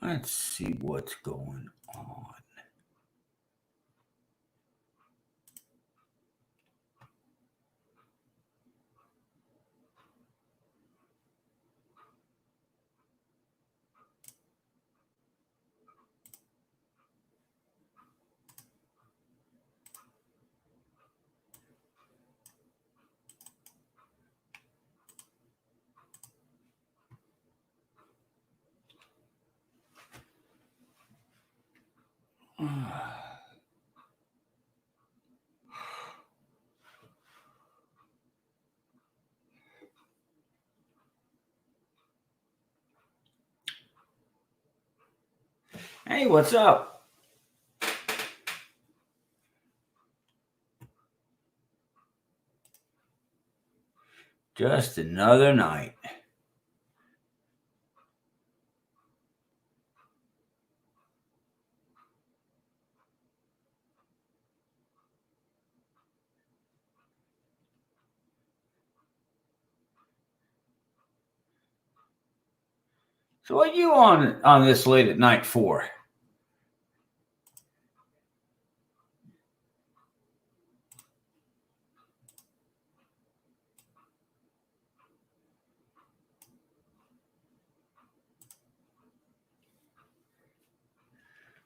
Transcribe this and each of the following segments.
Let's see what's going on. Hey, what's up? Just another night. So what are you on this late at night for?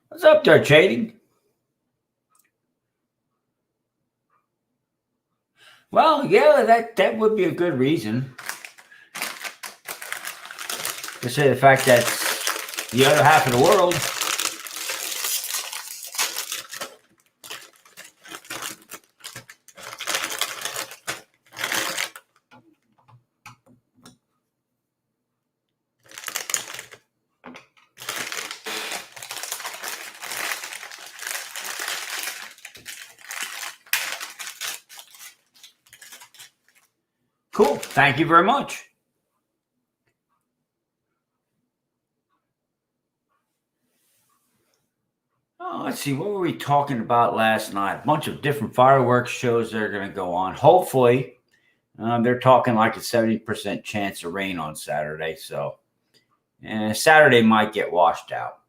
What's up there, Chading? Well, yeah, that would be a good reason. To say the fact that the other half of the world. Cool. Thank you very much. Oh, let's see. What were we talking about last night? A bunch of different fireworks shows that are going to go on. Hopefully, they're talking like a 70% chance of rain on Saturday. So, Saturday might get washed out.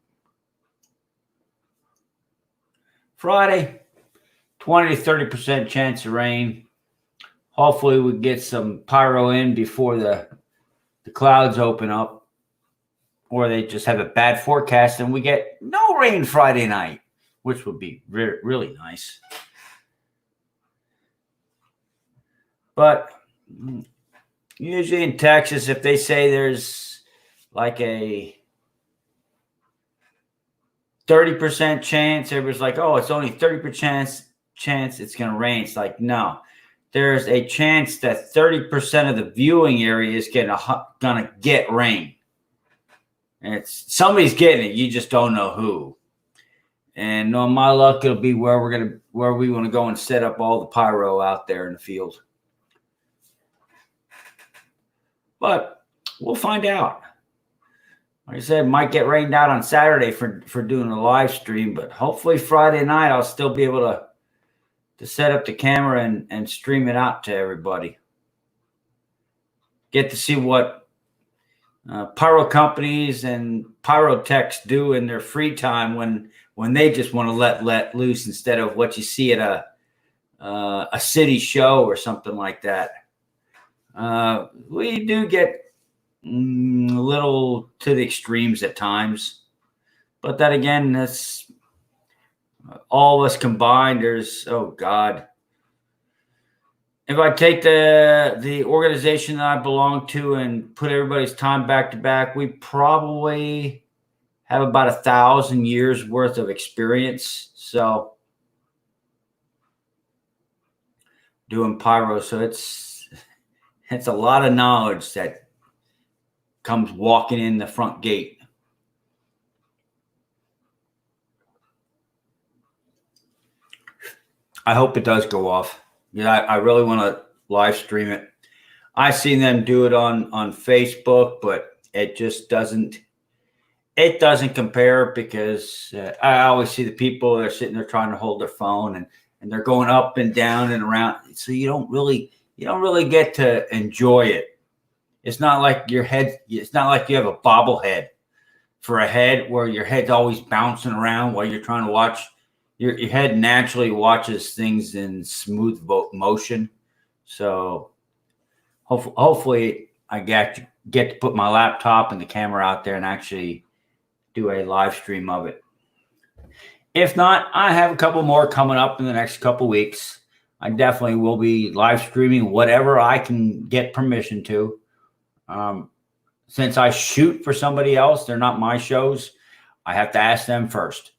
Friday, 20 to 30% chance of rain. Hopefully, we get some pyro in before the clouds open up, or they just have a bad forecast and we get no rain Friday night, which would be really nice. But usually in Texas, if they say there's like a 30% chance, everybody's like, oh, it's only 30% chance it's going to rain. It's like, no, there's a chance that 30% of the viewing area is going to get rain. And it's somebody's getting it. You just don't know who. And on my luck, it'll be where we want to go and set up all the pyro out there in the field. But we'll find out. Like I said, might get rained out on Saturday for doing a live stream, but hopefully Friday night I'll still be able to set up the camera and stream it out to everybody. Get to see what pyro companies and pyrotechs do in their free time when they just want to let loose instead of what you see at a city show or something like that. We do get a little to the extremes at times, but that again, that's all of us combined. There's, oh God, if I take the organization that I belong to and put everybody's time back to back, we probably have about 1,000 years worth of experience. So doing pyro, so it's a lot of knowledge that comes walking in the front gate. I hope it does go off. Yeah, I really want to live stream it. I seen them do it on Facebook, but it just doesn't compare because I always see the people that are sitting there trying to hold their phone and they're going up and down and around. So you don't really get to enjoy it. It's not like your head. It's not like you have a bobblehead. for a head where your head's always bouncing around while you're trying to watch. Your head naturally watches things in smooth motion. So hopefully I get to put my laptop and the camera out there and actually do a live stream of it. If not, I have a couple more coming up in the next couple weeks. I definitely will be live streaming whatever I can get permission to. Since I shoot for somebody else, they're not my shows. I have to ask them first.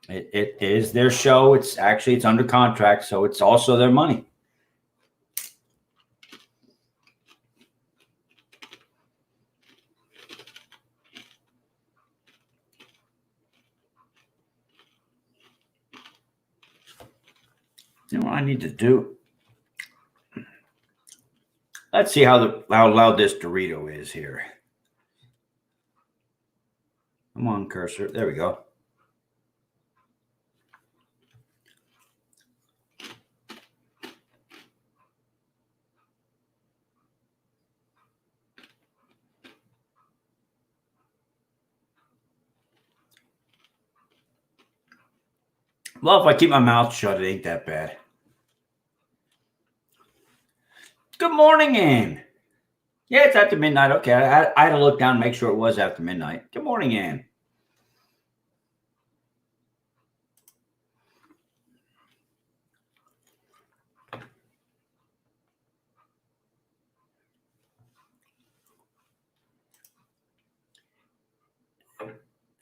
It is their show. It's under contract, so it's also their money. You know what I need to do? Let's see how loud this Dorito is here. Come on, cursor. There we go. Well, if I keep my mouth shut, it ain't that bad. Good morning, Ann. Yeah, it's after midnight. Okay, I had to look down and make sure it was after midnight. Good morning, Ann.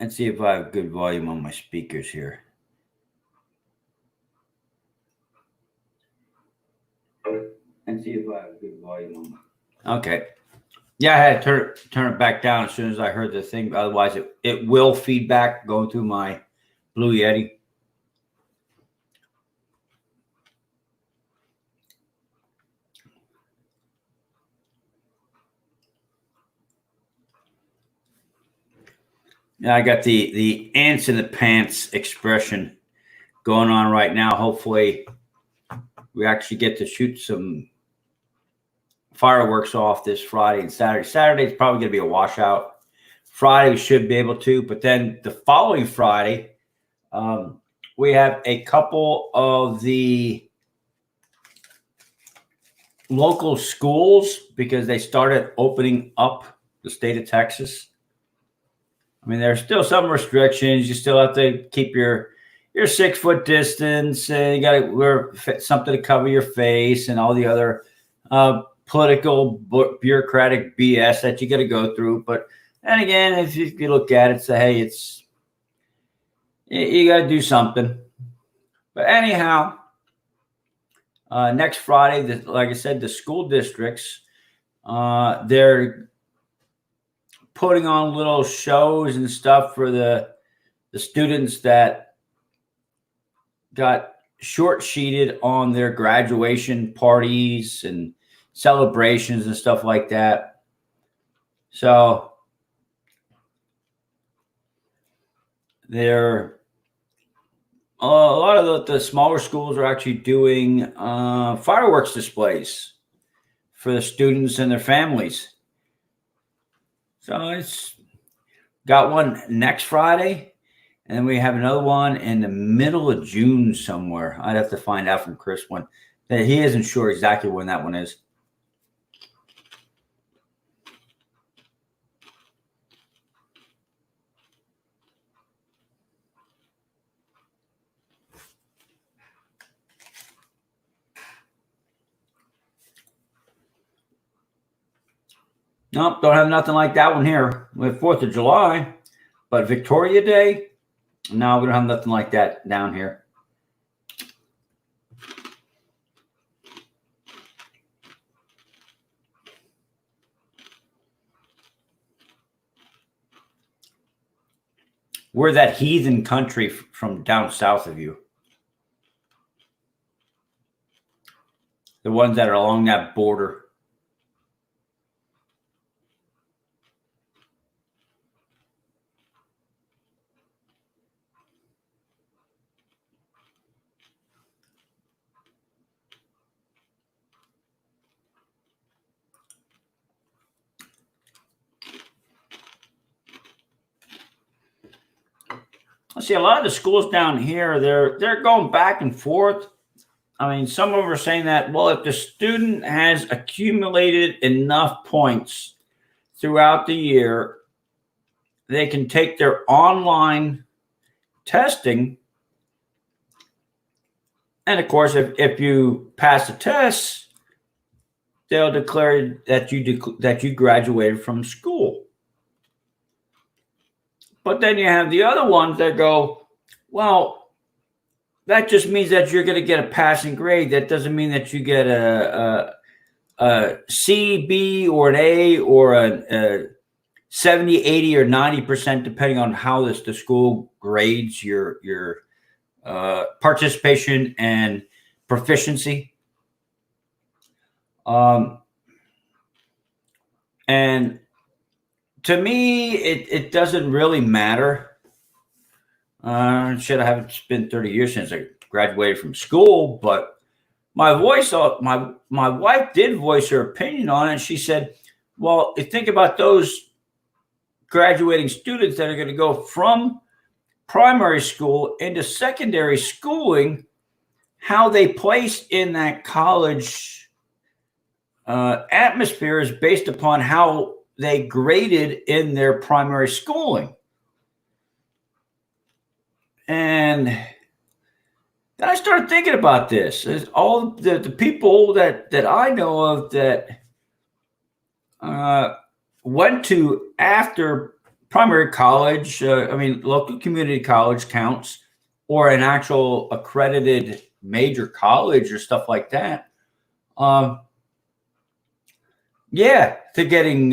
Let's see if I have good volume on my speakers here. And see if I have good volume on my... Okay. Yeah, I had to turn it back down as soon as I heard the thing. Otherwise, it will feedback going through my Blue Yeti. Yeah, I got the ants in the pants expression going on right now. Hopefully, we actually get to shoot some fireworks off this Friday and Saturday. Saturday's probably going to be a washout. Friday we should be able to, but then the following Friday, we have a couple of the local schools because they started opening up the state of Texas. I mean, there's still some restrictions. You still have to keep your 6 foot distance. You got to wear something to cover your face and all the other political bureaucratic BS that you got to go through. But and again, if you look at it, say, hey, you got to do something. But anyhow, next Friday, like I said, the school districts, they're putting on little shows and stuff for the students that got short sheeted on their graduation parties and celebrations and stuff like that. So they're a lot of the smaller schools are actually doing fireworks displays for the students and their families. So it's got one next Friday, and then we have another one in the middle of June somewhere. I'd have to find out from Chris when. He isn't sure exactly when that one is. Nope, don't have nothing like that one here. We have 4th of July, but Victoria Day, no, we don't have nothing like that down here. We're that heathen country from down south of you. The ones that are along that border. see, a lot of the schools down here, they're going back and forth. I mean, some of them are saying that, well, if the student has accumulated enough points throughout the year, they can take their online testing. And of course, if you pass the test, they'll declare that you graduated from school. But then you have the other ones that go, well, that just means that you're going to get a passing grade. That doesn't mean that you get a C, B, or an A, or a 70, 80, or 90%, depending on how the school grades your participation and proficiency. And to me, it doesn't really matter. Shit, I haven't been 30 years since I graduated from school, but my wife did voice her opinion on it. She said, well, think about those graduating students that are going to go from primary school into secondary schooling, how they place in that college atmosphere is based upon how they graded in their primary schooling. And then I started thinking about this. All the people that I know of that went to after primary college, local community college counts, or an actual accredited major college or stuff like that. Yeah, to getting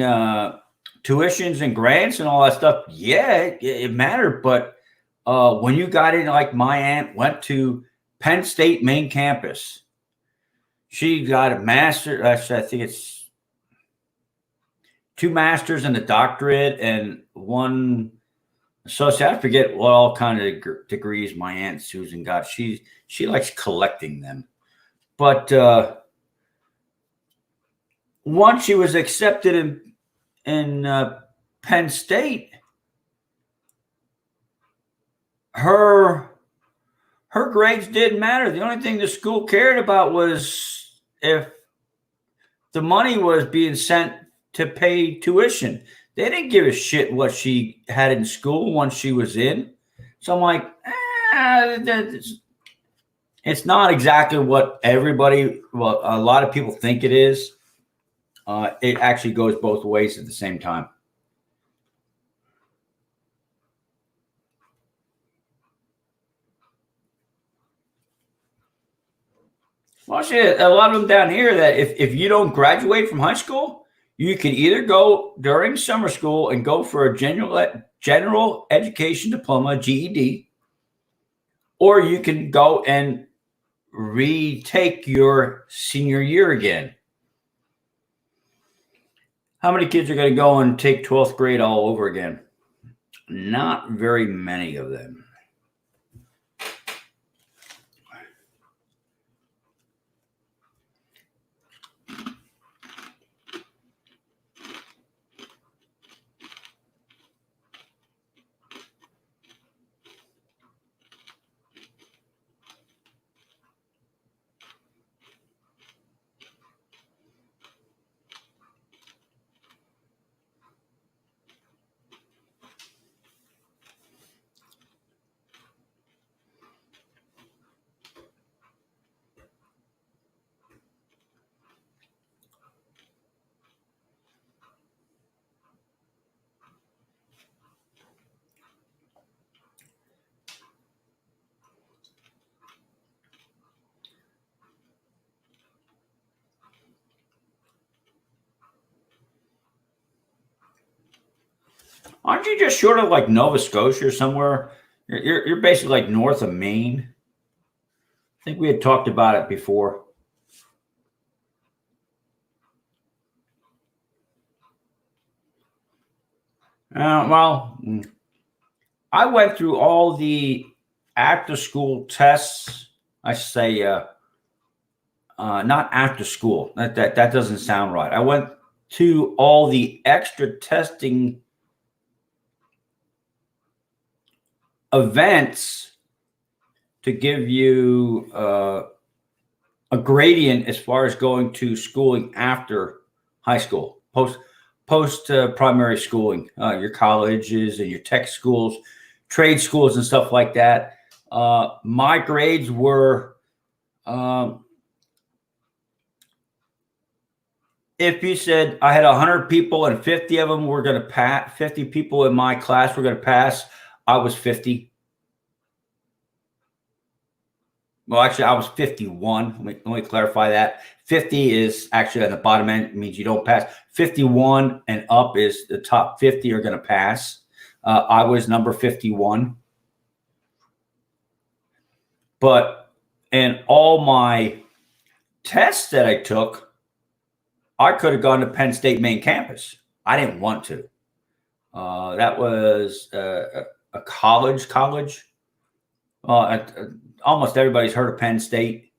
tuitions and grants and all that stuff. Yeah, it mattered. But when you got in, like my aunt went to Penn State main campus. She got a master. Actually, I think it's 2 masters and a doctorate and 1 associate. I forget what all kind of degrees my aunt Susan got. She likes collecting them. But once she was accepted in Penn State, her grades didn't matter. The only thing the school cared about was if the money was being sent to pay tuition. They didn't give a shit what she had in school once she was in. So I'm like, it's not exactly what a lot of people think it is. It actually goes both ways at the same time. Well, shit, a lot of them down here that if you don't graduate from high school, you can either go during summer school and go for a general education diploma, GED, or you can go and retake your senior year again. How many kids are going to go and take 12th grade all over again? Not very many of them. Aren't you just short of like Nova Scotia or somewhere? You're basically like north of Maine. I think we had talked about it before. Well, I went through all the after school tests. I say not after school. That doesn't sound right. I went to all the extra testing events to give you a gradient as far as going to schooling after high school, post primary schooling, your colleges and your tech schools, trade schools, and stuff like that. My grades were, if you said I had 100 people and 50 of them were going to pass, 50 people in my class were going to pass, I was 50. Well, actually, I was 51. Let me clarify that. 50 is actually at the bottom end. It means you don't pass. 51 and up is the top 50 are going to pass. I was number 51. But in all my tests that I took, I could have gone to Penn State main campus. I didn't want to. That was a college. Almost everybody's heard of Penn State,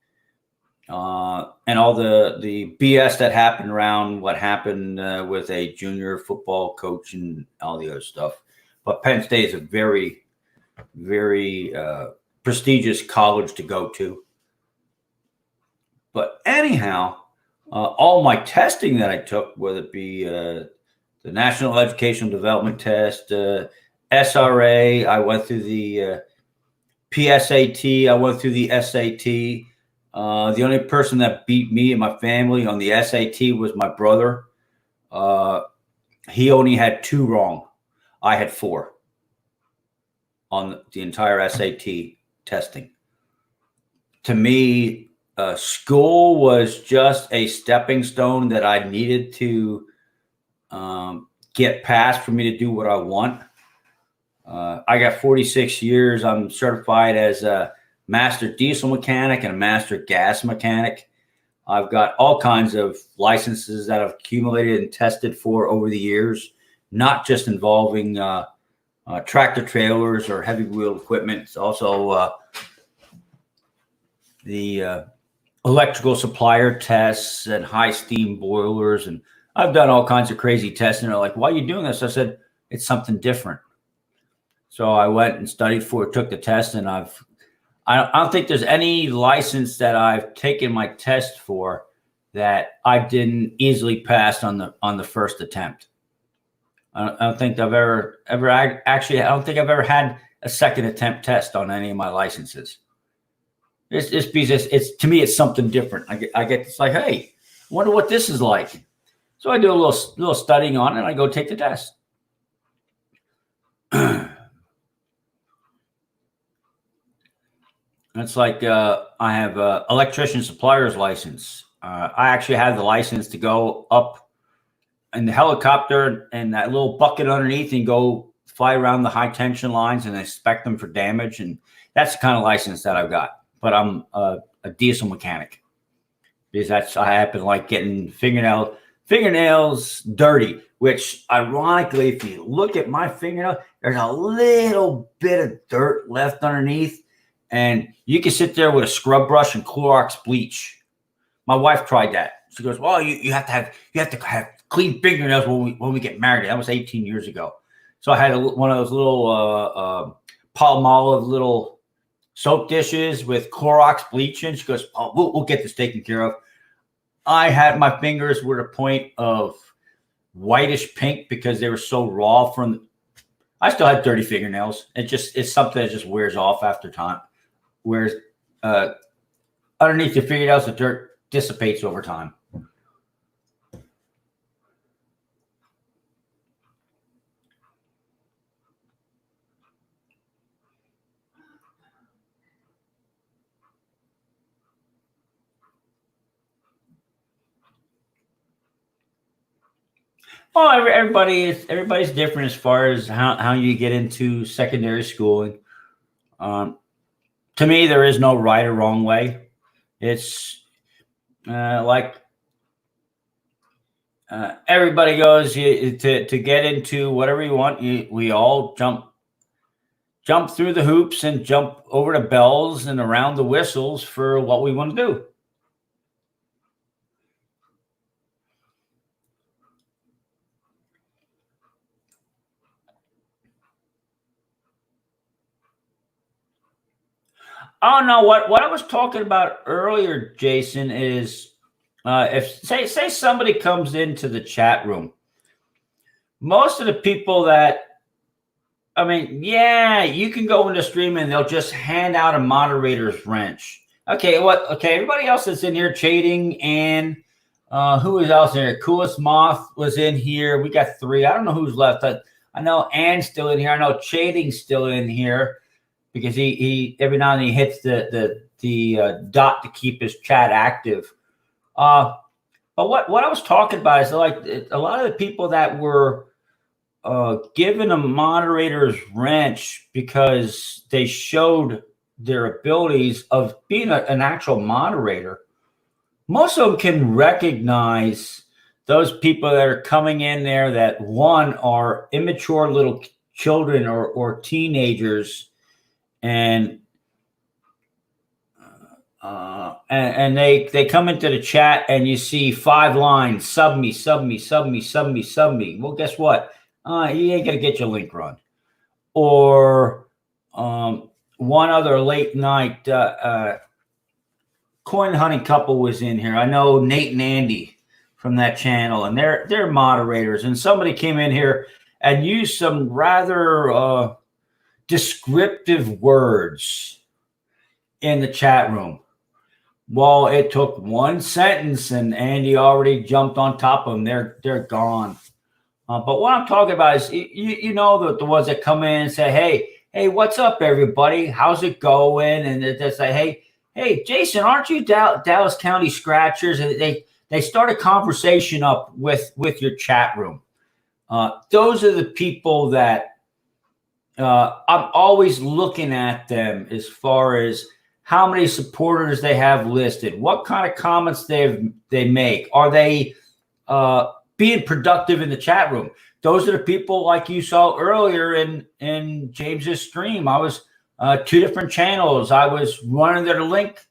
and all the BS that happened around what happened with a junior football coach and all the other stuff. But Penn State is a very, very prestigious college to go to. But anyhow, all my testing that I took, whether it be the National Educational Development Test, SRA, I went through the PSAT, I went through the SAT. The only person that beat me and my family on the SAT was my brother. He only had 2 wrong. I had 4 on the entire SAT testing. To me, school was just a stepping stone that I needed to get past for me to do what I want. I got 46 years. I'm certified as a master diesel mechanic and a master gas mechanic. I've got all kinds of licenses that I've accumulated and tested for over the years, not just involving tractor trailers or heavy wheel equipment. It's also the electrical supplier tests and high steam boilers. And I've done all kinds of crazy tests. And they're like, why are you doing this? I said, it's something different. So I went and studied for it, took the test, and I don't think there's any license that I've taken my test for that I didn't easily pass on the first attempt. I don't think I've ever actually. I don't think I've ever had a second attempt test on any of my licenses. It's because it's to me it's something different. I get it's like, hey, I wonder what this is like. So I do a little studying on it, and I go take the test. It's like I have a electrician supplier's license. I actually have the license to go up in the helicopter and that little bucket underneath and go fly around the high tension lines and inspect them for damage. And that's the kind of license that I've got. But I'm a diesel mechanic because I happen to like getting fingernails dirty, which ironically, if you look at my fingernail, there's a little bit of dirt left underneath. And you can sit there with a scrub brush and Clorox bleach. My wife tried that. She goes, "Well, you have to have clean fingernails when we get married." That was 18 years ago. So I had one of those little Palmolive little soap dishes with Clorox bleach in. She goes, "Oh, we'll get this taken care of." I had my fingers were at a point of whitish pink because they were so raw from. I still had dirty fingernails. It's something that just wears off after time. Whereas underneath your fingernails, the dirt dissipates over time. Well, everybody's different as far as how you get into secondary schooling. To me, there is no right or wrong way. It's like everybody goes to get into whatever you want. We all jump through the hoops and jump over the bells and around the whistles for what we want to do. Oh no, what I was talking about earlier, Jason, is if say somebody comes into the chat room, most of the people that I mean, yeah, you can go into stream and they'll just hand out a moderator's wrench. Okay, what? Okay, everybody else that's in here, Chading and who is else in here? Coolest Moth was in here. We got three. I don't know who's left. I know Ann's still in here. I know Chading's still in here because he every now and then he hits the dot to keep his chat active. But what I was talking about is like a lot of the people that were given a moderator's wrench because they showed their abilities of being an actual moderator. Most of them can recognize those people that are coming in there that one are immature little children or teenagers, and they come into the chat and you see 5 lines: sub me, sub me, sub me, sub me, sub me. Well, guess what? You ain't gonna get your link run. Or one other late night coin hunting couple was in here. I know Nate and Andy from that channel, and they're moderators. And somebody came in here and used some rather descriptive words in the chat room. Well, it took one sentence, and Andy already jumped on top of them. They're gone. But what I'm talking about is, you know, the ones that come in and say, hey, what's up, everybody? How's it going? And they say, hey, Jason, aren't you Dallas County Scratchers? And they start a conversation up with your chat room. Those are the people that I'm always looking at them as far as how many supporters they have listed, what kind of comments they make. Are they being productive in the chat room? Those are the people like you saw earlier in James's stream. I was 2 different channels. I was running their link.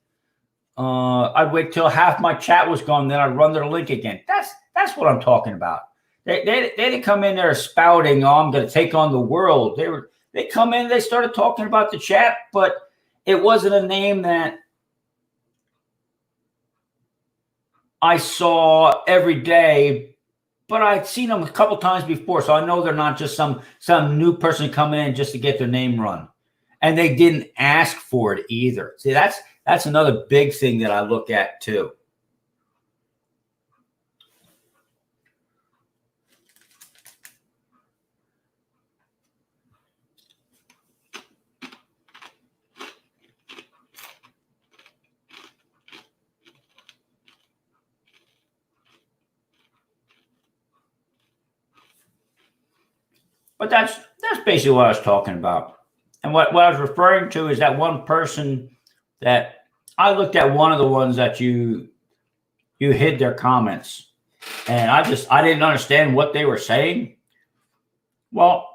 I'd wait till half my chat was gone, then I'd run their link again. That's what I'm talking about. They didn't come in there spouting, "Oh, I'm going to take on the world." They come in, they started talking about the chat, but it wasn't a name that I saw every day, but I'd seen them a couple times before, so I know they're not just some new person coming in just to get their name run, and they didn't ask for it either. See, that's another big thing that I look at too. But that's basically what I was talking about. And what I was referring to is that one person that I looked at, one of the ones that you hid their comments, and I didn't understand what they were saying. Well,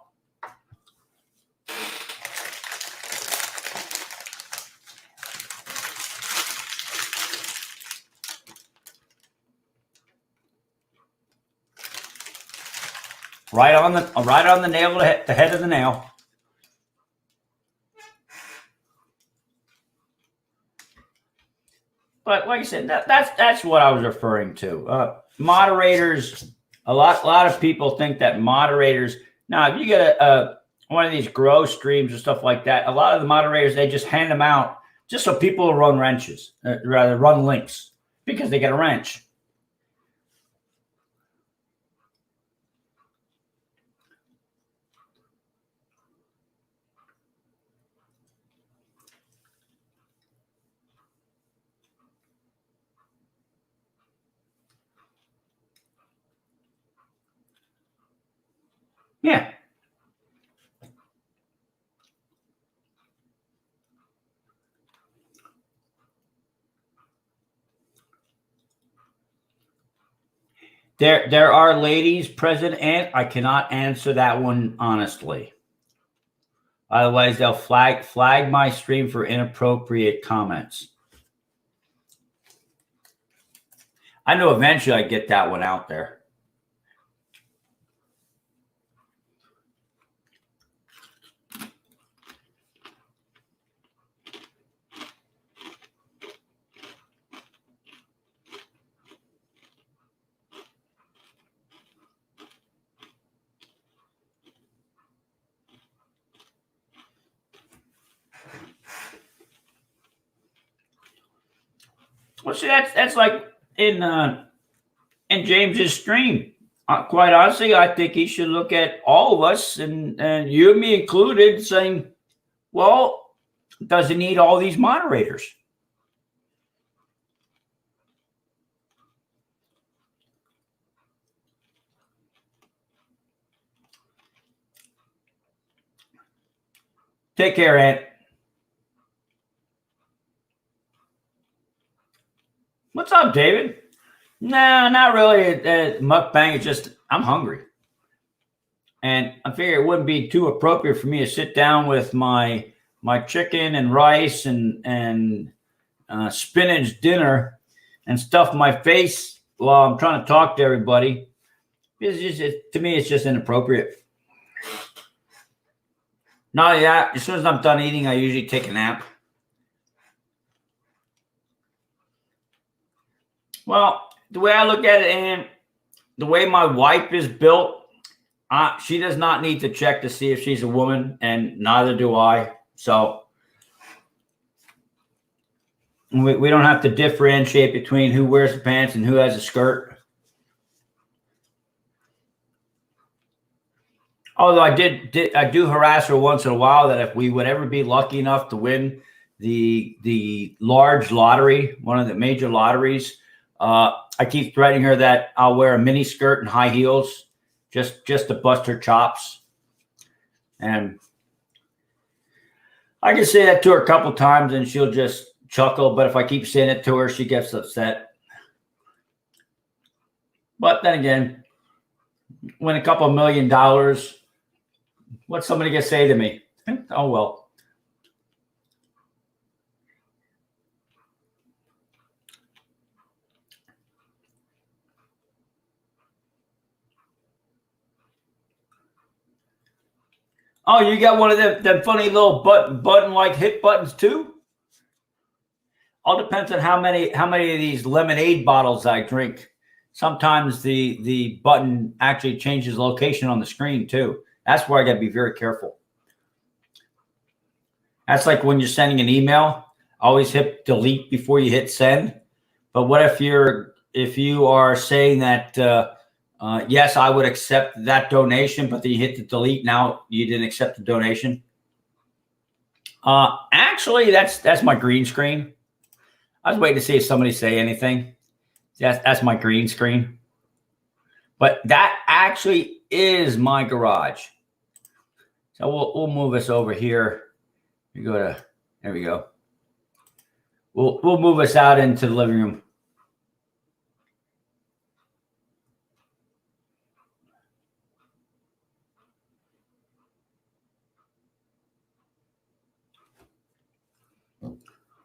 right on the nail, the head of the nail. But like I said, that's what I was referring to. Moderators, a lot of people think that moderators. Now, if you get one of these grow streams or stuff like that, a lot of the moderators, they just hand them out just so people will run wrenches, rather run links, because they get a wrench. Yeah. There are ladies present, and I cannot answer that one honestly. Otherwise, they'll flag my stream for inappropriate comments. I know eventually I get that one out there. Well, see, that's like in James's stream. Quite honestly, I think he should look at all of us and you and me included, saying, "Well, does he need all these moderators?" Take care, Ant. What's up, David? Nah, not really. Mukbang. It's just I'm hungry, and I figure it wouldn't be too appropriate for me to sit down with my chicken and rice and spinach dinner and stuff my face while I'm trying to talk to everybody. To me, it's just inappropriate. Not only that, as soon as I'm done eating, I usually take a nap. Well, the way I look at it, and the way my wife is built, she does not need to check to see if she's a woman, and neither do I. So we don't have to differentiate between who wears the pants and who has a skirt. Although I do harass her once in a while that if we would ever be lucky enough to win the large lottery, one of the major lotteries, I keep threatening her that I'll wear a mini skirt and high heels just to bust her chops. And I can say that to her a couple times and she'll just chuckle. But if I keep saying it to her, she gets upset. But then again, win a couple $1 million, what's somebody gonna say to me? Oh, well. Oh, you got one of them funny little button like hit buttons too? All depends on how many of these lemonade bottles I drink. Sometimes the button actually changes location on the screen too. That's where I got to be very careful. That's like when you're sending an email, always hit delete before you hit send. But what if you are saying that yes, I would accept that donation, but then you hit the delete. Now you didn't accept the donation. Actually, that's my green screen. I was waiting to see if somebody say anything. That's my green screen. But that actually is my garage. So we'll move us over here. There we go. We'll move us out into the living room.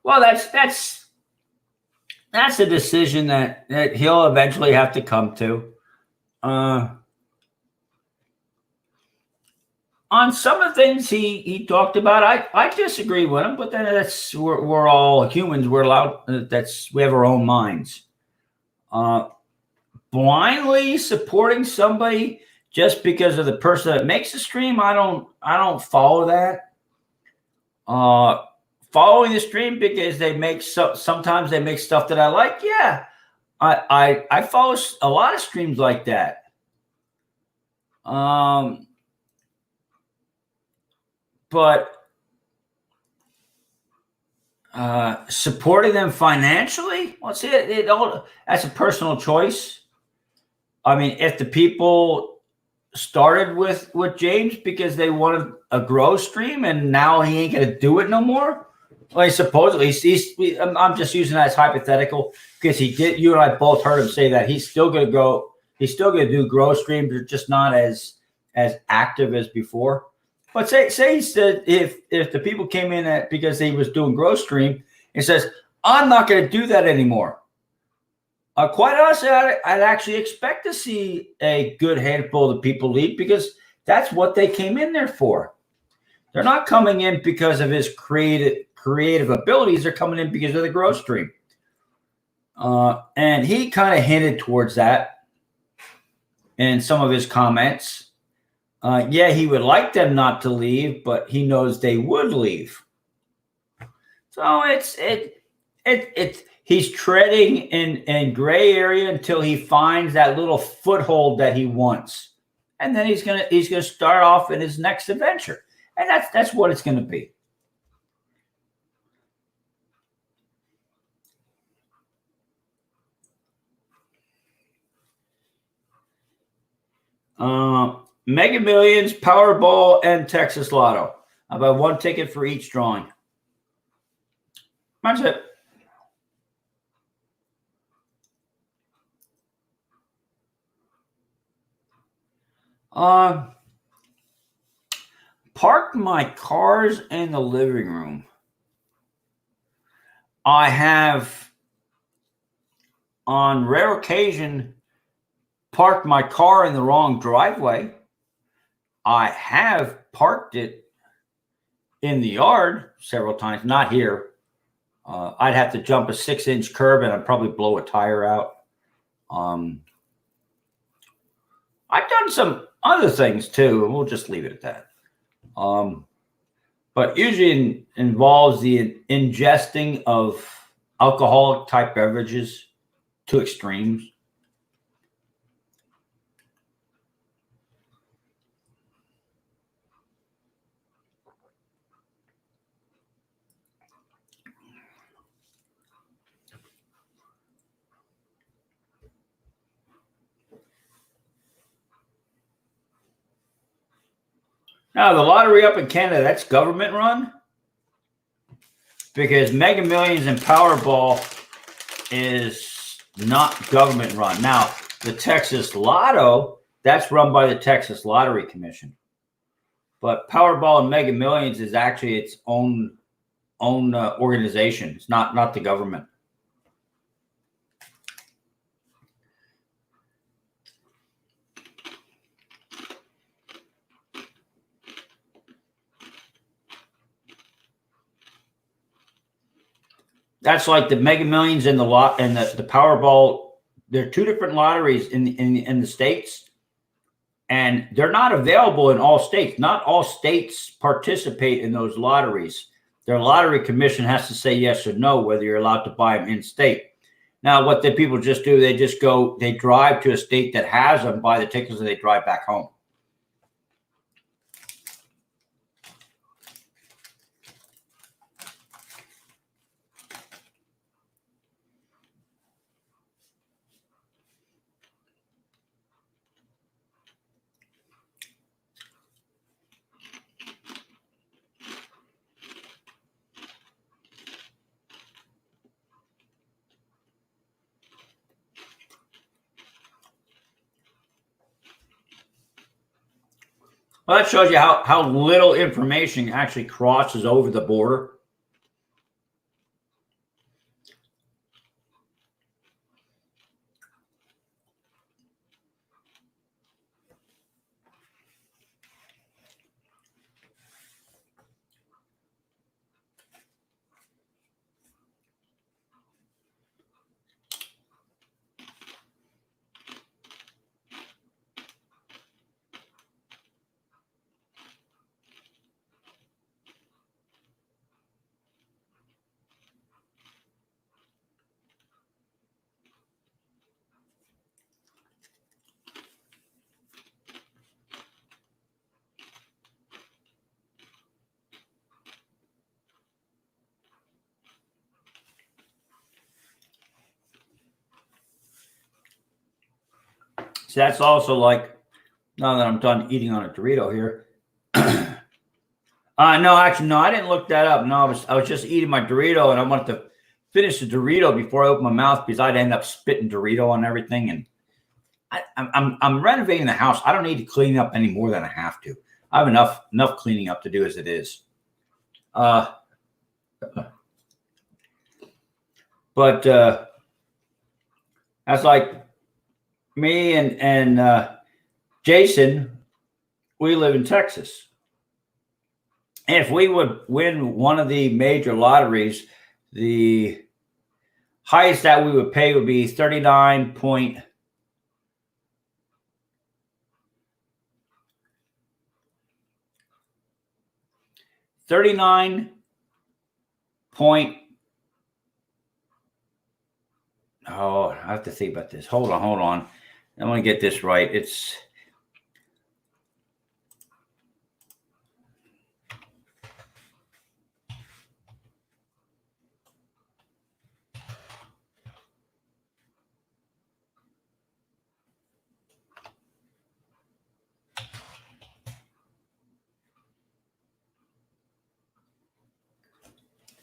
Well, that's a decision that he'll eventually have to come to. On some of the things he talked about, I disagree with him, but then we're all humans. We're allowed. We have our own minds. Blindly supporting somebody just because of the person that makes the stream, I don't follow that. Following the stream because sometimes they make stuff that I like. Yeah, I follow a lot of streams like that. But supporting them financially, well, see, it all that's a personal choice. I mean, if the people started with James because they wanted a grow stream and now he ain't gonna do it no more. Well, supposedly I'm just using that as hypothetical because he did. You and I both heard him say that he's still gonna go. He's still gonna do grow streams, but just not as active as before. But say he said if the people came in because he was doing grow stream and says I'm not gonna do that anymore. Quite honestly, I'd actually expect to see a good handful of the people leave because that's what they came in there for. They're not coming in because of his creative abilities. They're coming in because of the grow stream. And he kind of hinted towards that in some of his comments. Yeah, he would like them not to leave, but he knows they would leave. So he's treading in gray area until he finds that little foothold that he wants, and then he's gonna start off in his next adventure, and that's what it's gonna be. Mega Millions, Powerball, and Texas Lotto. I buy one ticket for each drawing. That's it. Park my cars in the living room. I have, on rare occasion, parked my car in the wrong driveway. I have parked it in the yard several times, not here. I'd have to jump a 6-inch curb and I'd probably blow a tire out. I've done some other things too, and we'll just leave it at that. But usually involves the ingesting of alcoholic type beverages to extremes. Now, the lottery up in Canada, that's government run, because Mega Millions and Powerball is not government run. Now, the Texas Lotto, that's run by the Texas Lottery Commission. But Powerball and Mega Millions is actually its own organization. It's not the government. That's like the Mega Millions and the Powerball. They're two different lotteries in the states, and they're not available in all states. Not all states participate in those lotteries. Their lottery commission has to say yes or no whether you're allowed to buy them in state. Now, what the people just do, they drive to a state that has them, buy the tickets, and they drive back home. Well, that shows you how little information actually crosses over the border. So that's also like, now that I'm done eating on a Dorito here. No, actually, no, I didn't look that up. No, I was just eating my Dorito, and I wanted to finish the Dorito before I open my mouth because I'd end up spitting Dorito on everything. And I'm renovating the house. I don't need to clean up any more than I have to. I have enough cleaning up to do as it is. But that's like me and Jason. We live in Texas. And if we would win one of the major lotteries, the highest that we would pay would be 39 point. Oh, I have to think about this. Hold on. I want to get this right. It's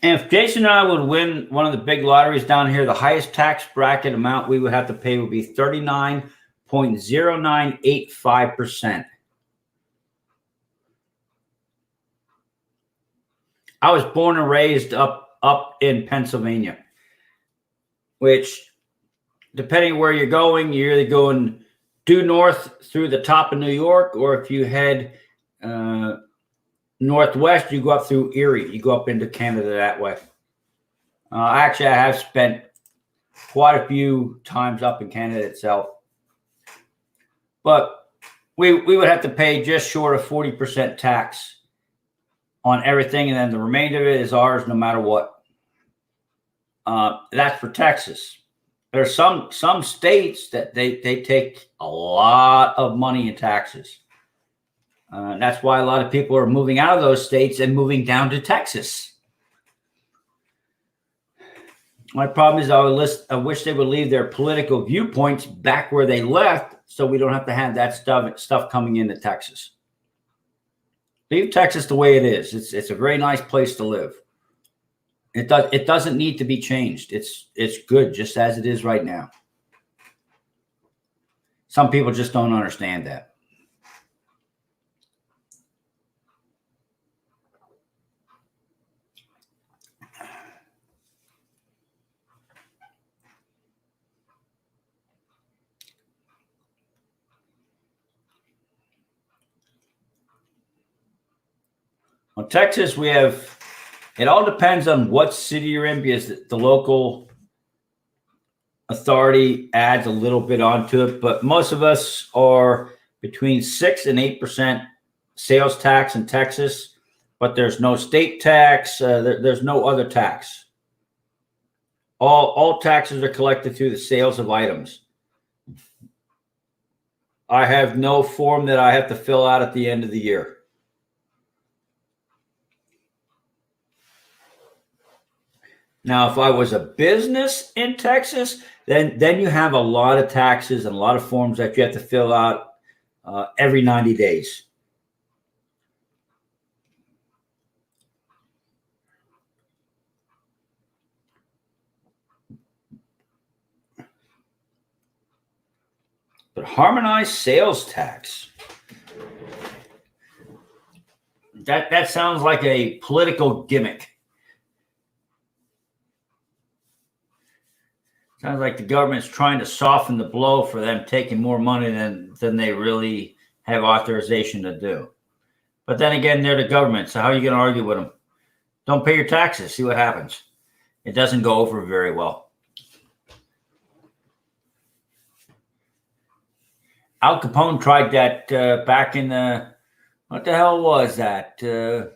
and if Jason and I would win one of the big lotteries down here, the highest tax bracket amount we would have to pay would be 39.0985%. I was born and raised up in Pennsylvania, which, depending where you're going, you're either going due north through the top of New York, or if you head northwest, you go up through Erie. You go up into Canada that way. Actually, I have spent quite a few times up in Canada itself, but we would have to pay just short of 40% tax on everything, and then the remainder of it is ours no matter what. That's for Texas. There are some states that they take a lot of money in taxes. That's why a lot of people are moving out of those states and moving down to Texas. My problem is I wish they would leave their political viewpoints back where they left, so we don't have to have that stuff coming into Texas. Leave Texas the way it is. It's a very nice place to live. It doesn't need to be changed. It's good just as it is right now. Some people just don't understand that. Well, Texas, it all depends on what city you're in, because the local authority adds a little bit onto it, but most of us are between 6 and 8% sales tax in Texas, but there's no state tax. There's no other tax. All taxes are collected through the sales of items. I have no form that I have to fill out at the end of the year. Now, if I was a business in Texas, then you have a lot of taxes and a lot of forms that you have to fill out every 90 days. But harmonized sales tax, that sounds like a political gimmick. Sounds like the government's trying to soften the blow for them taking more money than they really have authorization to do. But then again, they're the government, so how are you going to argue with them? Don't pay your taxes, see what happens. It doesn't go over very well. Al Capone tried that back in the, what the hell was that, 30s?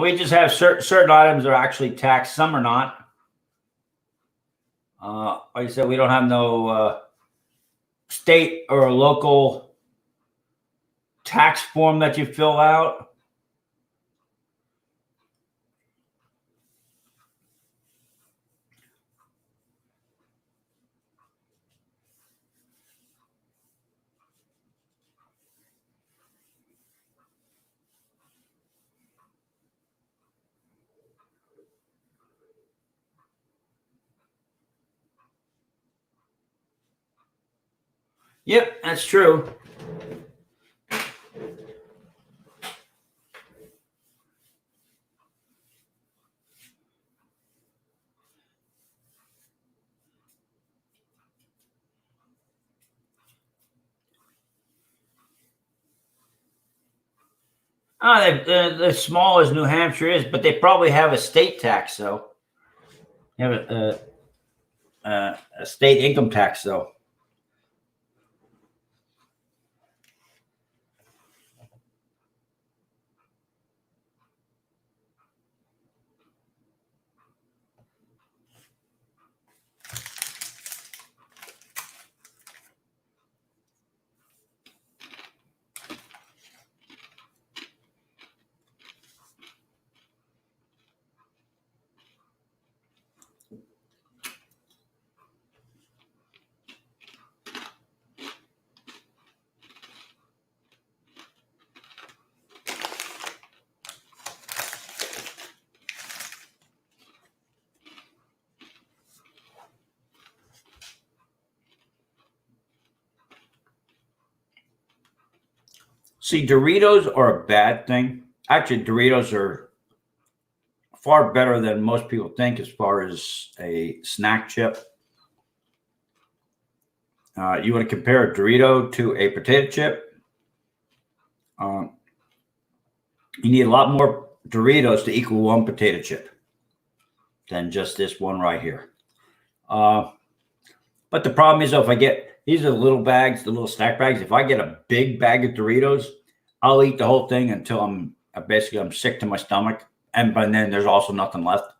We just have certain items are actually taxed, some are not. Like I said, we don't have no state or local tax form that you fill out. Yep, that's true. They're small as New Hampshire is, but they probably have a state tax, though. You have a state income tax, though. See, Doritos are a bad thing. Actually, Doritos are far better than most people think as far as a snack chip. You want to compare a Dorito to a potato chip? You need a lot more Doritos to equal one potato chip than just this one right here. But the problem is, if I get these are the little bags, the little snack bags. If I get a big bag of Doritos, I'll eat the whole thing until I'm sick to my stomach, and by then there's also nothing left.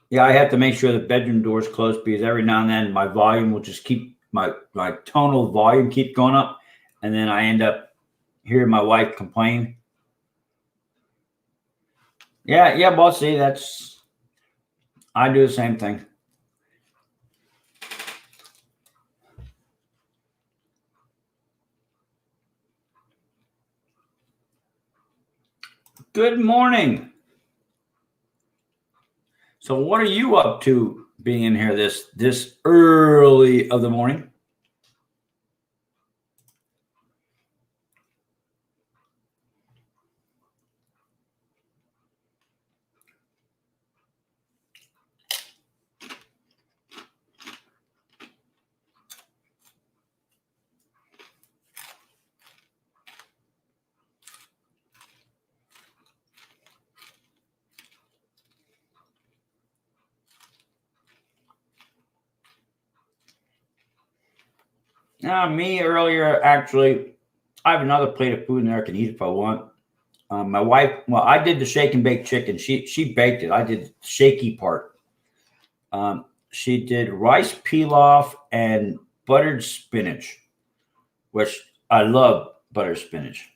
Yeah, I have to make sure the bedroom door is closed because every now and then my volume will just keep my tonal volume keep going up, and then I end up hearing my wife complain. Yeah, well, see, I do the same thing. Good morning. So, what are you up to being in here this early of the morning? Me earlier, actually, I have another plate of food in there I can eat if I want. My wife, well, I did the shake and bake chicken. She baked it. I did the shaky part. She did rice pilaf and buttered spinach, which I love buttered spinach.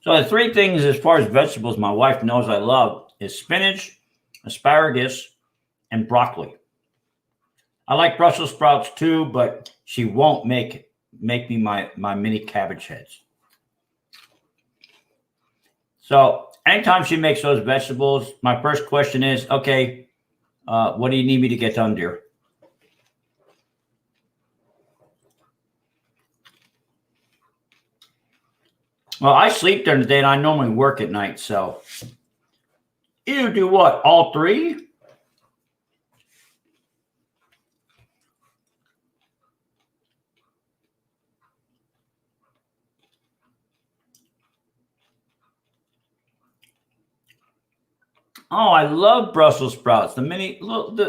So the three things as far as vegetables my wife knows I love is spinach, asparagus, and broccoli. I like Brussels sprouts too, but she won't make me my mini cabbage heads. So anytime she makes those vegetables, my first question is, okay, what do you need me to get done, dear? Well, I sleep during the day and I normally work at night. So you do what? All three? Oh, I love Brussels sprouts. The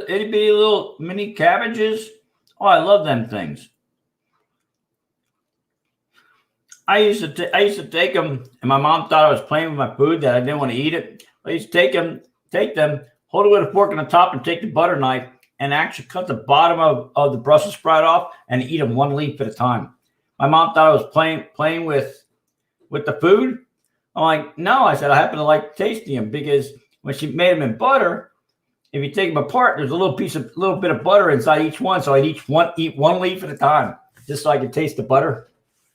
itty bitty little mini cabbages. Oh, I love them things. I used to take them, and my mom thought I was playing with my food that I didn't want to eat it. I used to take them, hold it with a fork on the top, and take the butter knife and actually cut the bottom of the Brussels sprout off and eat them one leaf at a time. My mom thought I was playing with the food. I'm like, no. I said I happen to like tasting them because when she made them in butter, if you take them apart, there's a little bit of butter inside each one. So I'd eat one leaf at a time, just so I could taste the butter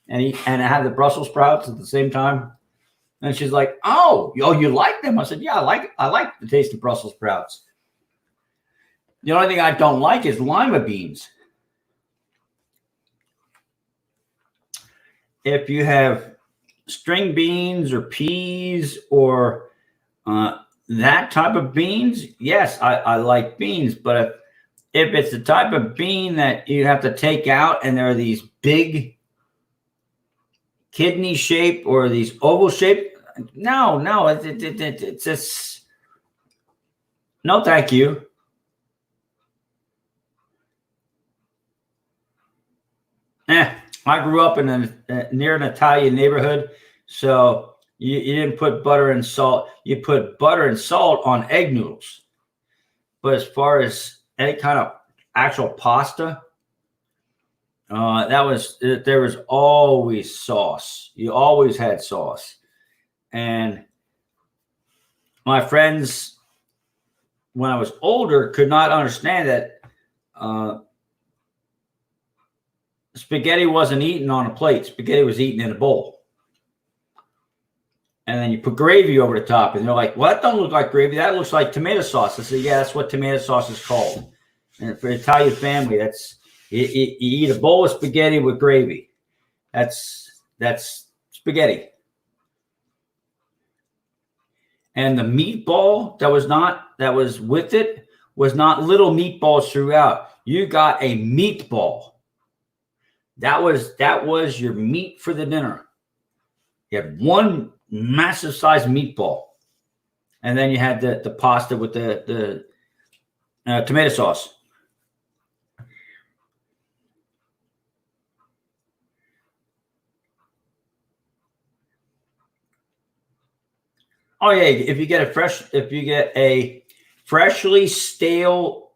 and have the Brussels sprouts at the same time. And she's like, "Oh, you like them?" I said, "Yeah, I like the taste of Brussels sprouts. The only thing I don't like is lima beans. If you have string beans or peas or that type of beans, yes, I like beans. But if it's the type of bean that you have to take out and there are these big kidney shape or these oval shape, no, it's just no, thank you. Eh, I grew up in near an Italian neighborhood, so you didn't put butter and salt. You put butter and salt on egg noodles. But as far as any kind of actual pasta, there was always sauce. You always had sauce, and my friends, when I was older, could not understand that uh, spaghetti wasn't eaten on a plate. Spaghetti was eaten in a bowl. And then you put gravy over the top, and they're like, "Well, that don't look like gravy. That looks like tomato sauce." I said, "Yeah, that's what tomato sauce is called." And for an Italian family, you eat a bowl of spaghetti with gravy. That's spaghetti. And the meatball that was with it was not little meatballs throughout. You got a meatball. That was your meat for the dinner. You had one massive sized meatball, and then you had the pasta with the tomato sauce. Oh yeah, if you get a freshly stale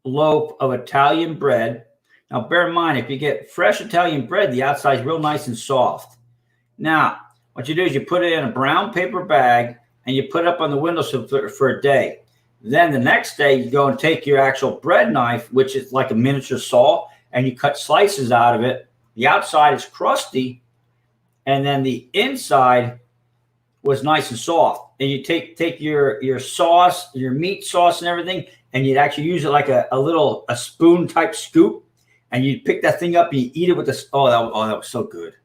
loaf of Italian bread. Now bear in mind, if you get fresh Italian bread, the outside is real nice and soft. Now, what you do is you put it in a brown paper bag and you put it up on the windowsill for a day. Then the next day, you go and take your actual bread knife, which is like a miniature saw, and you cut slices out of it. The outside is crusty, and then the inside was nice and soft. And you take your sauce, your meat sauce, and everything, and you'd actually use it like a spoon type scoop, and you'd pick that thing up and you eat it with this. That was so good.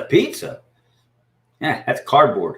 Pizza. Yeah, that's cardboard.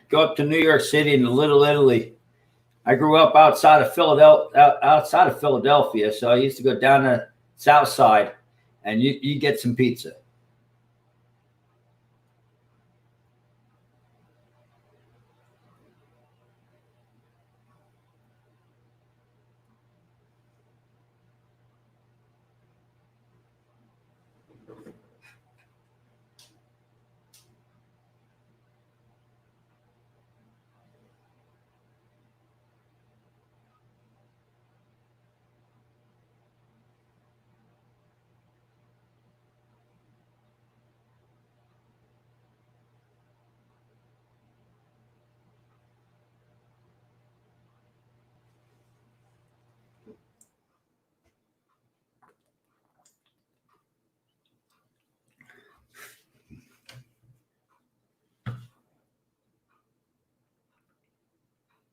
Go up to New York City and Little Italy. I grew up outside of Philadelphia, so I used to go down the South Side, and you get some pizza.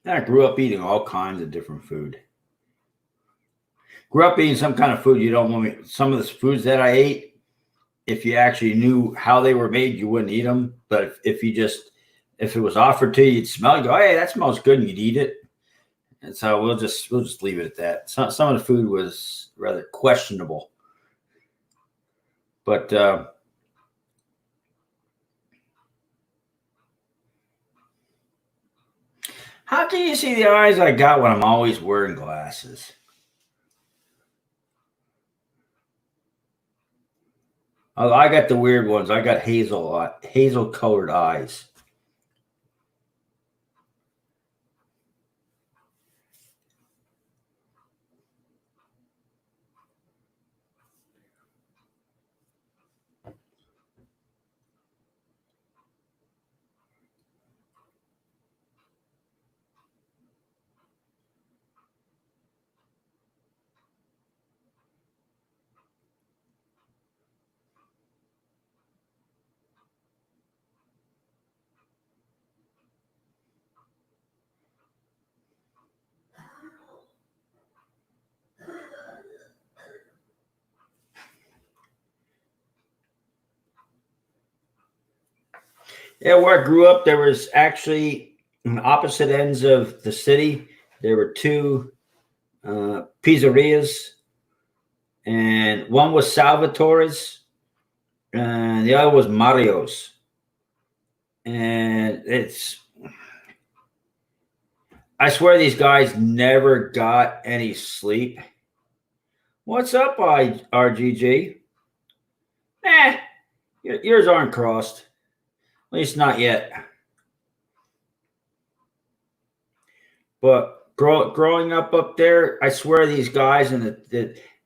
I grew up eating all kinds of different food. Grew up eating some kind of food you don't want me. Some of the foods that I ate, if you actually knew how they were made, you wouldn't eat them. But if it was offered to you, you'd smell it, go, hey, that smells good, and you'd eat it. And so we'll just leave it at that. Some of the food was rather questionable, but how can you see the eyes I got when I'm always wearing glasses? Oh, I got the weird ones. I got hazel colored eyes. Yeah, where I grew up, there was actually on opposite ends of the city. There were two pizzerias, and one was Salvatore's, and the other was Mario's. And I swear these guys never got any sleep. What's up, RGG? Eh, yours aren't crossed. At least not yet. But growing up there, I swear these guys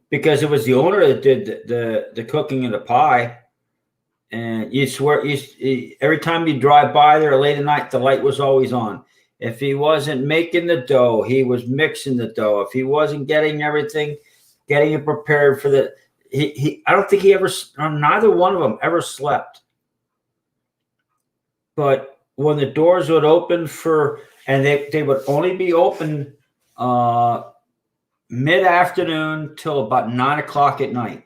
because it was the owner that did the cooking of the pie, and you swear every time you drive by there late at night, the light was always on. If he wasn't making the dough, he was mixing the dough. If he wasn't getting it prepared for I don't think he ever, neither one of them ever slept. But when the doors would open and they would only be open mid-afternoon till about 9 o'clock at night.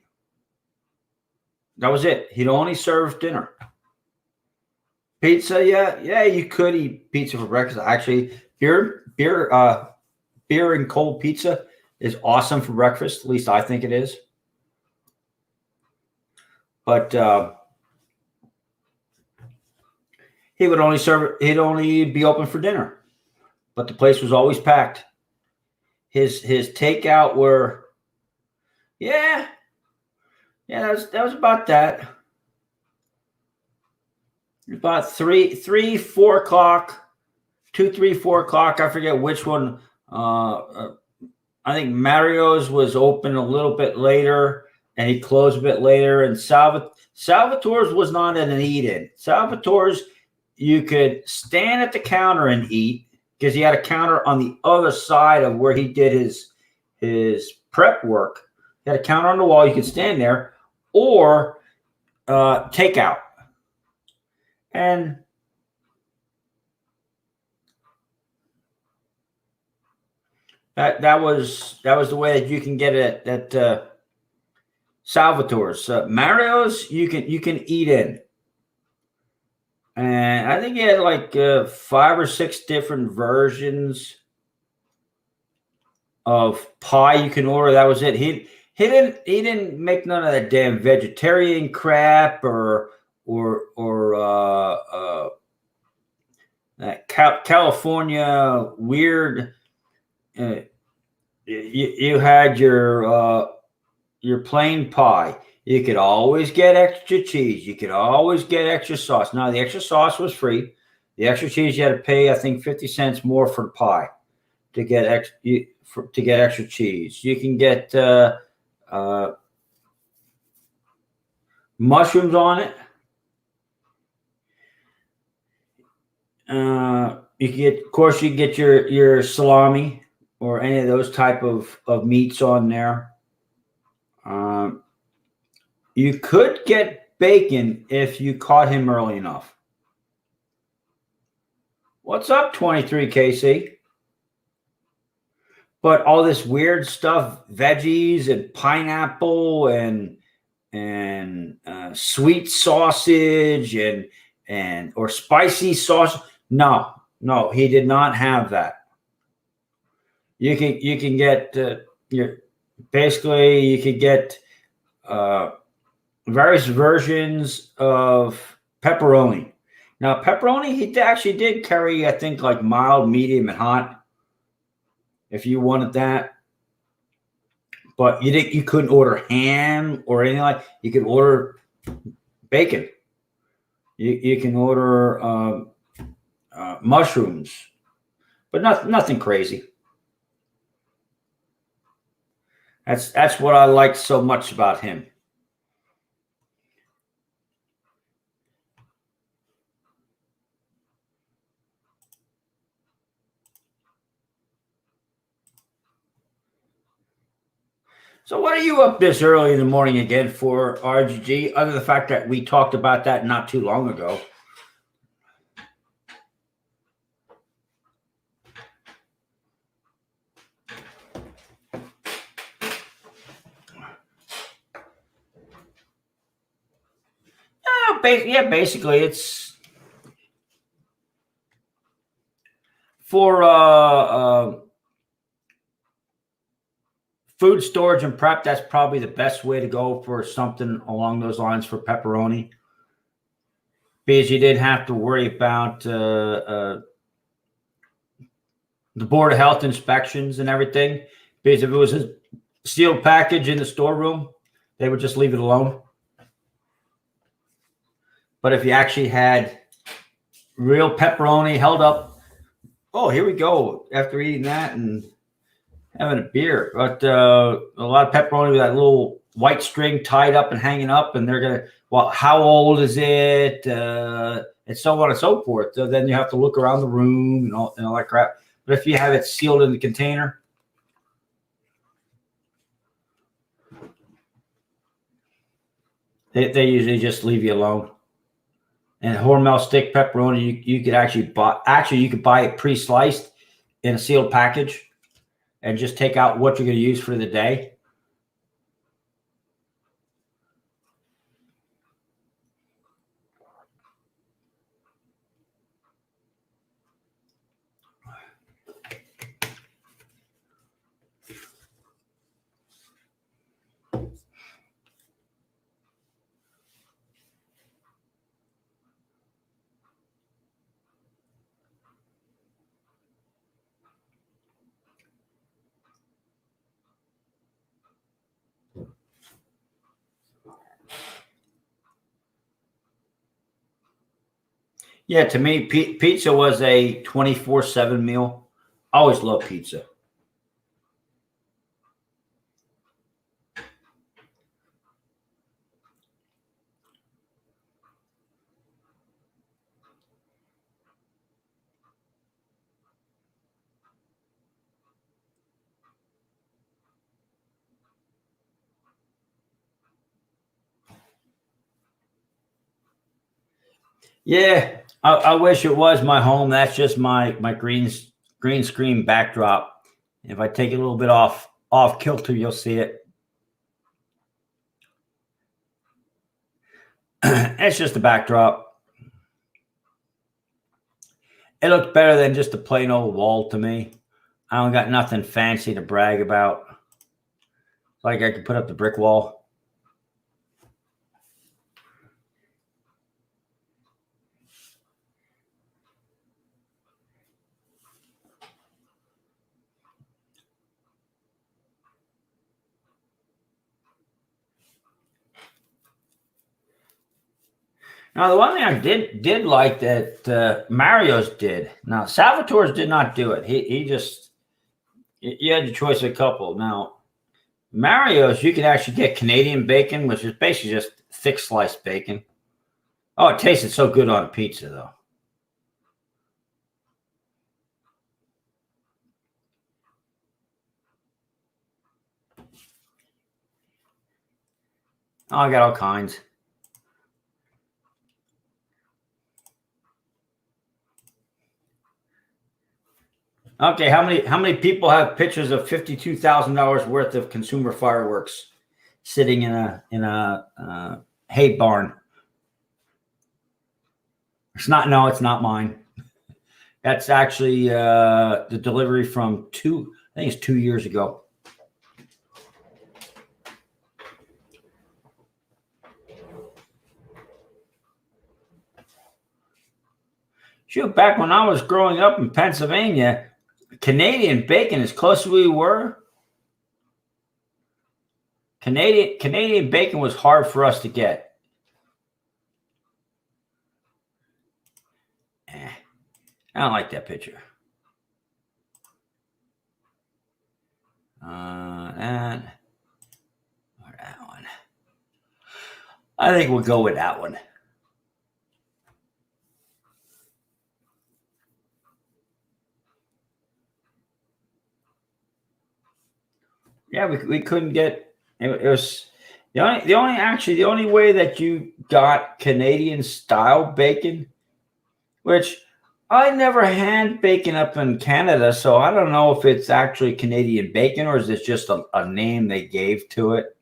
That was it. He'd only serve dinner. Pizza, yeah, you could eat pizza for breakfast. Actually, beer and cold pizza is awesome for breakfast. At least I think it is. But he'd only be open for dinner. But the place was always packed. His takeout were, that was about that. About 3, 4 o'clock, 2, 3, 4 o'clock. I forget which one. I think Mario's was open a little bit later, and he closed a bit later. And Salvatore's was not an eat-in. Salvatore's, you could stand at the counter and eat because he had a counter on the other side of where he did his prep work. He had a counter on the wall. You could stand there or takeout. And that was the way that you can get it at Salvatore's. Mario's, you can eat in. and I think he had like 5 or 6 different versions of pie you can order. That was it. He didn't make none of that damn vegetarian crap or that California weird. Uh, you had your plain pie. You could always get extra cheese. You could always get extra sauce. Now the extra sauce was free. The extra cheese you had to pay, I think, 50 cents more for the pie to get extra cheese. You can get uh, mushrooms on it. You can get, of course, you can get your salami or any of those type of meats on there. Um, you could get bacon if you caught him early enough. What's up, 23 KC? But all this weird stuff, veggies and pineapple and sweet sausage and or spicy sauce. No, he did not have that. You can get your basically you could get various versions of pepperoni. Now pepperoni he actually did carry, I think, like mild, medium, and hot if you wanted that. But you couldn't order ham or anything like. You could order bacon. You can order mushrooms, but nothing crazy. That's what I like so much about him. So what are you up this early in the morning again for, RGG? Other than the fact that we talked about that not too long ago. Basically it's for food storage and prep. That's probably the best way to go for something along those lines for pepperoni, because you didn't have to worry about the Board of Health inspections and everything. Because if it was a sealed package in the storeroom, they would just leave it alone. But if you actually had real pepperoni held up, oh, here we go, after eating that and having a beer. But a lot of pepperoni with that little white string tied up and hanging up, and they're going to, well, how old is it? And so on and so forth. So then you have to look around the room and all that crap. But if you have it sealed in the container, they usually just leave you alone. And Hormel stick pepperoni, you could actually buy. Actually, you could buy it pre-sliced in a sealed package, and just take out what you're going to use for the day. Yeah, to me, pizza was a 24/7 meal. I always loved pizza. Yeah, I wish it was my home. That's just my green screen backdrop. If I take it a little bit off kilter, you'll see it. It's just a backdrop. It looked better than just a plain old wall to me. I don't got nothing fancy to brag about. Like I could put up the brick wall. Now, the one thing I did like that Mario's did. Now, Salvatore's did not do it. He just you had the choice of a couple. Now, Mario's you can actually get Canadian bacon, which is basically just thick sliced bacon. Oh, it tasted so good on a pizza though. Oh, I got all kinds. Okay, how many people have pictures of $52,000 worth of consumer fireworks sitting in a hay barn? It's not. No, it's not mine. That's actually the delivery from I think it's 2 years ago. Shoot, back when I was growing up in Pennsylvania, Canadian bacon, as close as we were, Canadian bacon was hard for us to get. I don't like that picture. That or that one. I think we'll go with that one. Yeah, we couldn't get it was the only way that you got Canadian style bacon, which I never had bacon up in Canada, so I don't know if it's actually Canadian bacon or is it just a name they gave to it.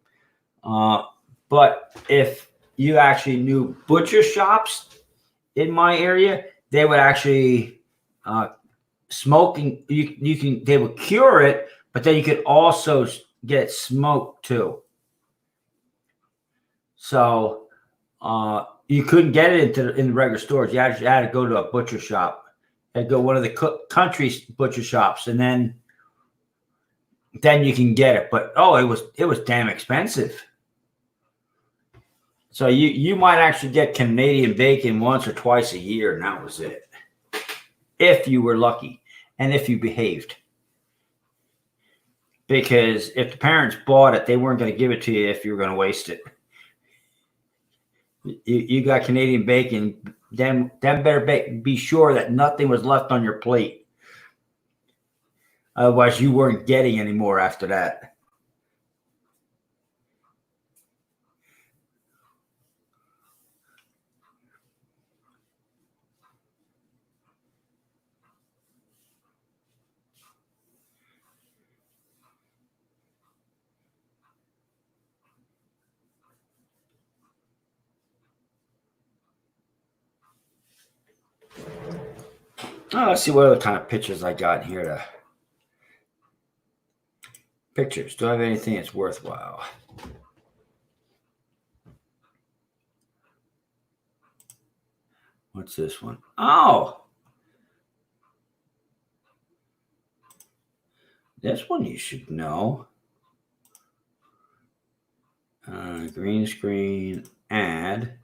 But if you actually knew butcher shops in my area, they would actually smoking. You can they would cure it, but then you could also get smoked too. So you couldn't get it in the regular stores. You actually had to go to a butcher shop. You had to go one of the country butcher shops, and then you can get it. But it was damn expensive. So you might actually get Canadian bacon once or twice a year, and that was it. If you were lucky and if you behaved. Because if the parents bought it, they weren't going to give it to you if you were going to waste it. You got Canadian bacon, then better be sure that nothing was left on your plate. Otherwise, you weren't getting any more after that. Oh, let's see what other kind of pictures I got here. Pictures. Do I have anything that's worthwhile? What's this one? Oh, this one you should know. Green screen ad.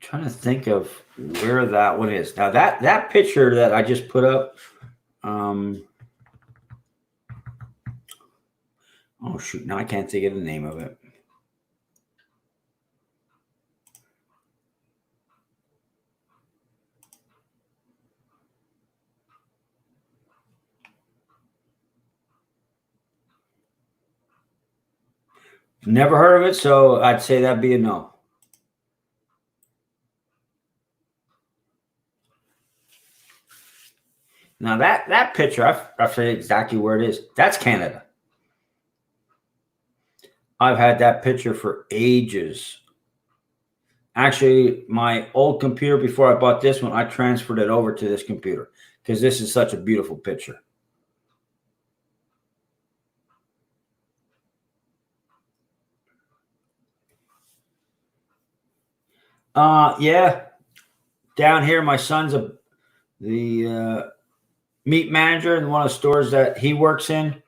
Trying to think of where that one is. Now that picture that I just put up. Oh shoot! Now I can't think of the name of it. Never heard of it, so I'd say that'd be a no. Now that picture, I forget exactly where it is. That's Canada. I've had that picture for ages. Actually, my old computer before I bought this one, I transferred it over to this computer because this is such a beautiful picture. Yeah. Down here, my son's the meat manager in one of the stores that he works in,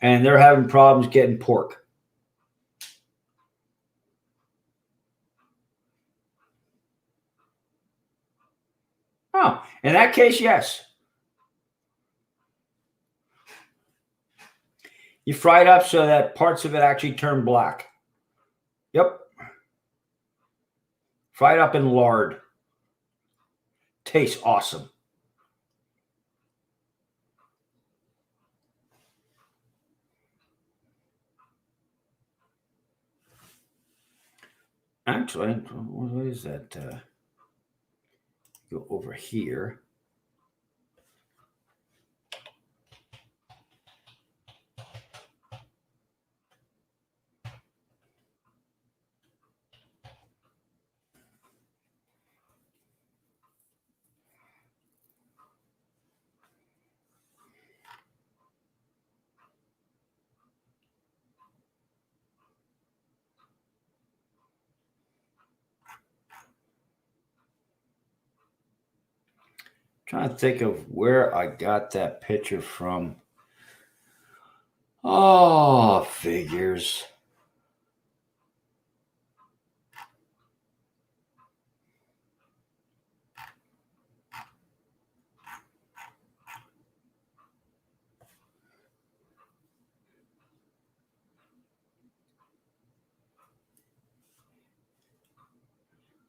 and they're having problems getting pork. Oh, in that case, yes. You fry it up so that parts of it actually turn black. Yep. Fry it up in lard. Tastes awesome. Actually, what is that? Go over here. Trying to think of where I got that picture from. Oh, figures.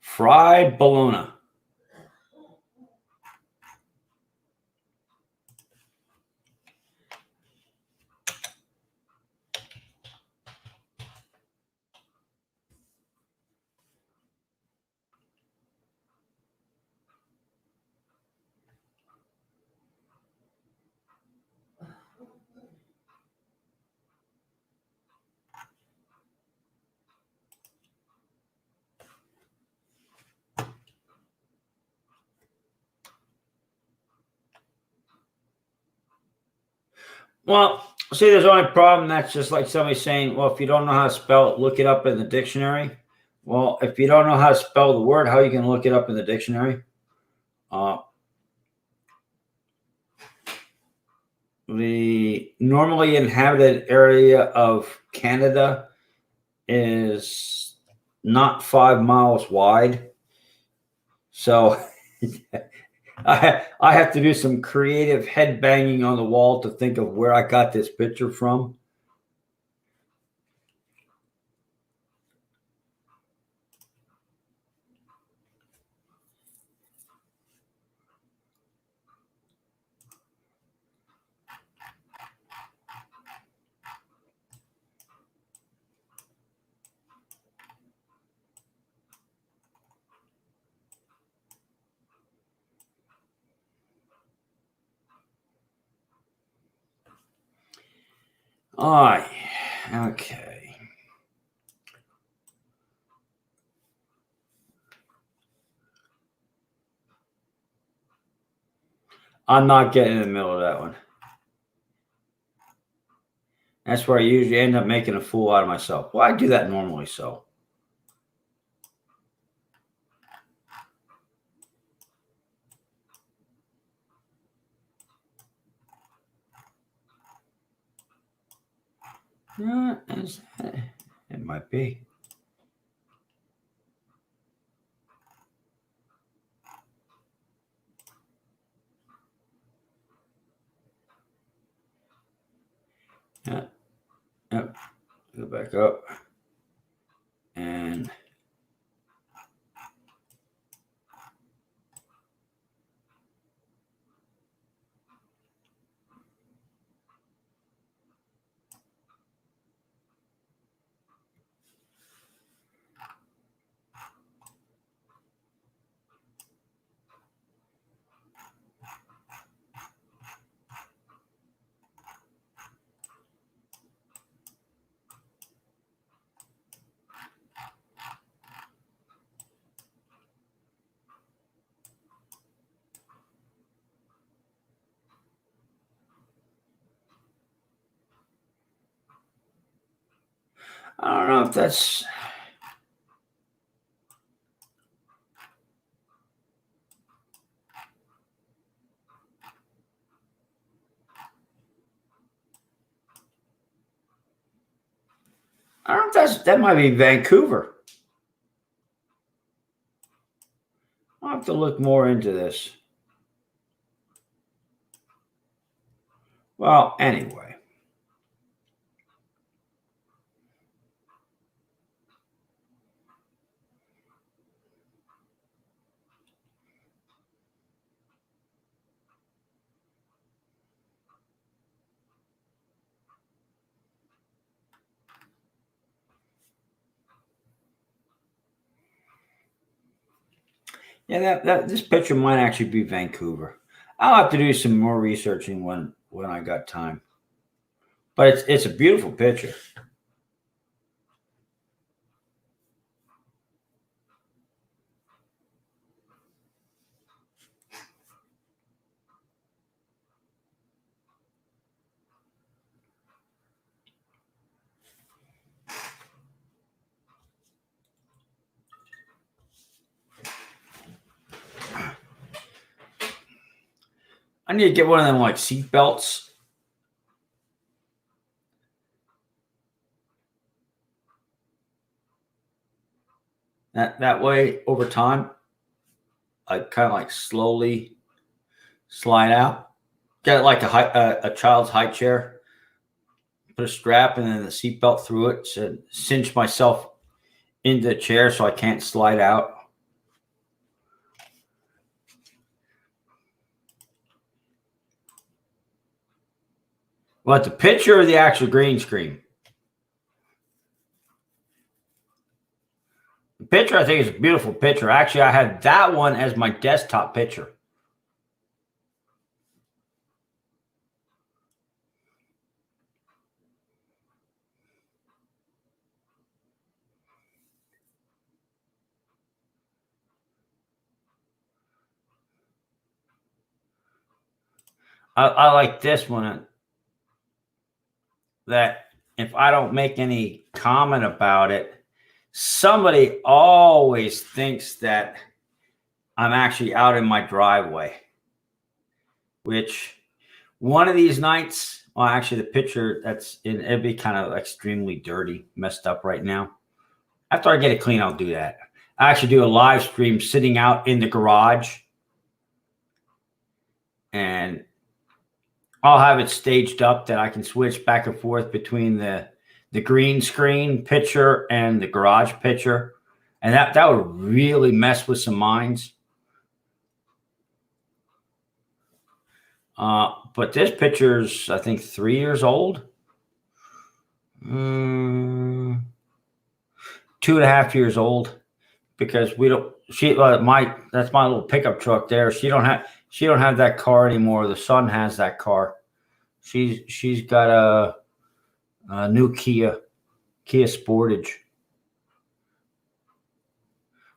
Fried bologna. Well, see, there's only problem that's just like somebody saying, well, if you don't know how to spell it, look it up in the dictionary. Well, if you don't know how to spell the word, how are you going to look it up in the dictionary? Uh, the normally inhabited area of Canada is not 5 miles wide. So I have to do some creative head banging on the wall to think of where I got this picture from. All right. Okay. I'm not getting in the middle of that one. That's where I usually end up making a fool out of myself. Well, I do that normally, so. Yeah, it might be. Yeah. Yep. Go back up. And I don't know if that's. I don't know if that might be Vancouver. I'll have to look more into this. Well, anyway. Yeah, that this picture might actually be Vancouver. I'll have to do some more researching when I got time. But it's a beautiful picture. I need to get one of them like seat belts. That way, over time, I kind of like slowly slide out. Get like a child's high chair. Put a strap and then the seat belt through it to cinch myself into the chair so I can't slide out. What, the picture or the actual green screen? The picture, I think, is a beautiful picture. Actually, I had that one as my desktop picture. I like this one. That if I don't make any comment about it, somebody always thinks that I'm actually out in my driveway. Which one of these nights, well, actually, the picture that's in it'd be kind of extremely dirty, messed up right now. After I get it clean, I'll do that. I actually do a live stream sitting out in the garage, and I'll have it staged up that I can switch back and forth between the green screen picture and the garage picture, and that would really mess with some minds. But this picture's, I think, 3 years old. 2.5 years old, because we don't. She my that's my little pickup truck there. She don't have that car anymore. The son has that car. She's got a new Kia Sportage.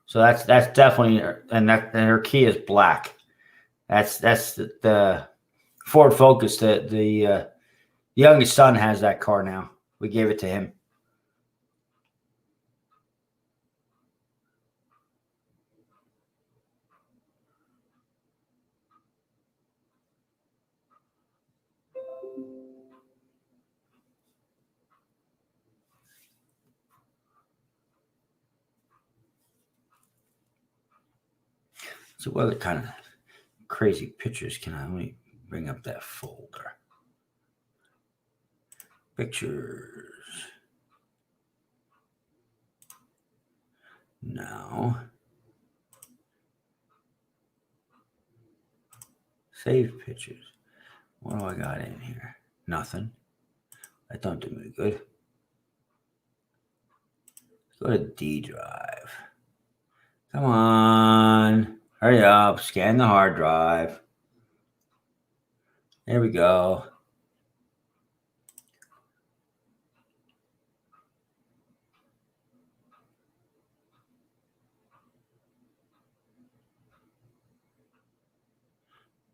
So that's definitely, and her key is black. That's the Ford Focus. The youngest son has that car now. We gave it to him. So what other kind of crazy pictures can I? Let me bring up that folder. Pictures. No. Save pictures. What do I got in here? Nothing. That don't do me good. Go to D drive. Come on. Hurry up. Scan the hard drive. There we go.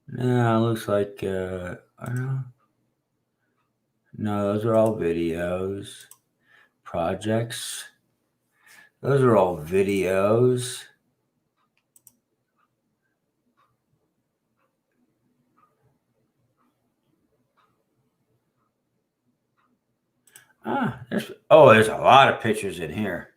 No, it looks like I don't know. No, those are all videos. projects. Those are all videos. There's a lot of pictures in here.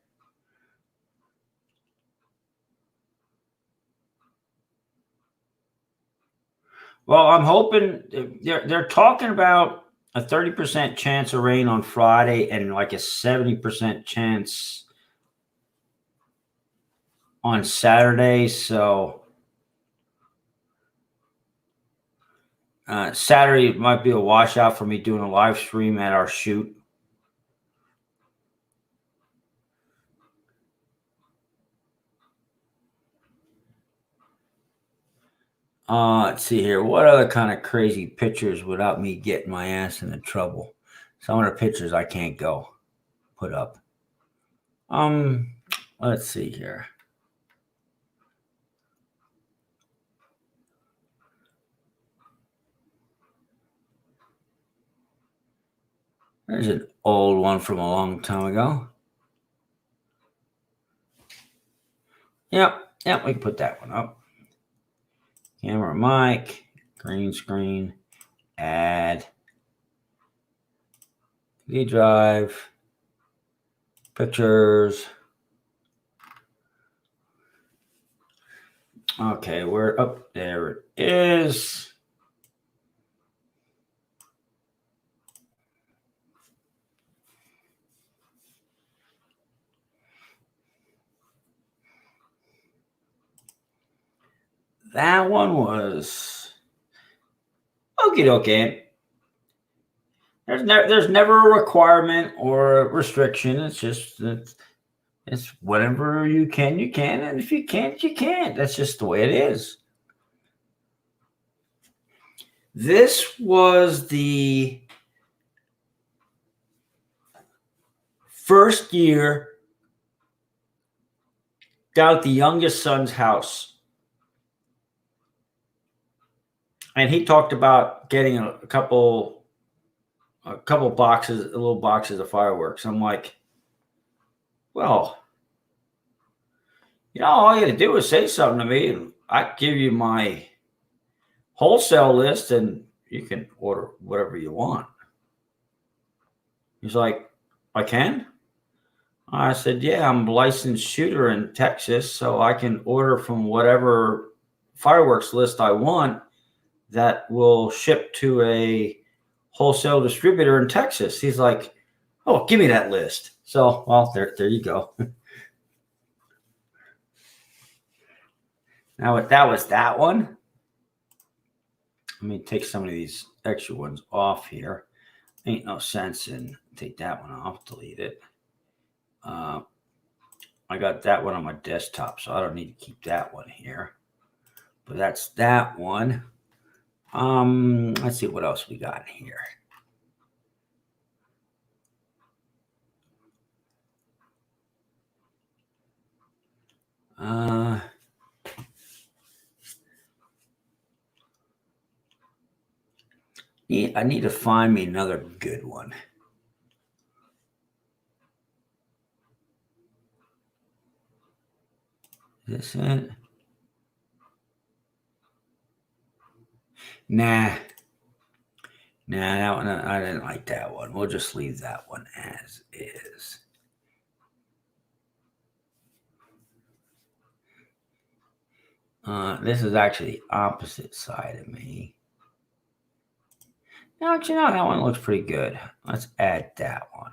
Well, I'm hoping they're talking about a 30% chance of rain on Friday and like a 70% chance on Saturday. So Saturday might be a washout for me doing a live stream at our shoot. Let's see here. What other kind of crazy pictures without me getting my ass into trouble? Some of the pictures I can't go put up. Let's see here. There's an old one from a long time ago. Yep, we can put that one up. Camera, mic, green screen, add, D drive, pictures. Okay, we're up there. It is. That one was okay. There's never a requirement or a restriction. It's just it's whatever you can, and if you can't, you can't. That's just the way it is. This was the first year down at the youngest son's house. And he talked about getting a couple boxes, little boxes of fireworks. I'm like, well, all you got to do is say something to me, and I give you my wholesale list, and you can order whatever you want. He's like, I can? I said, yeah, I'm a licensed shooter in Texas, so I can order from whatever fireworks list I want that will ship to a wholesale distributor in Texas. He's like, oh, give me that list. So, well, there you go. Now, that was that one. Let me take some of these extra ones off here. Ain't no sense in take that one off, delete it. I got that one on my desktop, so I don't need to keep that one here. But that's that one. Let's see what else we got here. I need to find me another good one. Is this it? Nah, that one, I didn't like that one. We'll just leave that one as is. This is actually the opposite side of me. No, actually, no, that one looks pretty good. Let's add that one.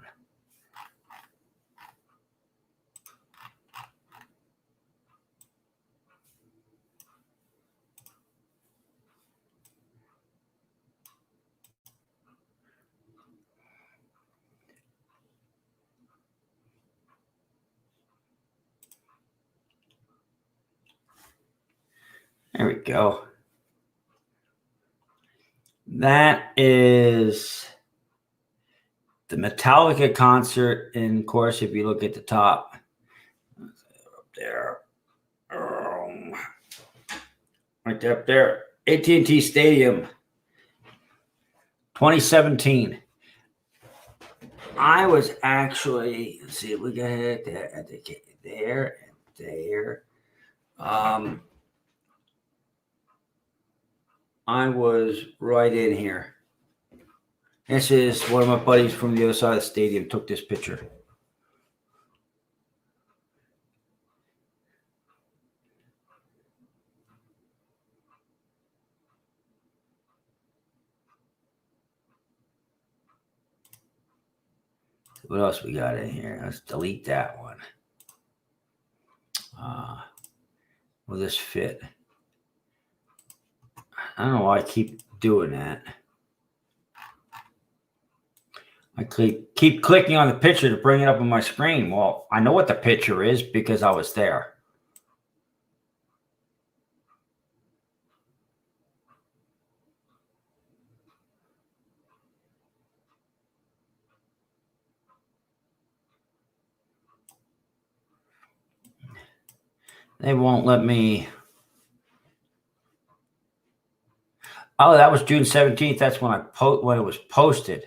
There we go. That is the Metallica concert. And of course, if you look at the top, up there, right up there, AT&T Stadium, 2017. I was actually, let's see, look ahead there and there. I was right in here. This is one of my buddies from the other side of the stadium took this picture. What else we got in here? Let's delete that one. Will this fit? I don't know why I keep doing that. I keep clicking on the picture to bring it up on my screen. Well, I know what the picture is because I was there. They won't let me. Oh, that was June 17th. That's when when it was posted.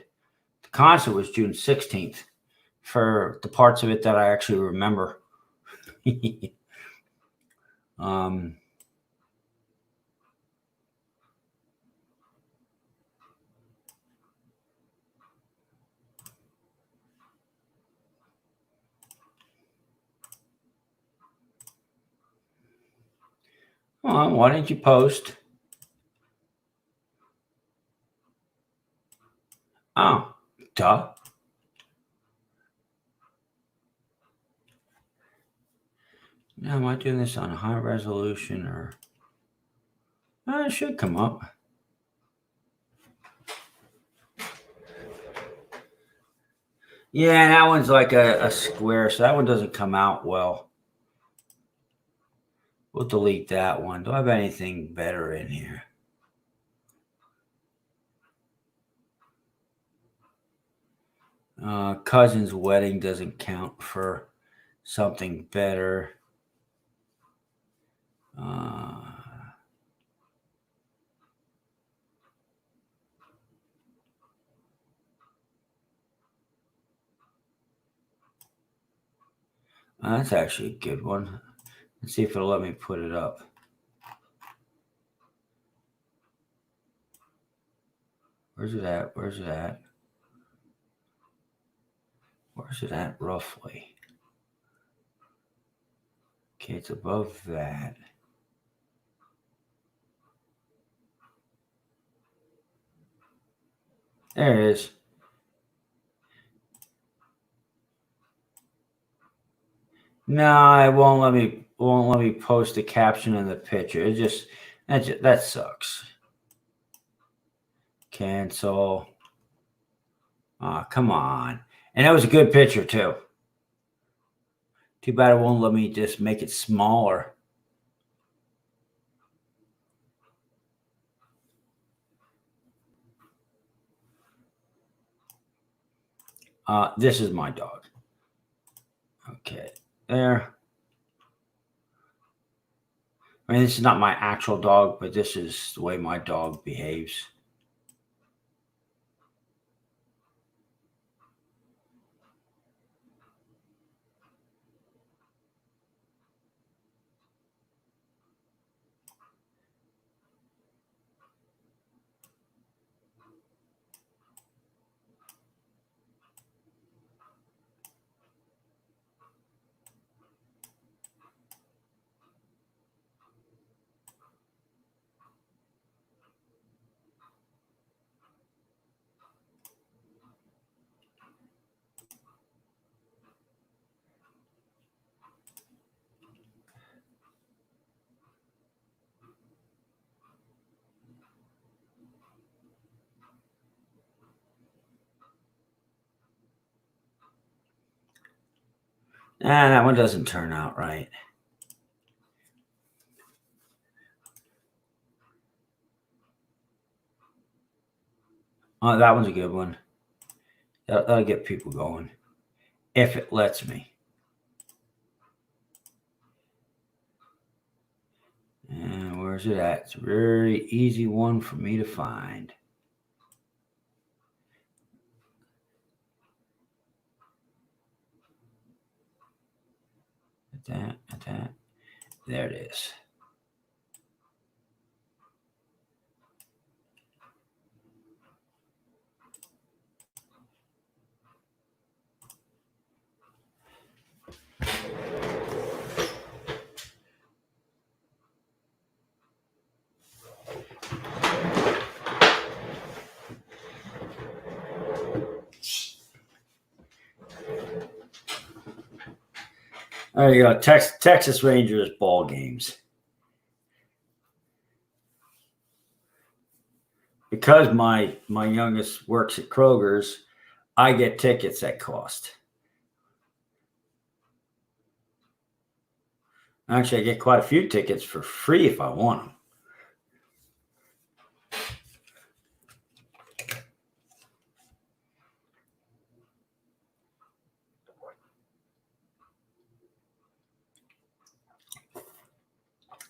The concert was June 16th for the parts of it that I actually remember. um, well, why didn't you post? Oh, duh. Now, am I doing this on high resolution or? It should come up. Yeah, that one's like a square, so that one doesn't come out well. We'll delete that one. Do I have anything better in here? Cousin's wedding doesn't count for something better. That's actually a good one. Let's see if it'll let me put it up. Where's it at? Where's it at? Where's it at roughly? Okay, it's above that. There it is. No, it won't let me. Won't let me post the caption in the picture. That sucks. Cancel. Oh, come on. And that was a good picture too. Too bad it won't let me just make it smaller. This is my dog. Okay, there. I mean, this is not my actual dog, but this is the way my dog behaves. That one doesn't turn out right. Oh, that one's a good one. That'll get people going. If it lets me. And where's it at? It's a very easy one for me to find. that. There it is. There you go. Texas Rangers ball games. Because my youngest works at Kroger's, I get tickets at cost. Actually, I get quite a few tickets for free if I want them.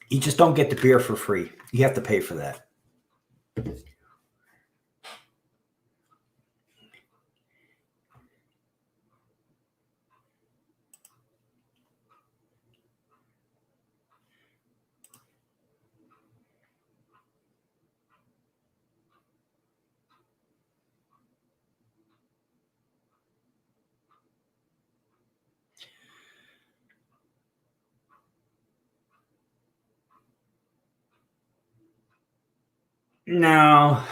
You just don't get the beer for free. You have to pay for that. No.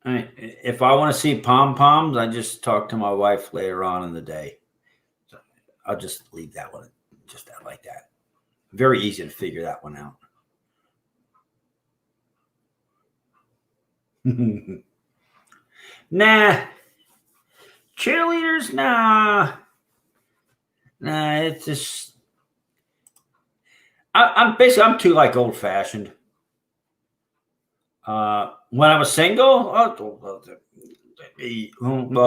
If I want to see pom poms, I just talk to my wife later on in the day. So I'll just leave that one just that like that. Very easy to figure that one out. Nah. Cheerleaders, nah. It's just I'm too like old fashioned. When I was single, well,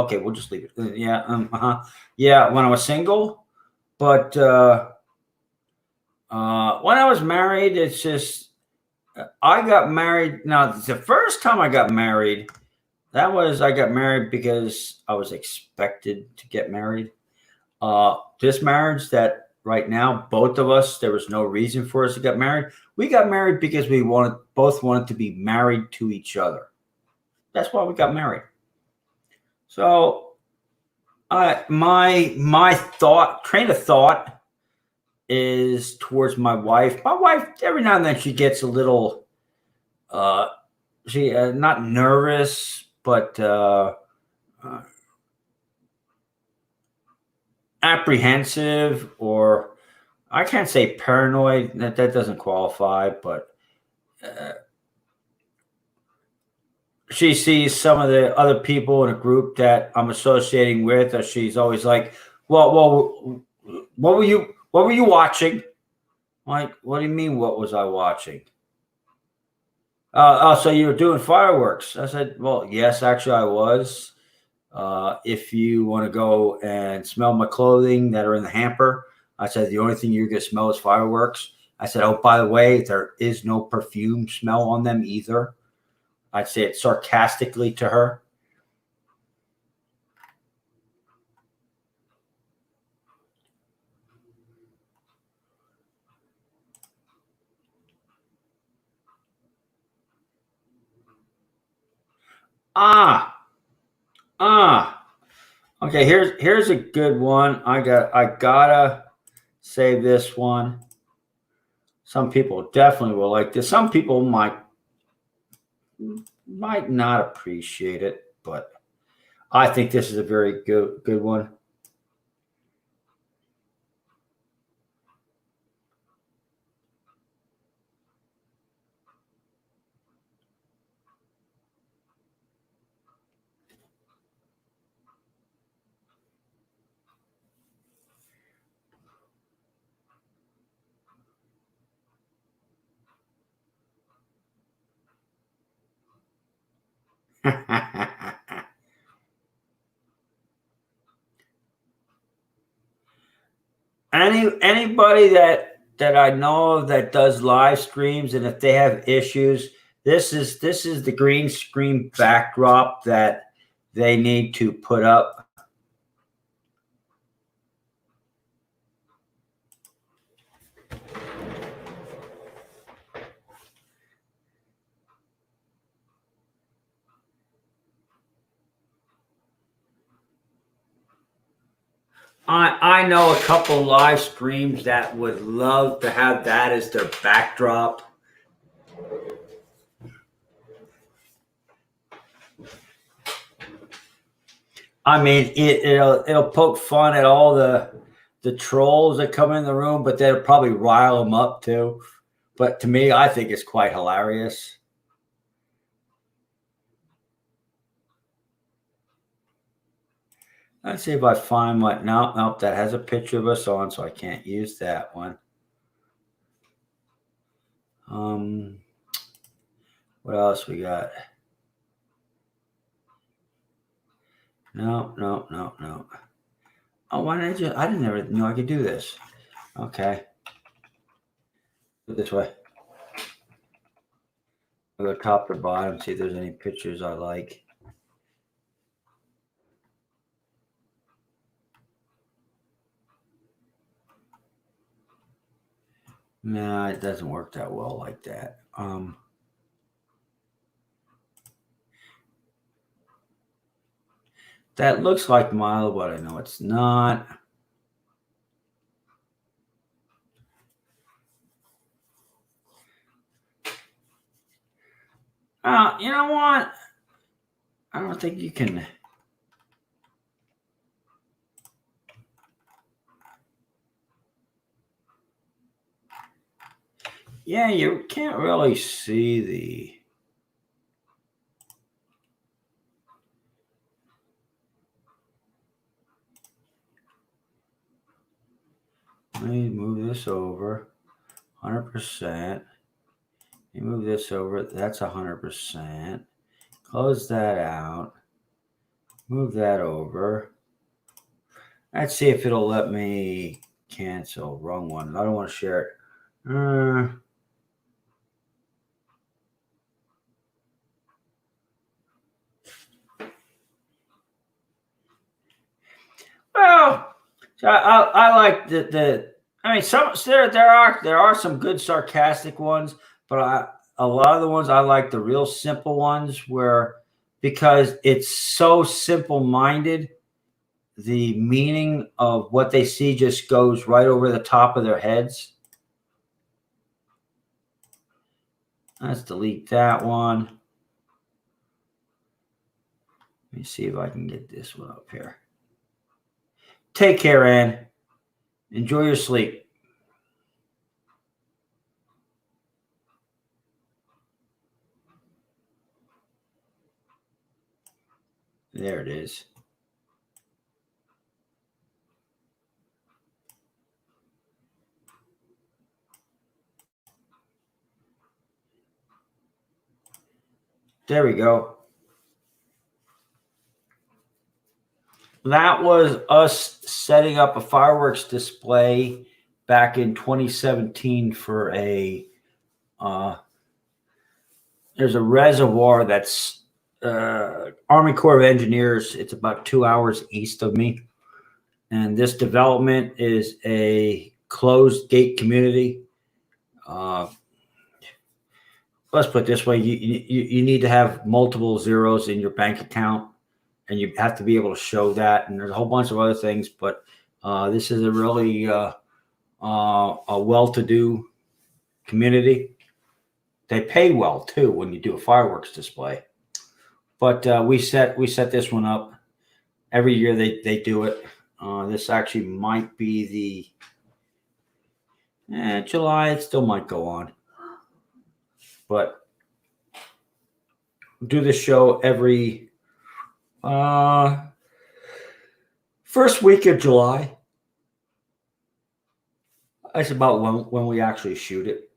okay, we'll just leave it. Yeah, when I was single, but when I was married, it's just I got married. Now, the first time I got married, I got married because I was expected to get married. This marriage that right now, both of us, there was no reason for us to get married. We got married because we both wanted to be married to each other. That's why we got married. So, my train of thought is towards my wife. My wife, every now and then, she gets a little, she not nervous, but apprehensive, or I can't say paranoid. That doesn't qualify, but she sees some of the other people in a group that I'm associating with, or she's always like, "Well, what were you watching?" Like, what do you mean? What was I watching? Oh, so you were doing fireworks? I said, "Well, yes, actually, I was. If you want to go and smell my clothing that are in the hamper," I said, "the only thing you're going to smell is fireworks." I said, "Oh, by the way, there is no perfume smell on them either." I'd say it sarcastically to her. Ah, ah. Okay, here's a good one. I gotta say this one. Some people definitely will like this. Some people might not appreciate it, but I think this is a very good one. Anybody that I know of that does live streams, and if they have issues, This is the green screen backdrop that they need to put up. I know a couple live streams that would love to have that as their backdrop. I mean, it'll poke fun at all the trolls that come in the room, but they'll probably rile them up too. But to me, I think it's quite hilarious. Let's see if I find what. Nope, that has a picture of us on, so I can't use that one. What else we got? No. Oh, why did I didn't ever know I could do this. Okay. Go this way. I'll go top to bottom, see if there's any pictures I like. No, it doesn't work that well like that. That looks like Milo, but I know it's not. You know what? I don't think you can. Yeah, you can't really see the. Let me move this over 100%. You move this over, that's 100%. Close that out. Move that over. Let's see if it'll let me cancel. Wrong one. I don't want to share it. Well, so I like the. I mean, there are some good sarcastic ones, but a lot of the ones I like the real simple ones because it's so simple minded. The meaning of what they see just goes right over the top of their heads. Let's delete that one. Let me see if I can get this one up here. Take care, Ann. Enjoy your sleep. There it is. There we go. That was us setting up a fireworks display back in 2017 for there's a reservoir that's Army Corps of Engineers. It's about 2 hours east of me. And this development is a closed gate community. Let's put it this way. You need to have multiple zeros in your bank account, and you have to be able to show that. And there's a whole bunch of other things, but this is a really a well-to-do community. They pay well too when you do a fireworks display. But we set this one up. Every year they do it. This actually might be the July. It still might go on, but do the show every first week of July. That's about when we actually shoot it.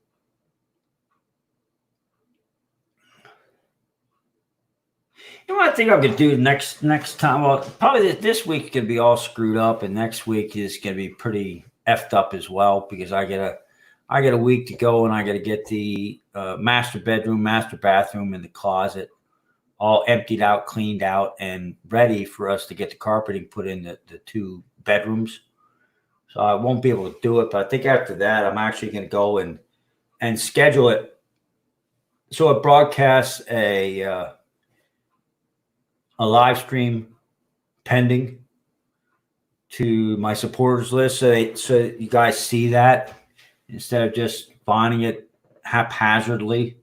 You know what I think I'm gonna do next time? Well, probably this week's gonna be all screwed up, and next week is gonna be pretty effed up as well because I I got a week to go, and I got to get the master bedroom, master bathroom, and the closet all emptied out, cleaned out, and ready for us to get the carpeting put in the 2 bedrooms. So I won't be able to do it, but I think after that, I'm actually going to go and schedule it so it broadcasts a live stream pending to my supporters list, so you guys see that instead of just finding it haphazardly.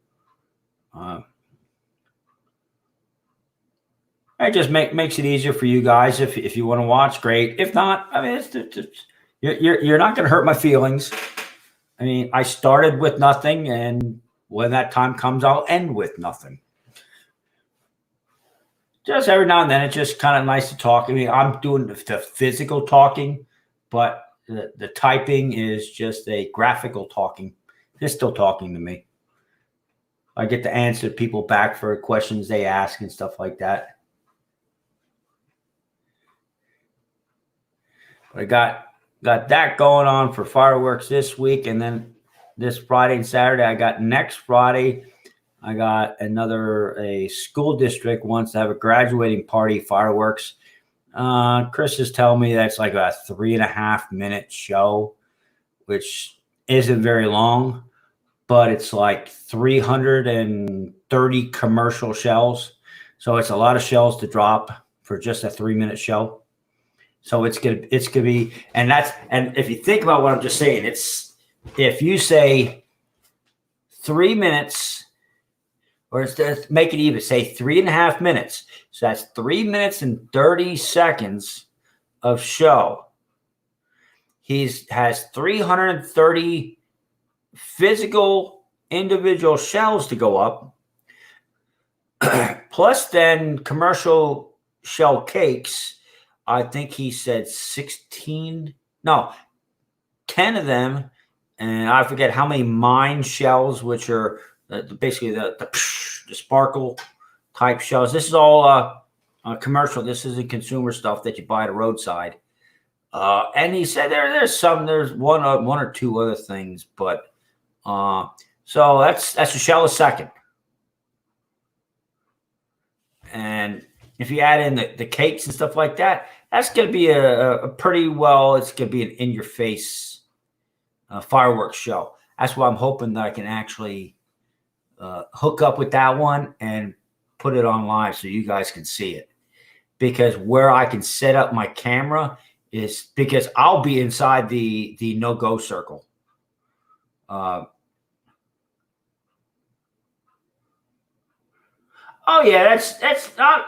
It just makes it easier for you guys if you want to watch. Great. If not, I mean, you're not going to hurt my feelings. I mean, I started with nothing, and when that time comes, I'll end with nothing. Just every now and then, it's just kind of nice to talk. I mean, I'm doing the physical talking, but the typing is just a graphical talking. They're still talking to me. I get to answer people back for questions they ask and stuff like that. But I got that going on for fireworks this week, and then this Friday and Saturday, next Friday, I got a school district wants to have a graduating party fireworks. Chris is telling me that's like a 3.5-minute show, which isn't very long, but it's like 330 commercial shells. So it's a lot of shells to drop for just a 3-minute show. So it's gonna be, and if you think about what I'm just saying, it's, if you say 3 minutes, or make it even, say 3.5 minutes. So that's 3 minutes and 30 seconds of show. He has 330 physical individual shells to go up, plus then commercial shell cakes. I think he said 10 of them, and I forget how many mine shells, which are basically the sparkle type shells. This is all commercial. This isn't consumer stuff that you buy at a roadside. And he said there's one or two other things, but so that's a shell a second. And if you add in the cakes and stuff like that, that's going to be a pretty well, it's going to be an in-your-face fireworks show. That's why I'm hoping that I can actually hook up with that one and put it on live so you guys can see it. Because where I can set up my camera is because I'll be inside the no-go circle. Oh yeah, that's not.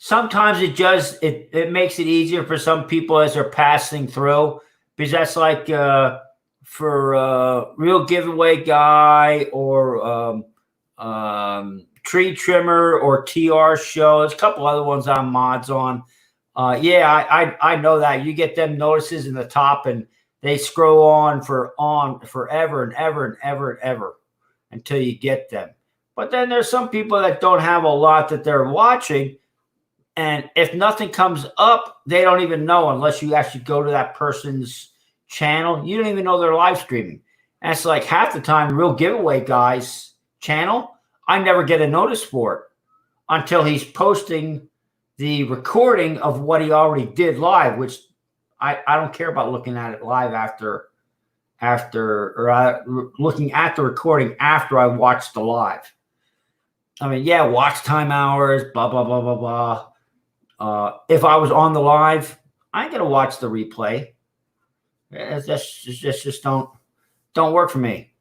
Sometimes it makes it easier for some people as they're passing through, because that's like for real giveaway guy or tree trimmer or TR show. There's a couple other ones I'm mods on. I know that you get them notices in the top, and they scroll on forever and ever and ever and ever until you get them. But then there's some people that don't have a lot that they're watching, and if nothing comes up, they don't even know unless you actually go to that person's channel. You don't even know they're live streaming. And it's like half the time, real giveaway guy's channel, I never get a notice for it until he's posting the recording of what he already did live, which I don't care about looking at it live looking at the recording after I watched the live. I mean, yeah, watch time hours, blah, blah, blah, blah, blah. If I was on the live, I ain't going to watch the replay. That's just don't work for me.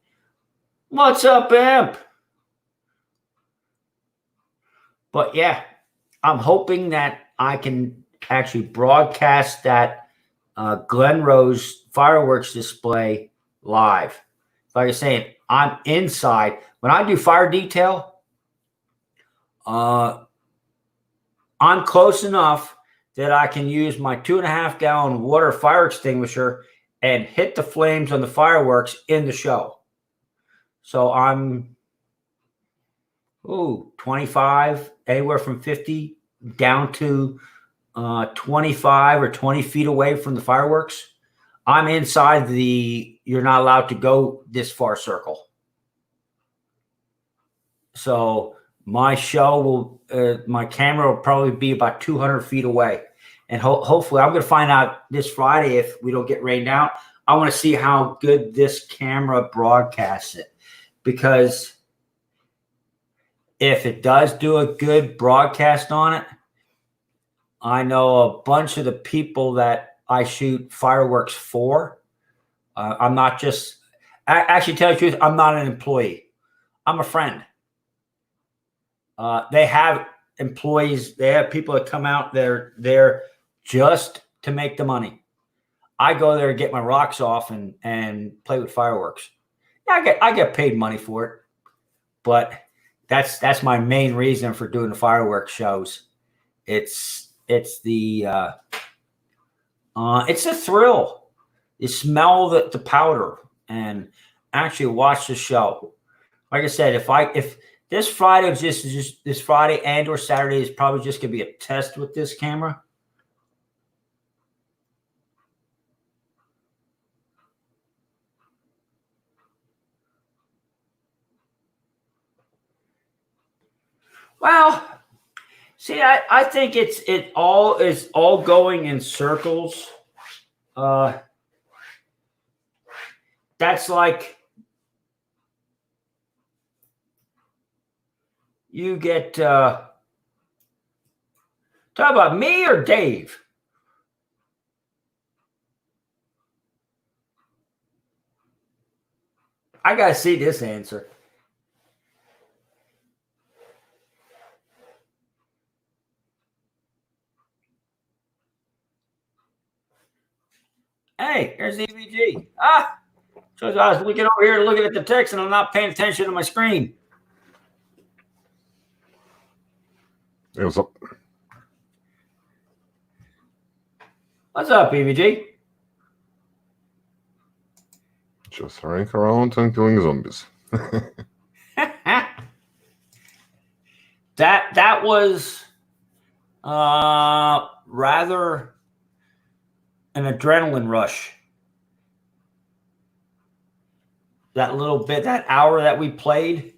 What's up, Imp? But yeah, I'm hoping that I can actually broadcast that Glen Rose fireworks display live. Like I was saying, I'm inside. When I do fire detail, I'm close enough that I can use my 2.5-gallon water fire extinguisher and hit the flames on the fireworks in the show. So I'm 25, anywhere from 50 down to 25 or 20 feet away from the fireworks. I'm inside the you're not allowed to go this far circle. So my my camera will probably be about 200 feet away. And hopefully I'm going to find out this Friday if we don't get rained out. I want to see how good this camera broadcasts it, because if it does do a good broadcast on it, I know a bunch of the people that I shoot fireworks for. I'm not just, actually, tell you the truth, I'm not an employee. I'm a friend. They have employees. They have people that come out there just to make the money. I go there to get my rocks off and play with fireworks. Yeah, I get paid money for it, but that's my main reason for doing the fireworks shows. It's the thrill. You smell the powder and actually watch the show. Like I said, if this Friday just this Friday and or Saturday is probably just gonna be a test with this camera. Well, see, I think it all is all going in circles. That's like you get talk about me or Dave. I gotta see this answer. Hey, here's EVG. So I was looking over here, looking at the text, and I'm not paying attention to my screen. Hey, what's up? What's up, EVG? Just running around and killing zombies. That was rather an adrenaline rush. That little bit, that hour that we played.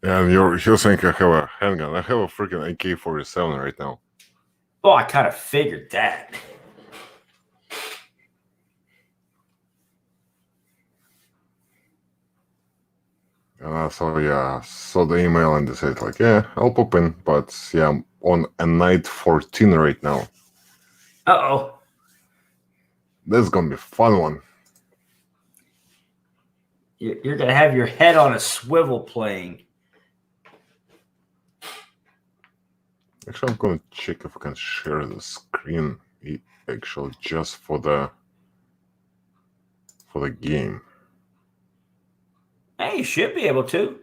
And you're saying I have a handgun. I have a freaking AK-47 right now. Oh, I kind of figured that. And I saw the email and they said like, yeah, I'll pop in, but yeah, I'm on a night 14 right now. Uh-oh. That's gonna be a fun one. You're gonna have your head on a swivel playing. Actually, I'm gonna check if I can share the screen. Actually, just for the game. Hey, you should be able to.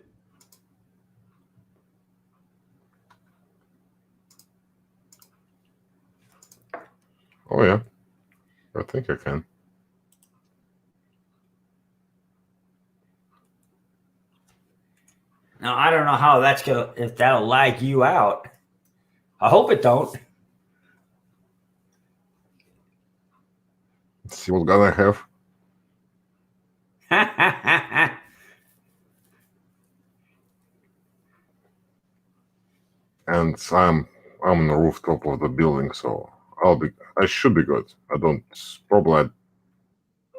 Oh yeah, I think I can. Now I don't know how if that'll lag you out. I hope it don't. Let's see what gun I have. And I'm on the rooftop of the building, so I should be good. Probably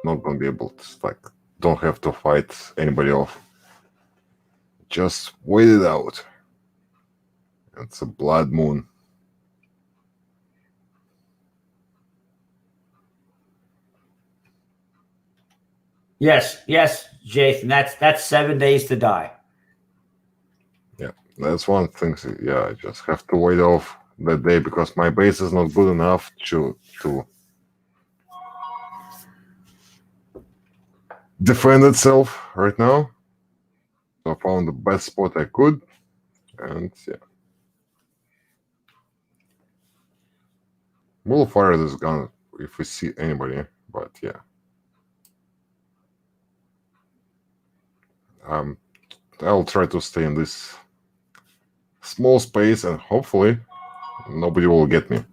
not gonna be able to don't have to fight anybody off. Just wait it out. It's a blood moon. Yes, Jason. That's 7 days to die. Yeah, that's one thing. Yeah, I just have to wait off that day because my base is not good enough to defend itself right now. So I found the best spot I could, and yeah. We'll fire this gun if we see anybody, but yeah. I'll try to stay in this small space and hopefully nobody will get me.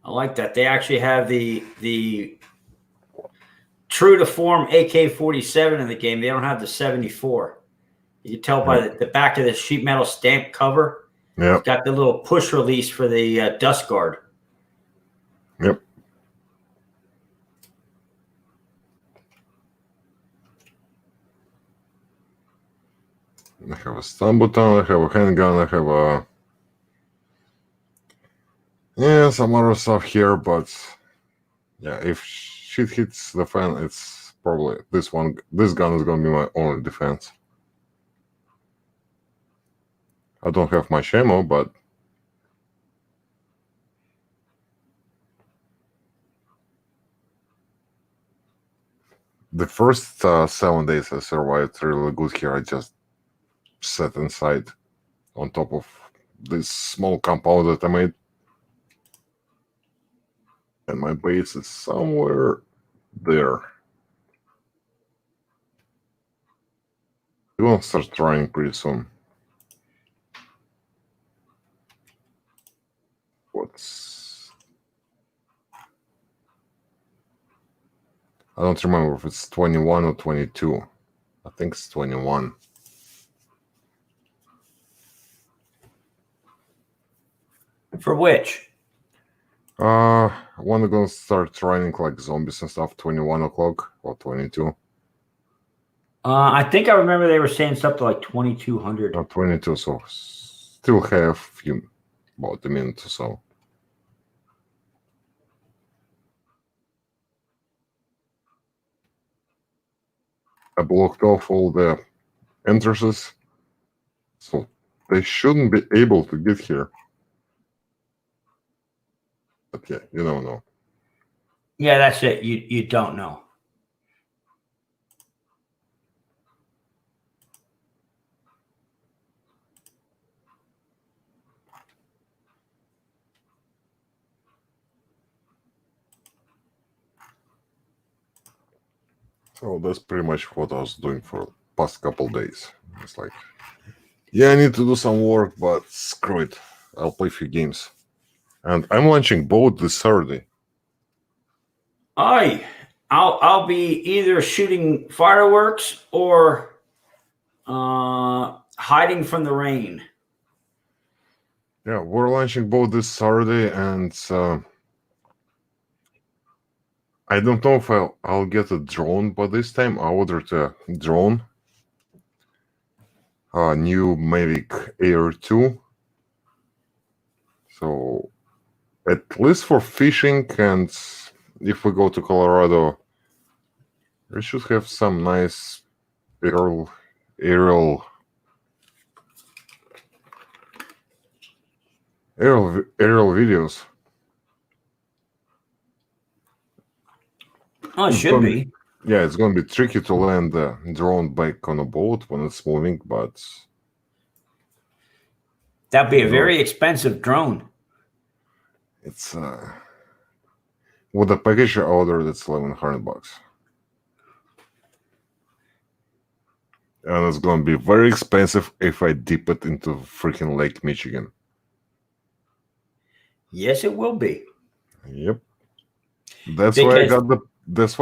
I like that. They actually have the true to form AK-47 in the game. They don't have the 74. You can tell by the back of the sheet metal stamp cover. Yeah. It's got the little push release for the dust guard. Yep. I have a stun button, I have a handgun, I have some other stuff here, but yeah, if shit hits the fan, it's probably this gun is gonna be my only defense. I don't have much ammo, but the first 7 days I survived really good here. I just sat inside on top of this small compound that I made. And my base is somewhere there. We're gonna start trying pretty soon. I don't remember if it's 21 or 22. I think it's 21. For which? I want to go start running like zombies and stuff. 21 o'clock or 22. I think I remember they were saying something like 2200. 22, so still have about a minute or so. I blocked off all the entrances, so they shouldn't be able to get here. But yeah, you don't know. Yeah, that's it. You don't know. So that's pretty much what I was doing for the past couple days. It's like, yeah, I need to do some work, but screw it. I'll play a few games. And I'm launching both this Saturday. I'll be either shooting fireworks or hiding from the rain. Yeah, we're launching both this Saturday, and I don't know if I'll get a drone, but this time I ordered a drone. New Mavic Air 2. So, at least for fishing, and if we go to Colorado, we should have some nice aerial videos. Oh, it should be. Yeah, it's going to be tricky to land the drone back on a boat when it's moving, but That'd be a very expensive drone. It's with the package I ordered, it's $1,100, and it's going to be very expensive if I dip it into freaking Lake Michigan. Yes, it will be. Yep. That's why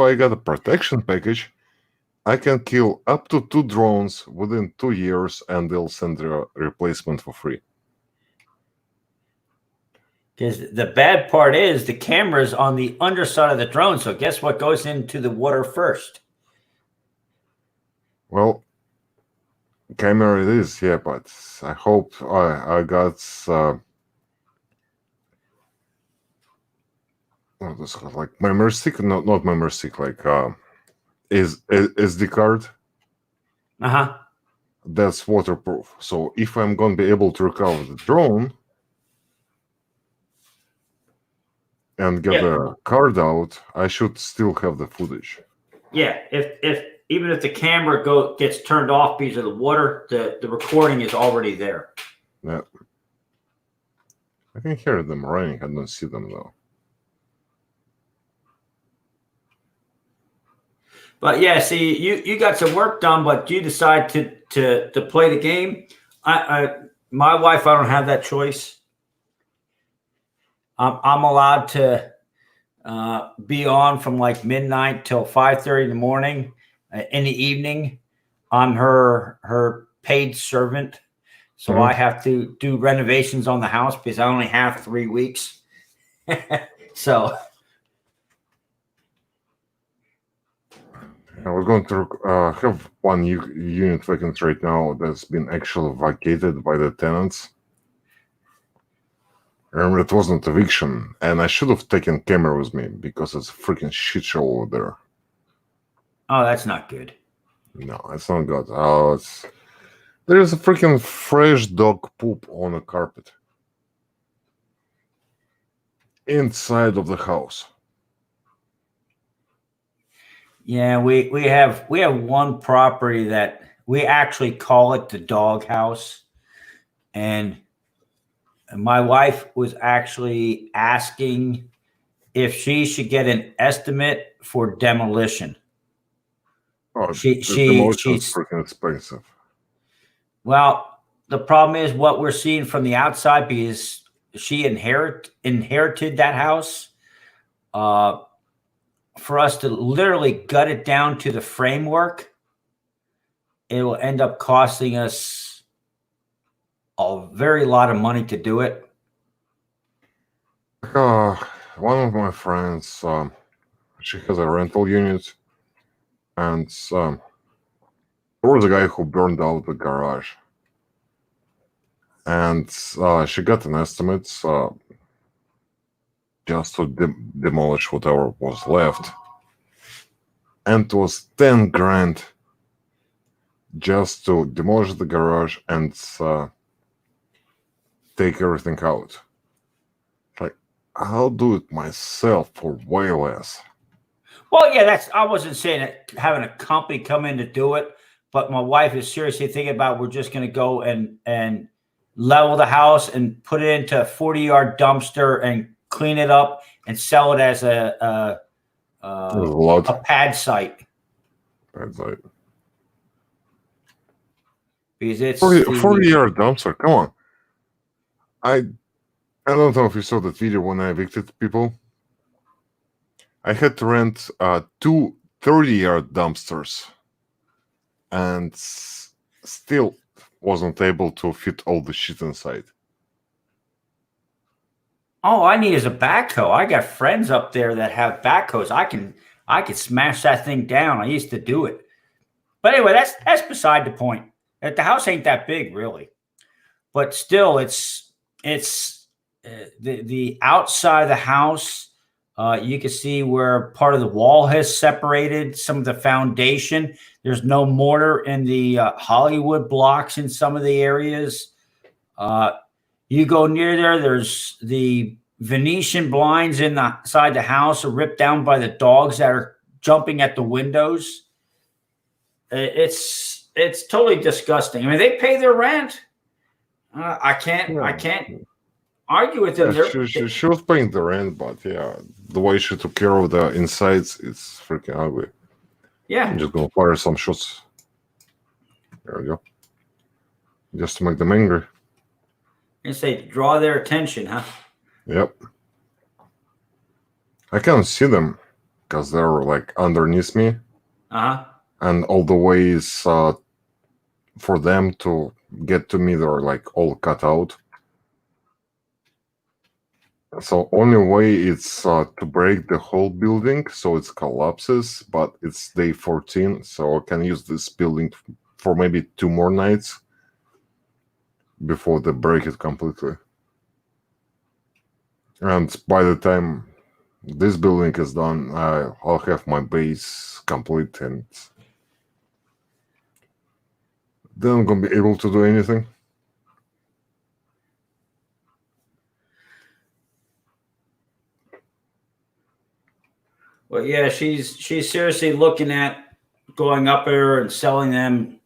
I got the protection package. I can kill up to 2 drones within 2 years, and they'll send a replacement for free. Because the bad part is the camera's on the underside of the drone. So guess what goes into the water first? Well, camera it is, yeah, but I hope I got what is it called? Like memory stick, not memory stick, like is SD card. That's waterproof. So if I'm gonna be able to recover the drone and get the card out, I should still have the footage. Yeah, if even if the camera gets turned off because of the water, the recording is already there. Yeah, I can hear them running. I don't see them though. But yeah, see, you got some work done, but you decide to play the game. My wife, I don't have that choice. I'm allowed to be on from like midnight till 5:30 in the morning. In the evening, I'm her paid servant, so I Mhm. have to do renovations on the house because I only have 3 weeks. So I was going to have one unit vacant right now that's been actually vacated by the tenants. I remember it wasn't eviction, and I should have taken camera with me because it's a freaking shit show over there. oh, that's not good. No, it's not good. There's a freaking fresh dog poop on the carpet inside of the house. Yeah, we have one property that we actually call it the dog house, and my wife was actually asking if she should get an estimate for demolition. Oh, She the she demolition's she's freaking expensive. well, the problem is what we're seeing from the outside because she inherited that house. Uh, for us to literally gut it down to the framework, it will end up costing us a very lot of money to do it. One of my friends, she has a rental unit, and there was a guy who burned out the garage, and she got an estimate just to demolish whatever was left, and it was 10 grand just to demolish the garage and take everything out. Like, I'll do it myself for way less. Well, yeah, I wasn't saying that having a company come in to do it, but my wife is seriously thinking about we're just going to go and level the house and put it into a 40-yard dumpster and clean it up and sell it as There's a lot. a pad site That's like because it's 40-yard dumpster. Come on. I don't know if you saw that video when I evicted people. I had to rent two 30-yard dumpsters and still wasn't able to fit all the shit inside. all I need is a backhoe. I got friends up there that have backhoes. I can smash that thing down. I used to do it. But anyway, that's beside the point. The house ain't that big, really, but still, it's the outside of the house. You can see where part of the wall has separated. Some of the foundation. There's no mortar in the Hollywood blocks in some of the areas. You go near there. There's the Venetian blinds inside the house are ripped down by the dogs that are jumping at the windows. It's totally disgusting. I mean, they pay their rent. I can't argue with them. She was paying the rent, but yeah, the way she took care of the insides, it's freaking ugly. Yeah, I'm just gonna fire some shots. There we go. Just to make them angry. and say draw their attention, huh? Yep. I can't see them because they're like underneath me, Uh huh. and all the ways for them to get to me, they're like all cut out. So only way it's to break the whole building so it collapses, but it's day 14, so I can use this building for maybe 2 more nights before they break it completely. And by the time this building is done, I'll have my base complete, and then I'm gonna be able to do anything. Well, yeah, she's seriously looking at going up there and selling them.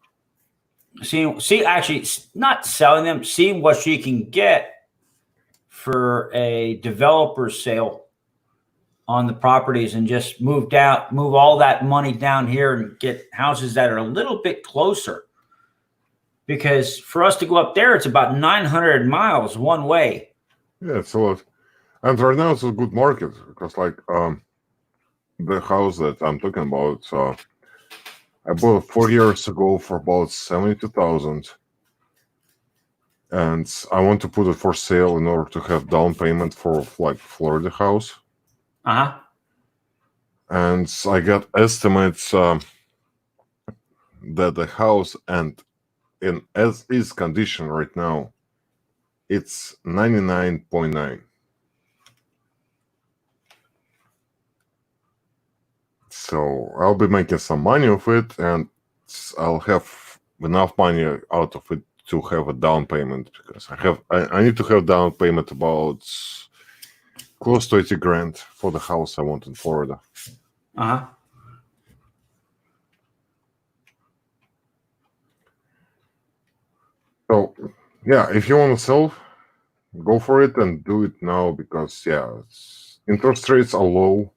Actually, not selling them. Seeing what she can get for a developer sale on the properties and just move all that money down here and get houses that are a little bit closer. Because for us to go up there, it's about 900 miles one way. Yeah, it's a lot. And right now it's a good market because like the house that I'm talking about, I bought 4 years ago for about 72,000, and I want to put it for sale in order to have down payment for like Florida house. Uh-huh. And I got estimates that the house and in as is condition right now, it's 99.9. So I'll be making some money of it, and I'll have enough money out of it to have a down payment because I need to have down payment about close to 80 grand for the house I want in Florida. Uh-huh. So yeah, if you want to sell, go for it and do it now because interest rates are low,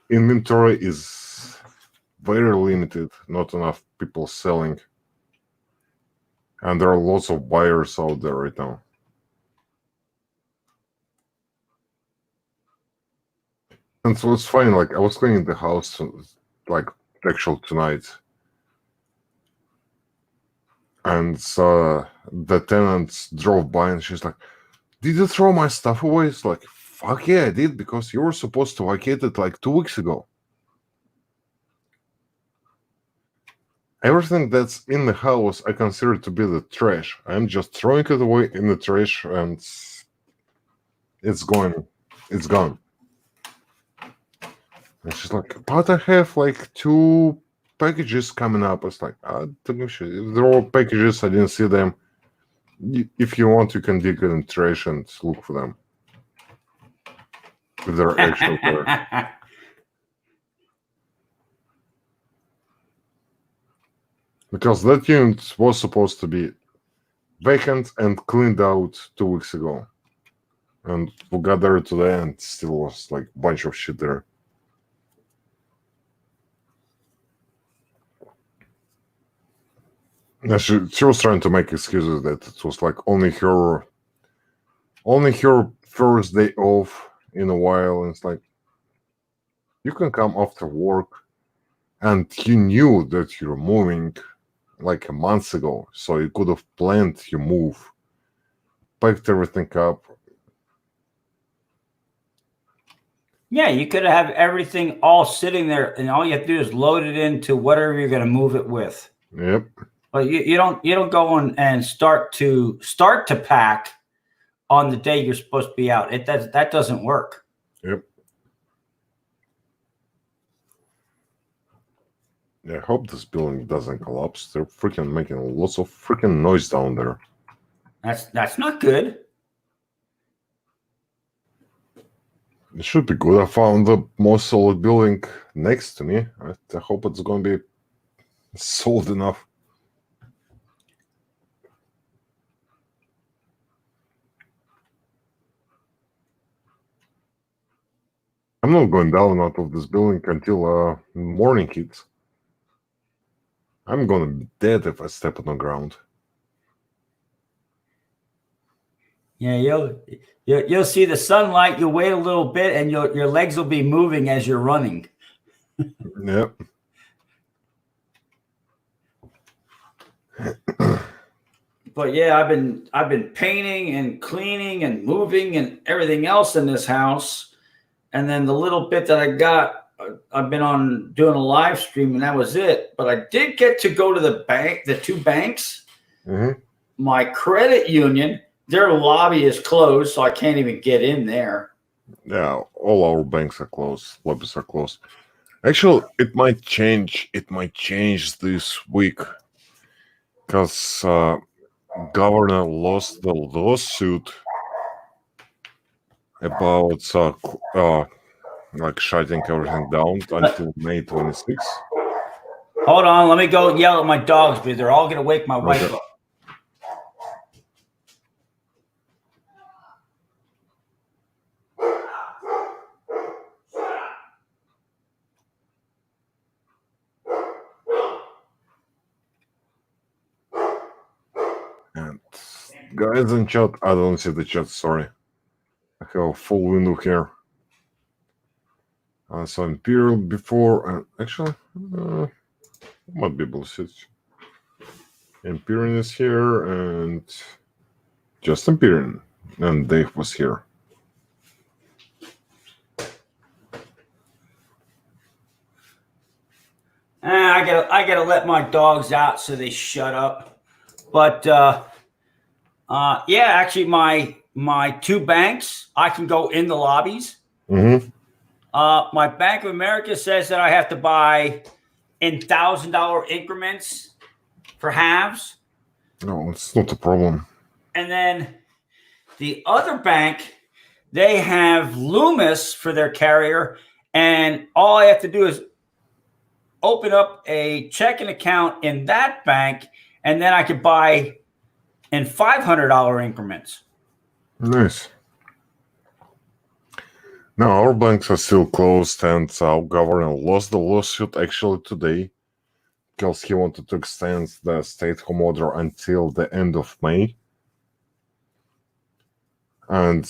inventory is very limited, not enough people selling, and there are lots of buyers out there right now. And so it's funny, like I was cleaning the house like actual tonight, and the tenants drove by and she's like, "Did you throw my stuff away?" It's like, "Fuck yeah, I did, because you were supposed to vacate it like 2 weeks ago." Everything that's in the house I consider to be the trash. I'm just throwing it away in the trash, and it's going, it's gone. And she's like, "But I have like 2 packages coming up." It's like, don't give a shit. If they're all packages, I didn't see them. If you want, you can dig in the trash and look for them. If they're actually there. Because that unit was supposed to be vacant and cleaned out 2 weeks ago. And we got there today and still was like a bunch of shit there. And she was trying to make excuses that it was like only her first day off in a while, and it's like, you can come after work, and you knew that you're moving like a month ago, so you could have planned your move, packed everything up. Yeah, you could have everything all sitting there, and all you have to do is load it into whatever you're going to move it with. Yep. But you don't go and start to pack on the day you're supposed to be out. That doesn't work. Yep. Yeah, I hope this building doesn't collapse. They're freaking making lots of freaking noise down there. That's not good. It should be good. I found the most solid building next to me. I hope it's going to be solid enough. I'm not going down out of this building until morning hits. I'm gonna be dead if I step on the ground. Yeah, you'll see the sunlight. You'll wait a little bit, and your legs will be moving as you're running. Yep. But yeah, I've been painting and cleaning and moving and everything else in this house, and then the little bit that I got, I've been on doing a live stream, and that was it. But I did get to go to the bank, the 2 banks. Mm-hmm. My credit union, their lobby is closed, so I can't even get in there. Yeah, all our banks are closed. Lobbies are closed. Actually, it might change. It might change this week because governor lost the lawsuit about like shutting everything down until May 26th. Hold on, let me go yell at my dogs because they're all going to wake my wife up. And guys in chat, I don't see the chat. Sorry. have a full window here. So Imperial before, actually, might be able to see it. Empyrean is here, and just Empyrean, and Dave was here. I gotta let my dogs out so they shut up. But yeah, actually, my two banks, I can go in the lobbies. Mm-hmm. My Bank of America says that I have to buy in $1,000 increments for halves. No, it's not a problem. And then the other bank, they have Loomis for their carrier, and all I have to do is open up a checking account in that bank, and then I could buy in $500 increments. Nice. Now, our banks are still closed, and our governor lost the lawsuit actually today because he wanted to extend the stay-at-home order until the end of May. And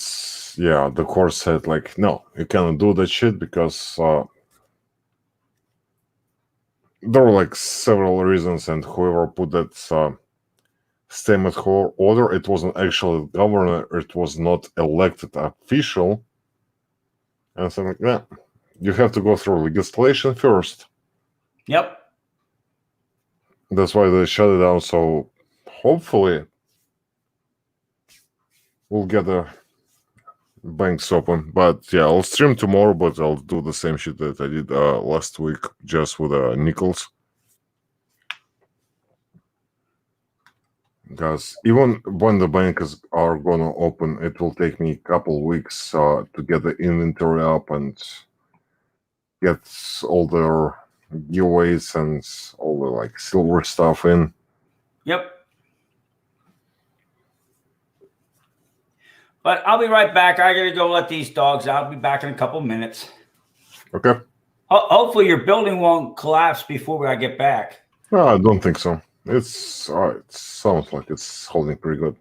yeah, the court said, like, no, you cannot do that shit because there were like several reasons, and whoever put that stay-at-home order, it wasn't actually the governor, it was not elected official. And so, like, yeah, you have to go through legislation first. Yep. That's why they shut it down. So hopefully we'll get the banks open. But yeah, I'll stream tomorrow, but I'll do the same shit that I did last week, just with nickels. Because even when the banks are gonna open, it will take me a couple weeks to get the inventory up and get all their giveaways and all the like silver stuff in. Yep. But I'll be right back. I gotta go let these dogs out. I'll be back in a couple minutes. Okay. Hopefully your building won't collapse before I get back. No, I don't think so. It sounds like it's holding pretty good.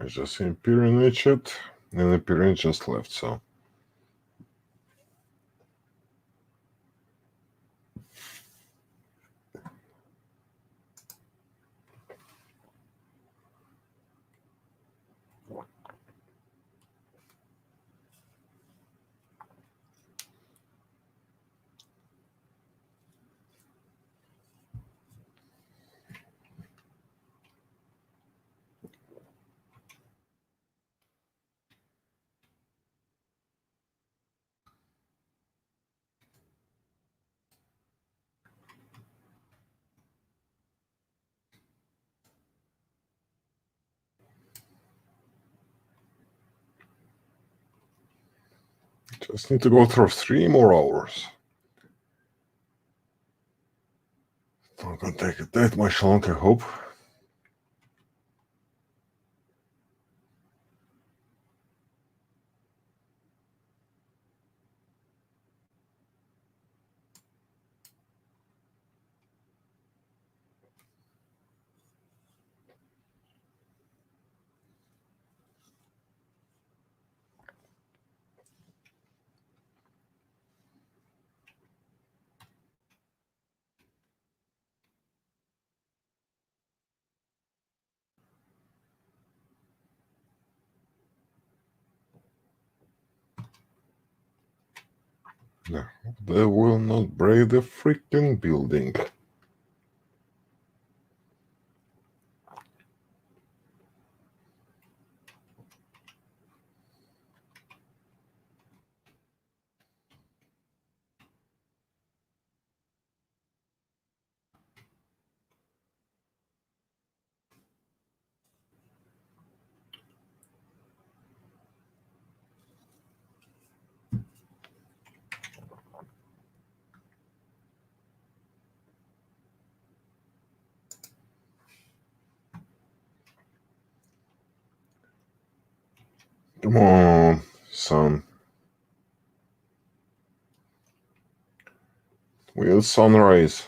I just see Imperial in chat, and Imperial just left, so. Just need to go through 3 more hours. Not gonna take it that much long, I hope. They will not break the freaking building. Come on, son. We'll sunrise.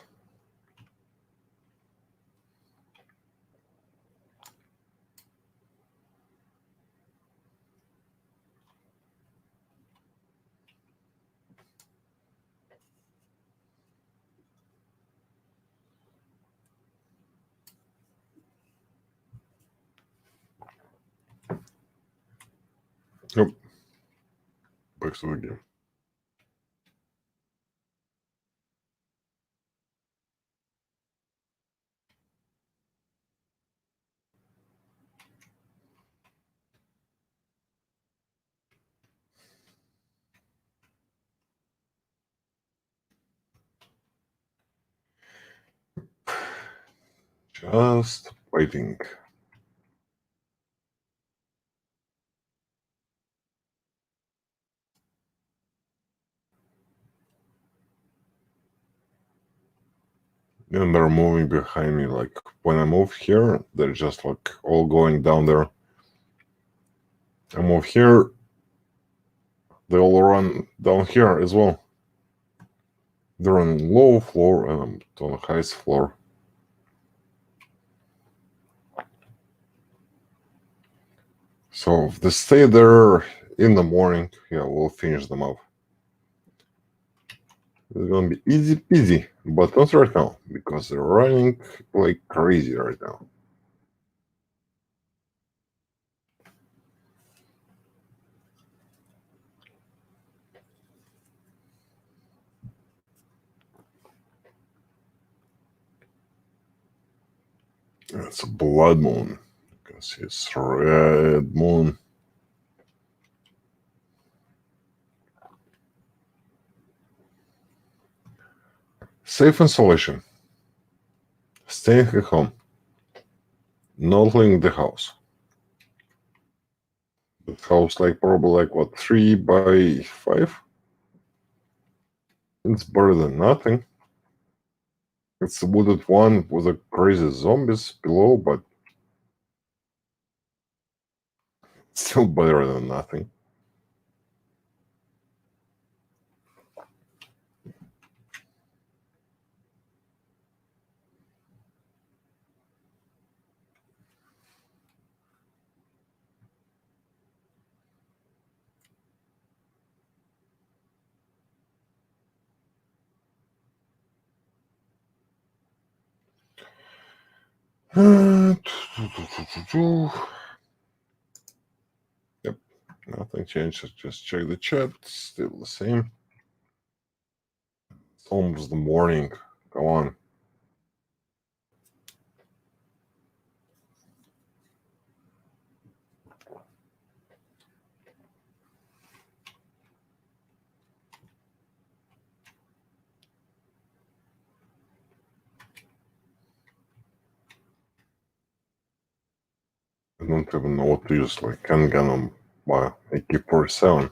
Yep. Back to the game. Just waiting. And they're moving behind me. Like when I move here, they're just like all going down there. I move here, they all run down here as well. They're on low floor and I'm on the highest floor. So if they stay there in the morning, yeah, we'll finish them up. It's gonna be easy peasy, but not right now because they're running like crazy right now. It's a blood moon. You can see it's red moon. Safe installation. Staying at home. Not leaving the house. The house like probably like what 3 by 5? It's better than nothing. It's a wooded one with a crazy zombies below, but still better than nothing. Yep, nothing changed. Just check the chat. Still the same. It's almost the morning. Come on. I don't even know what to use, like handgun on my AK-47.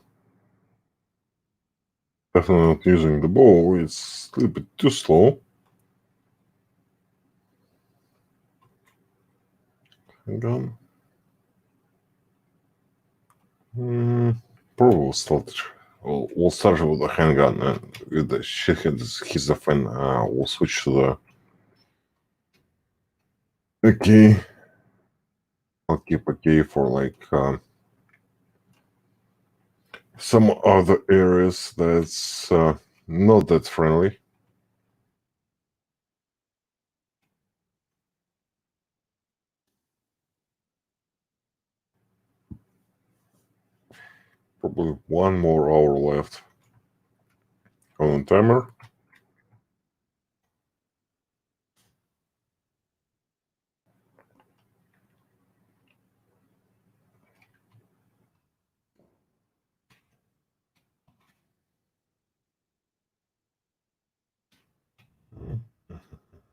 Definitely not using the bow. It's a little bit too slow. Handgun. Probably we'll start with the handgun and with the shithead he's the fan. We'll switch to the AK. I'll keep AK for like some other areas that's not that friendly. Probably one more hour left. On timer.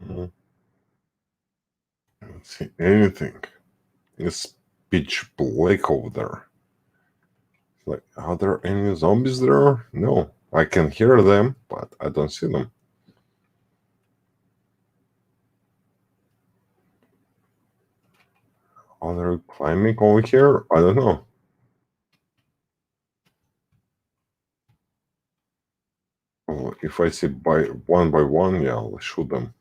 I don't see anything. It's pitch black over there. Like, are there any zombies there? No. I can hear them, but I don't see them. Are they climbing over here? I don't know. Oh, if I see by one, yeah, I'll shoot them.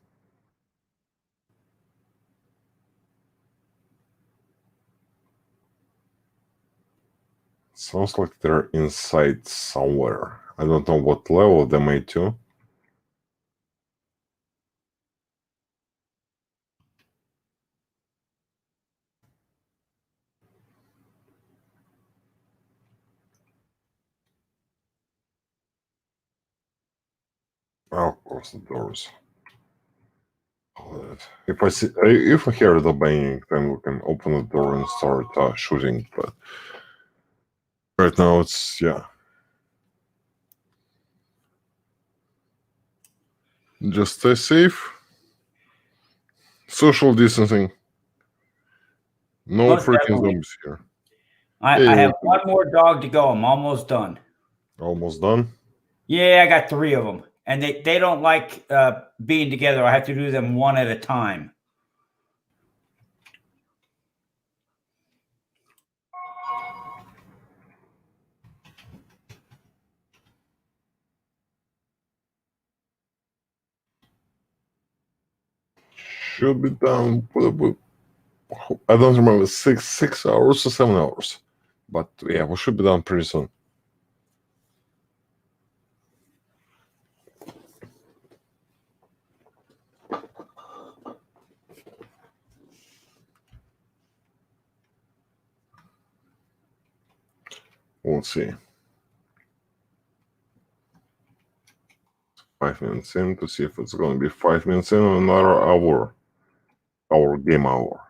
Sounds like they're inside somewhere. I don't know what level they made to. I'll close the doors. If I hear the banging, then we can open the door and start shooting. But right now, it's just stay safe. Social distancing. No Most freaking definitely. zombies here. I have one more dog to go. I'm almost done. Almost done. Yeah, I got 3 of them, and they don't like being together. I have to do them one at a time. Should be done. I don't remember 6 hours or 7 hours, but yeah, we should be done pretty soon. We'll see. 5 minutes in to see if it's going to be 5 minutes in or another hour. Our game hour.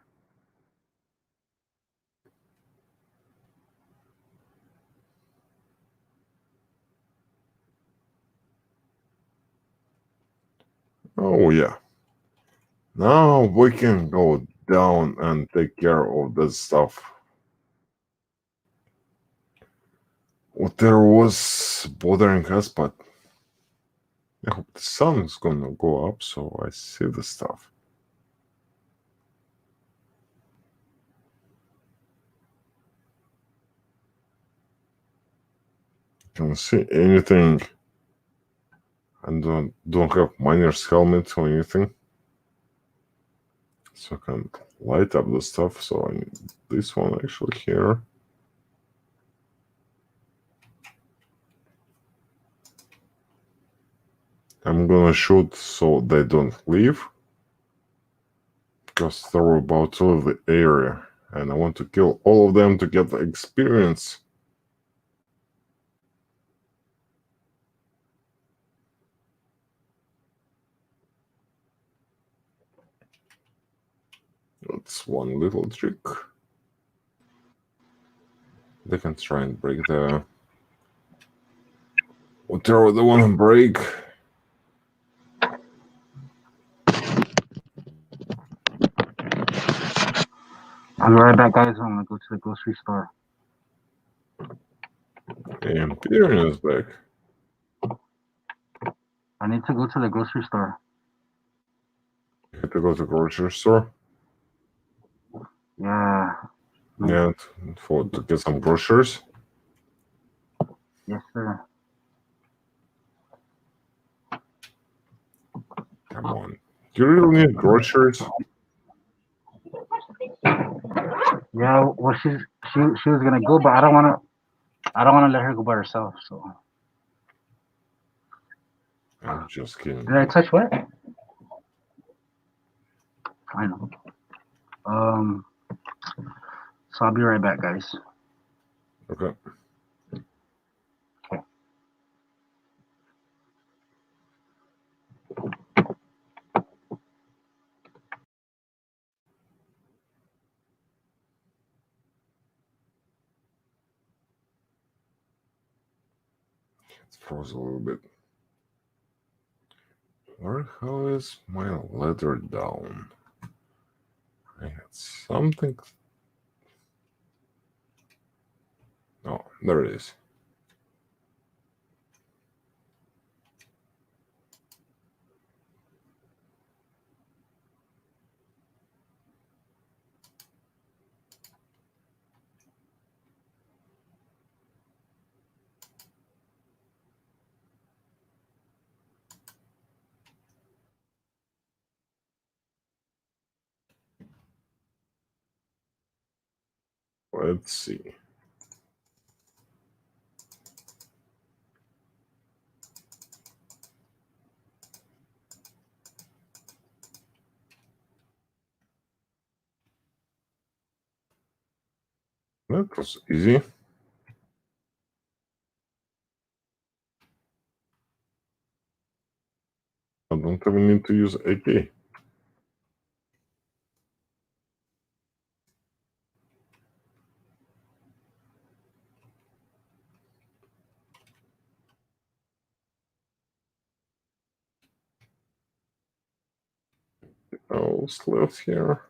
Oh yeah. Now we can go down and take care of this stuff. What there was bothering us, but I hope the sun is gonna go up so I see the stuff. Can't see anything. And don't have miner's helmet or anything. So I can light up the stuff. So I need this one actually here. I'm gonna shoot so they don't leave. Because they're about to leave the area. And I want to kill all of them to get the experience. That's one little trick. They can try and break the whatever they want to break. I'll be right back, guys. I'm gonna go to the grocery store. Imperium is back. I need to go to the grocery store. You have to go to the grocery store. Yeah. Yeah, to get some groceries. Yes, sir. Come on. Do you really need groceries? Yeah. Well, she was gonna go, but I don't wanna let her go by herself. So. I'm just kidding. Did I touch what? I know. So I'll be right back, guys. Okay. It froze a little bit. Where the hell is my letter down? I had something. Oh, there it is. Let's see. That was easy. I don't even need to use AK. Else left here.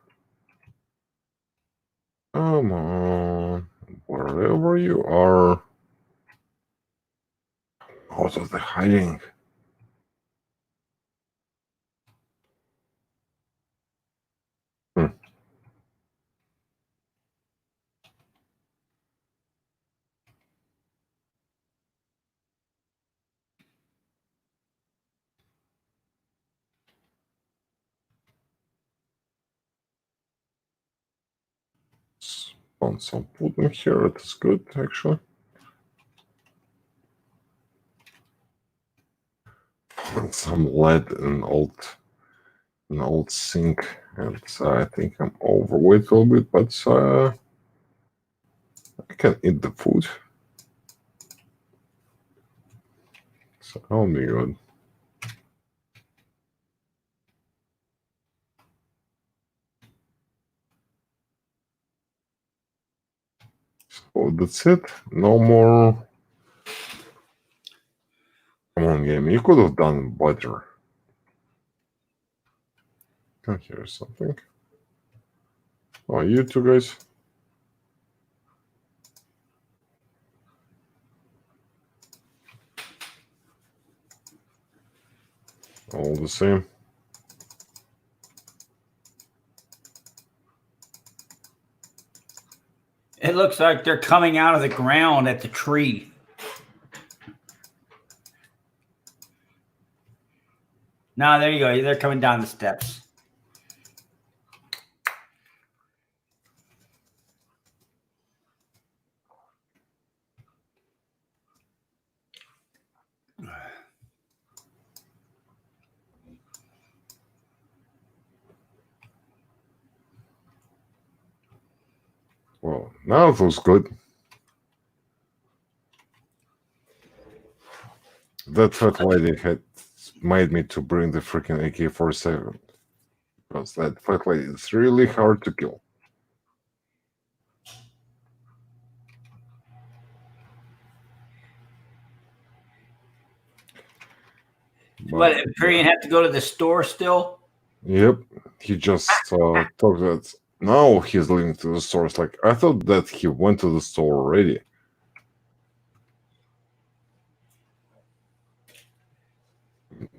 Come on, wherever you are. Out of the hiding. Hmm. Spawn some food in here. It is good, actually. Found some lead in an old sink, and I think I'm overweight a little bit, but I can eat the food, so I'll be good. So that's it. No more. Come on, game. You could have done better. Can hear something. Oh, you two guys. All the same. It looks like they're coming out of the ground at the tree. No, there you go. They're coming down the steps. Well, now it was good. That fat lady had made me to bring the freaking AK-47 because that fat lady is really hard to kill. But Imperium had to go to the store still? Yep, he just talked that now he's leaving to the store. It's like, I thought that he went to the store already.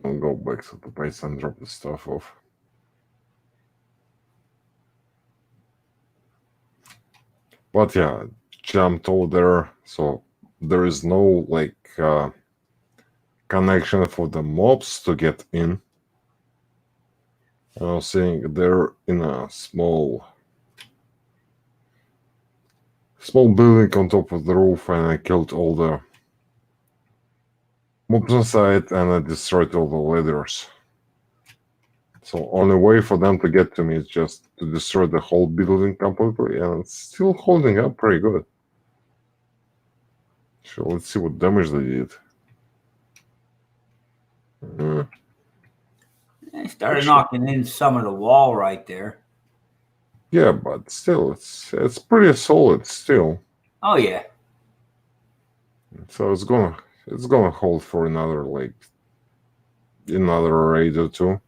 I'll go back to the base and drop the stuff off. But yeah, jumped over there, so there is no like connection for the mobs to get in. I was saying they're in a small building on top of the roof, and I killed all the mobs inside, and I destroyed all the ladders. So only way for them to get to me is just to destroy the whole building completely, and it's still holding up pretty good. So let's see what damage they did. They started knocking in some of the wall right there. Yeah, but still, it's pretty solid still. Oh, yeah. So it's gonna It's gonna hold for another raid or two.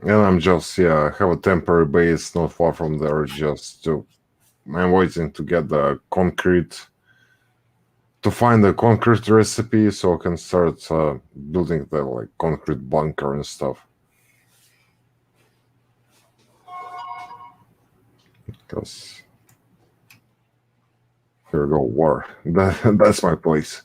And I'm just have a temporary base not far from there. I'm waiting to get the concrete, to find the concrete recipe so I can start building the concrete bunker and stuff. Because here we go, war. That's my place.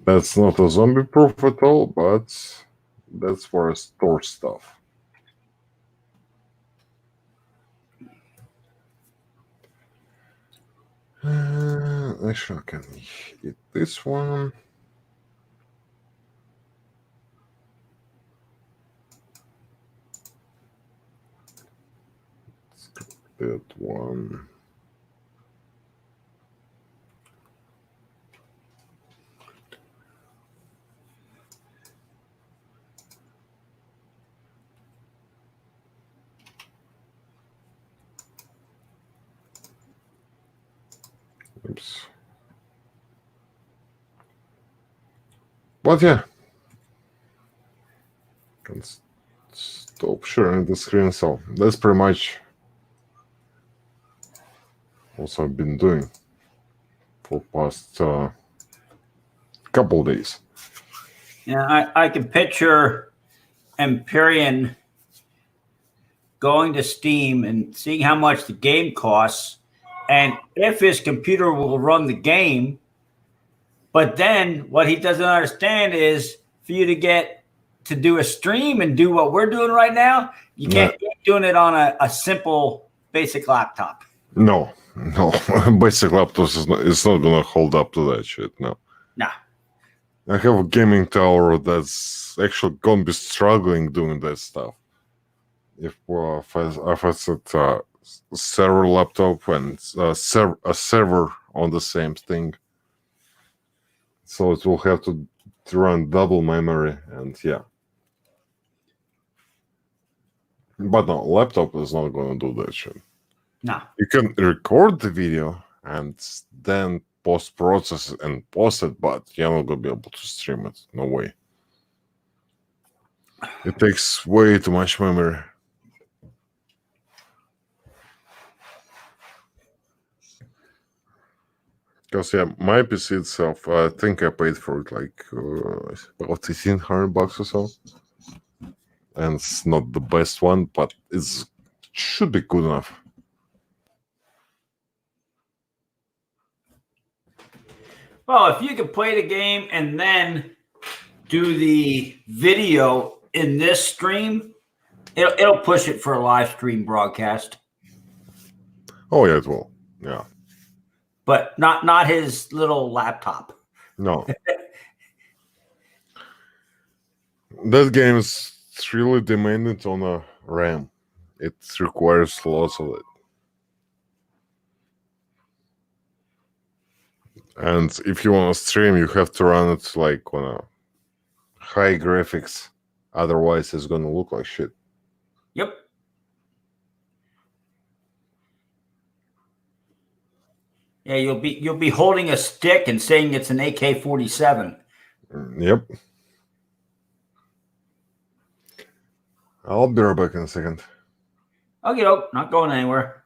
That's not a zombie proof at all, but that's where I store stuff. Actually, I can eat this one. That one. Oops. But yeah, can stop sharing the screen. So that's pretty much what I've been doing for past couple days. Yeah, I can picture Empyrean going to Steam and seeing how much the game costs and if his computer will run the game. But then what he doesn't understand is for you to get to do a stream and do what we're doing right now, you can't keep doing it on a simple basic laptop. No. Basic laptops it's not gonna hold up to that shit. No. Nah. I have a gaming tower that's actually gonna be struggling doing that stuff. If I set a server laptop and a server on the same thing, so it will have to run double memory, and yeah. But no, laptop is not gonna do that shit. No. You can record the video and then post-process and post it, but you're not gonna be able to stream it. No way. It takes way too much memory. Because my PC itself, I think I paid for it about $1,800 or so, and it's not the best one, but it should be good enough. Well, if you could play the game and then do the video in this stream, it'll push it for a live stream broadcast. Oh yeah, it will. Yeah. But not his little laptop. No. That game is really demanding on a RAM. It requires lots of it. And if you want to stream, you have to run it on a high graphics. Otherwise, it's going to look like shit. Yep. Yeah, you'll be holding a stick and saying it's an AK-47. Yep. I'll be right back in a second. Okay, nope, not going anywhere.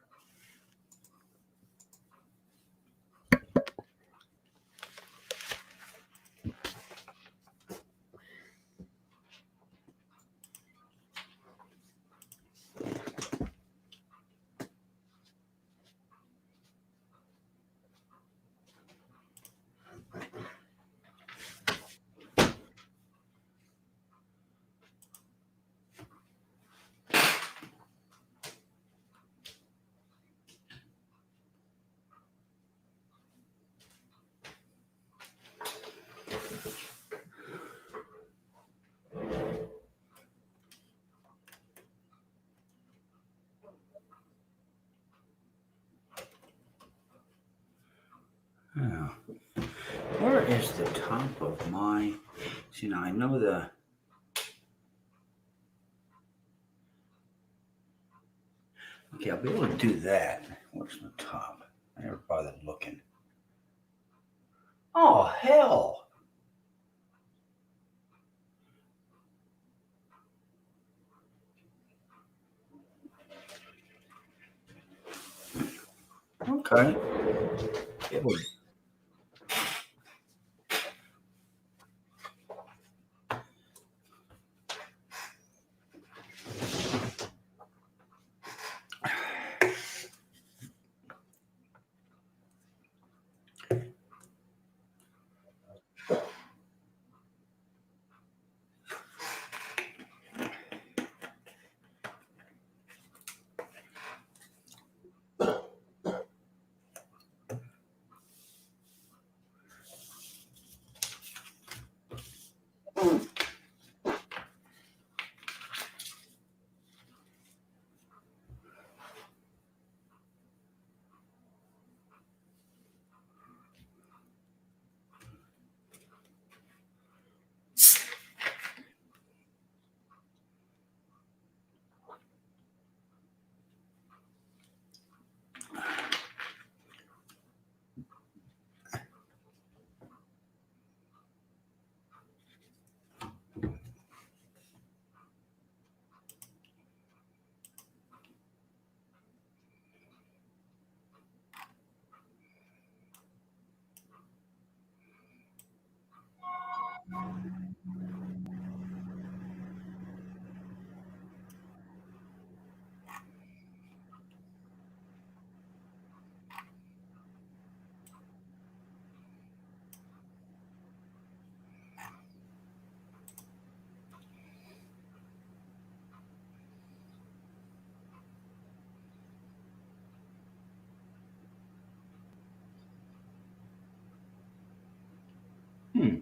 Oh. Where is the top of my... See, now I know the... Okay, I'll be able to do that. What's the top? I never bothered looking. Oh, hell. Okay. It would. Hmm.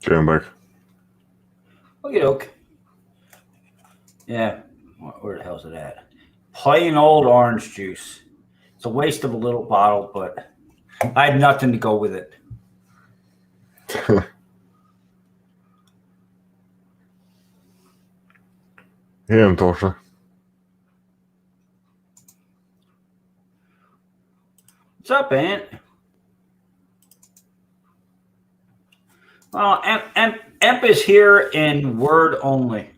Came back. Okie doke. Yeah. Where the hell's it at? Plain old orange juice. It's a waste of a little bottle, but I had nothing to go with it. Jem тоже. What's up, Aunt? Well, Emp is here in word only.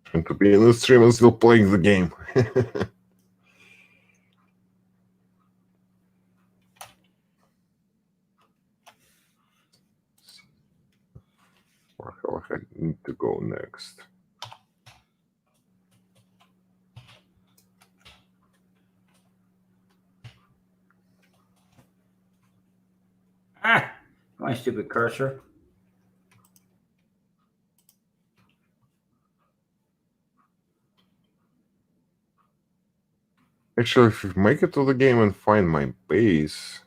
Trying to be in the stream and still playing the game. Where the hell I need to go next? Ah, my stupid cursor. Actually, if you make it to the game and find my base,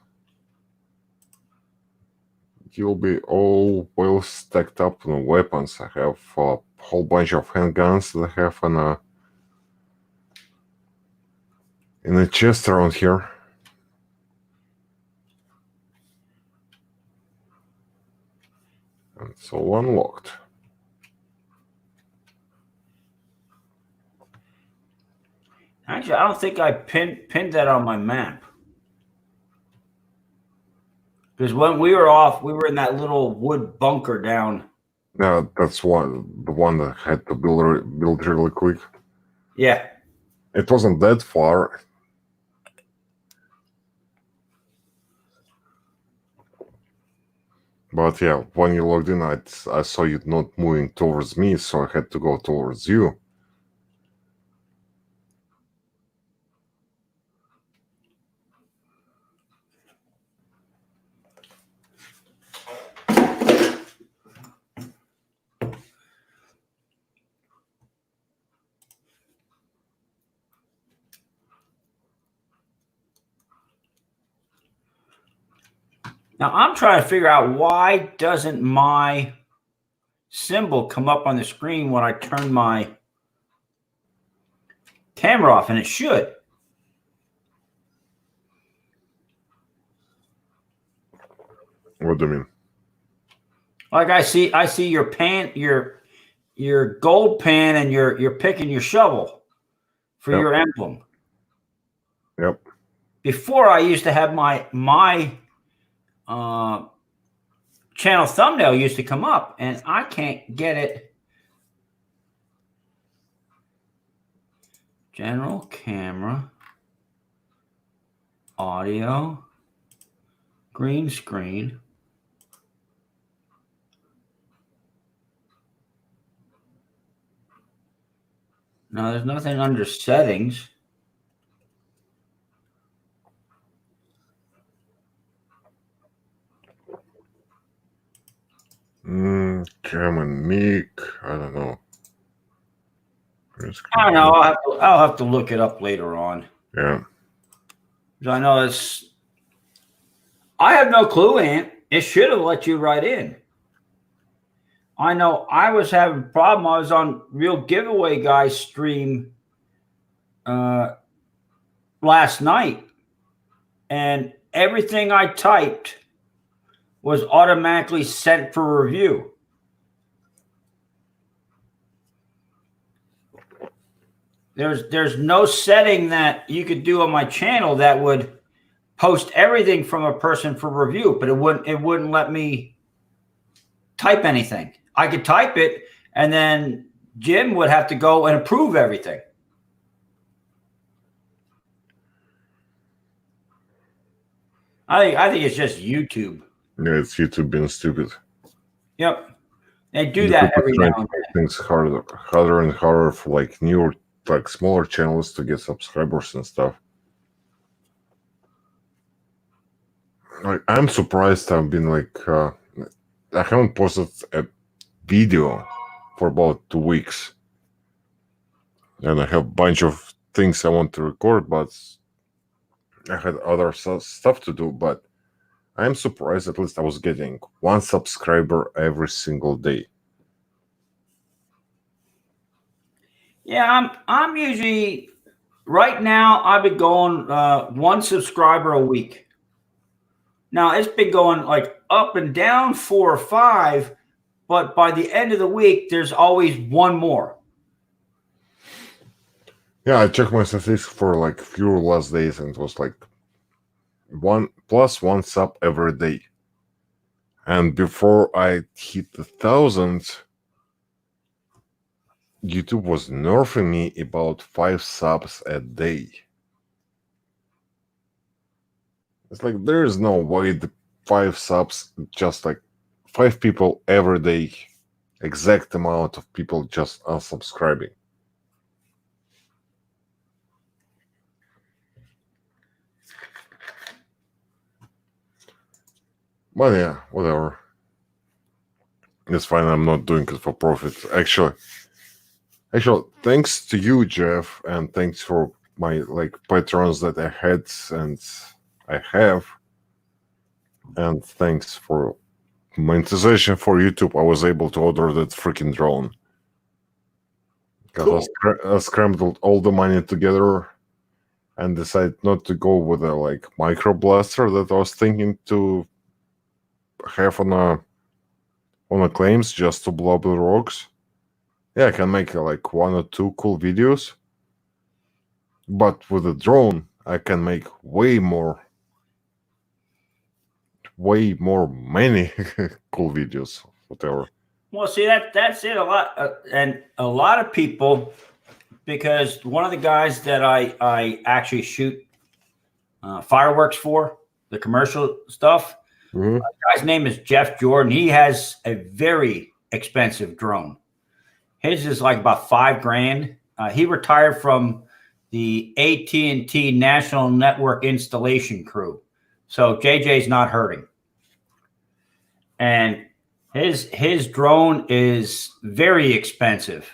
you'll be all well stacked up on weapons. I have a whole bunch of handguns that I have in a chest around here. And it's all unlocked. Actually, I don't think I pinned that on my map. Because when we were off, we were in that little wood bunker down. Yeah, that's the one that had to build really quick. Yeah. It wasn't that far. But yeah, when you logged in, I saw you not moving towards me, so I had to go towards you. Now I'm trying to figure out why doesn't my symbol come up on the screen when I turn my camera off, and it should. What do you mean? Like I see your pan, your gold pan, and you're picking your shovel for Yep. your emblem. Yep. Before I used to have my channel thumbnail used to come up, and I can't get it. General camera, audio, green screen. No, there's nothing under settings. Cam and Nick, I don't know. I don't know. I'll have to look it up later on. Yeah. I know it's. I have no clue, Ant. It should have let you right in. I know I was having a problem. I was on Real Giveaway Guy's stream last night, and everything I typed was automatically sent for review. There's no setting that you could do on my channel that would post everything from a person for review, but it wouldn't let me type anything. I could type it, and then Jim would have to go and approve everything. I think it's just YouTube. Yeah, it's YouTube being stupid. Yep, they do that every now and then. Things harder and harder for like newer, like smaller channels to get subscribers and stuff. Like, I'm surprised. I've been like, I haven't posted a video for about 2 weeks, and I have a bunch of things I want to record, but I had other stuff to do. But I'm surprised. At least I was getting 1 subscriber every single day. Yeah, I'm usually right now. I've been going 1 subscriber a week. Now it's been going like up and down 4 or 5, but by the end of the week, there's always 1 more. Yeah, I checked my statistics for like few last days, and it was like 1 sub every day. And before I hit the 1,000, YouTube was nerfing me about 5 subs a day. It's like there is no way the 5 subs, just like 5 people every day, exact amount of people just unsubscribing. But yeah, whatever. It's fine. I'm not doing it for profit. Actually, thanks to you, Jeff, and thanks for my like patrons that I had and I have, and thanks for monetization for YouTube. I was able to order that freaking drone. Because I scrambled all the money together and decided not to go with a like micro blaster that I was thinking to have on a claims just to blow up the rocks. Yeah, I can make like 1 or 2 cool videos. But with a drone, I can make way more, many cool videos, whatever. Well, see that's it. A lot, and a lot of people, because one of the guys that I actually shoot fireworks for the commercial stuff. Mm-hmm. Guy's name is Jeff Jordan. He has a very expensive drone. His is like about $5,000. He retired from the AT&T National Network installation crew, so JJ's not hurting. And his drone is very expensive,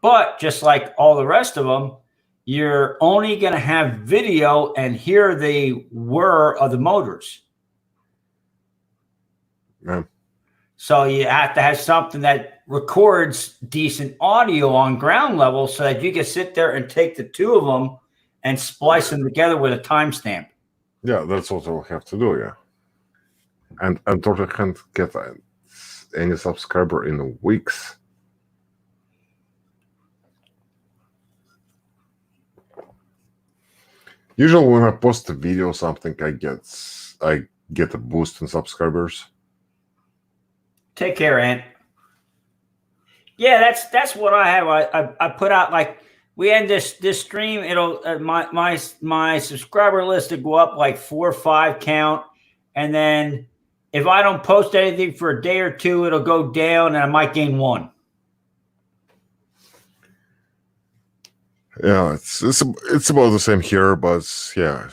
but just like all the rest of them, you're only going to have video and hear the whir of the motors. Yeah. So you have to have something that records decent audio on ground level so that you can sit there and take the two of them and splice them together with a timestamp. Yeah, that's what I'll have to do, yeah. And unfortunately, I can't get any subscriber in weeks. Usually when I post a video or something, I get a boost in subscribers. Take care, Ant. Yeah, that's what I have. I put out, like, we end this stream. It'll my subscriber list will go up like 4 or 5 count, and then if I don't post anything for a day or two, it'll go down, and I might gain 1. Yeah, it's about the same here, but yeah,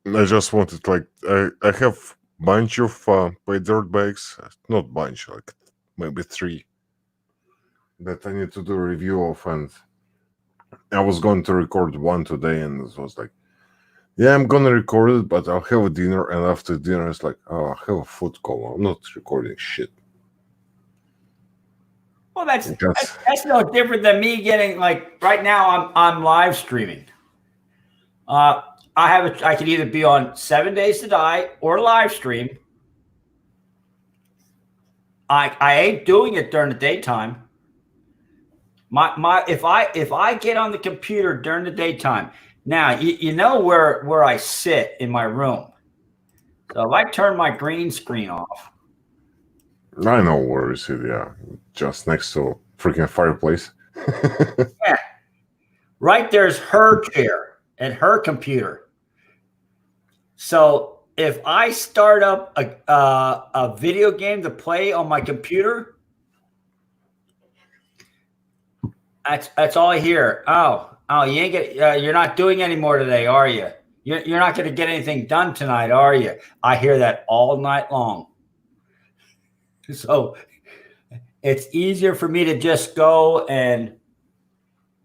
I just wanted, like, I have bunch of paid dirt bags, not bunch, like maybe 3 that I need to do a review of, and I was going to record one today, and it was like, yeah, I'm gonna record it, but I'll have a dinner, and after dinner it's like, oh, I have a food coma. I'm not recording shit. Well, that's no different than me getting, like, right now I'm live streaming. I could either be on 7 Days to Die or live stream. I ain't doing it during the daytime. If I get on the computer during the daytime, now you know where I sit in my room. So if I turn my green screen off, I know where is it. Yeah, just next to freaking fireplace. yeah, right there's her chair and her computer. So if I start up a video game to play on my computer, that's all I hear. Oh, you ain't you're not doing any more today, are you? You're not going to get anything done tonight, are you? I hear that all night long. So it's easier for me to just go and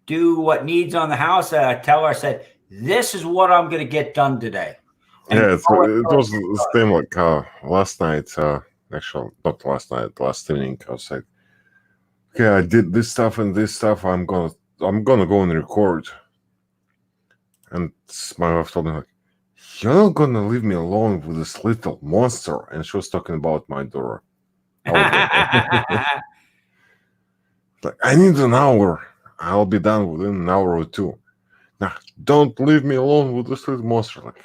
do what needs on the house. And I tell her, I said, this is what I'm going to get done today. And yeah, it was the same, like last night. Actually, not last night. Last evening, I was like, okay, I did this stuff and this stuff. I'm gonna go and record. And my wife told me, like, you're not gonna leave me alone with this little monster. And she was talking about my daughter. Like, I need an hour. I'll be done within an hour or 2. Now, don't leave me alone with this little monster. Like,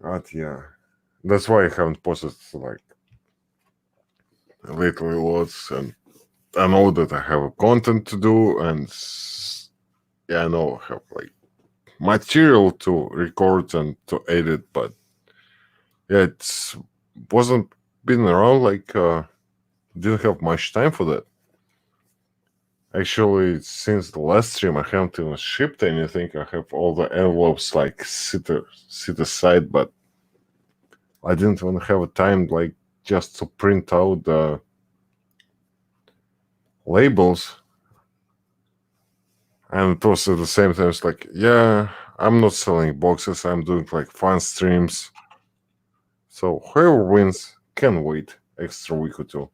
But yeah, that's why I haven't posted, like, lately lots, and I know that I have a content to do, and yeah, I know I have, like, material to record and to edit, but yeah, it wasn't been around, like, didn't have much time for that. Actually, since the last stream, I haven't even shipped anything. I have all the envelopes, like, sit aside, but I didn't even have a time, like, just to print out the labels. And it was at the same time, it's like, yeah, I'm not selling boxes. I'm doing, like, fun streams. So whoever wins can wait extra week or 2.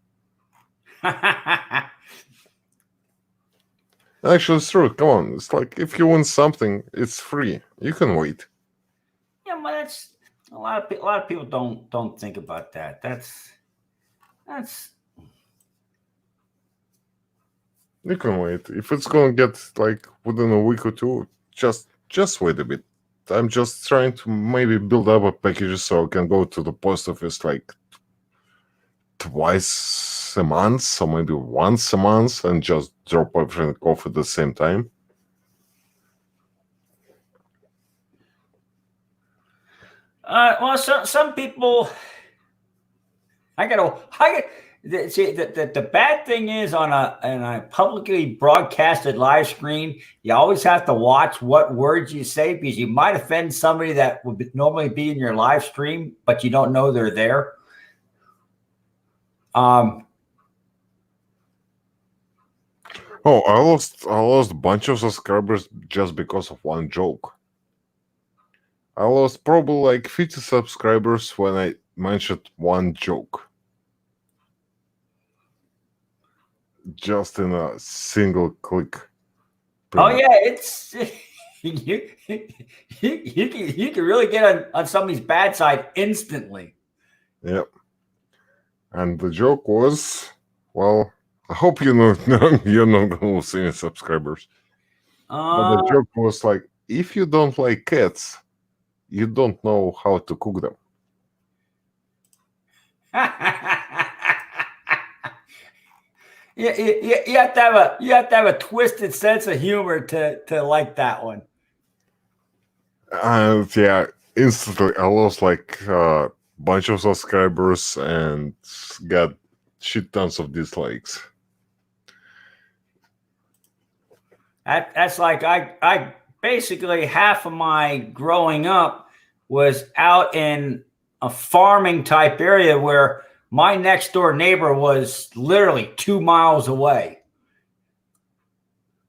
Actually, it's true. Come on. It's like, if you win something, it's free. You can wait. Yeah, well, A lot of people don't think about that. That's You can wait. If it's gonna get like within a week or two, just wait a bit. I'm just trying to maybe build up a package so I can go to the post office like twice a month or maybe once a month and just drop everything off at the same time. well, some people. See, the bad thing is on a publicly broadcasted live screen, you always have to watch what words you say because you might offend somebody that would normally be in your live stream, but you don't know they're there. Oh, I lost a bunch of subscribers just because of one joke. I lost probably like 50 subscribers when I mentioned one joke. Just in a single click. Oh yeah, it's you can really get on somebody's bad side instantly. Yep. And the joke was, well, I hope you know you're not gonna lose any subscribers. But the joke was like, if you don't like cats, you don't know how to cook them. You have to have a twisted sense of humor to like that one. And yeah, instantly I lost like a bunch of subscribers and got shit tons of dislikes. That's like I basically half of my growing up was out in a farming type area where my next door neighbor was literally 2 miles away.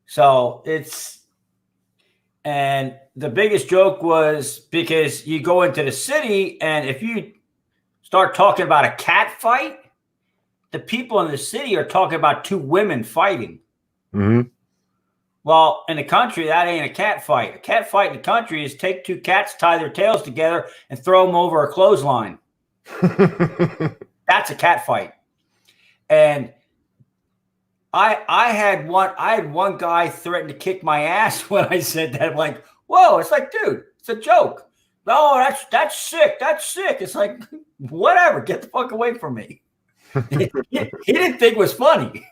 So and the biggest joke was because you go into the city and if you start talking about a cat fight, the people in the city are talking about two women fighting. Mm-hmm. Well, in the country, that ain't a cat fight. A cat fight in the country is take two cats, tie their tails together, and throw them over a clothesline. That's a cat fight. And I had one guy threaten to kick my ass when I said that. I'm like, whoa, it's like, dude, it's a joke. No, that's sick. That's sick. It's like, whatever, get the fuck away from me. He didn't think it was funny.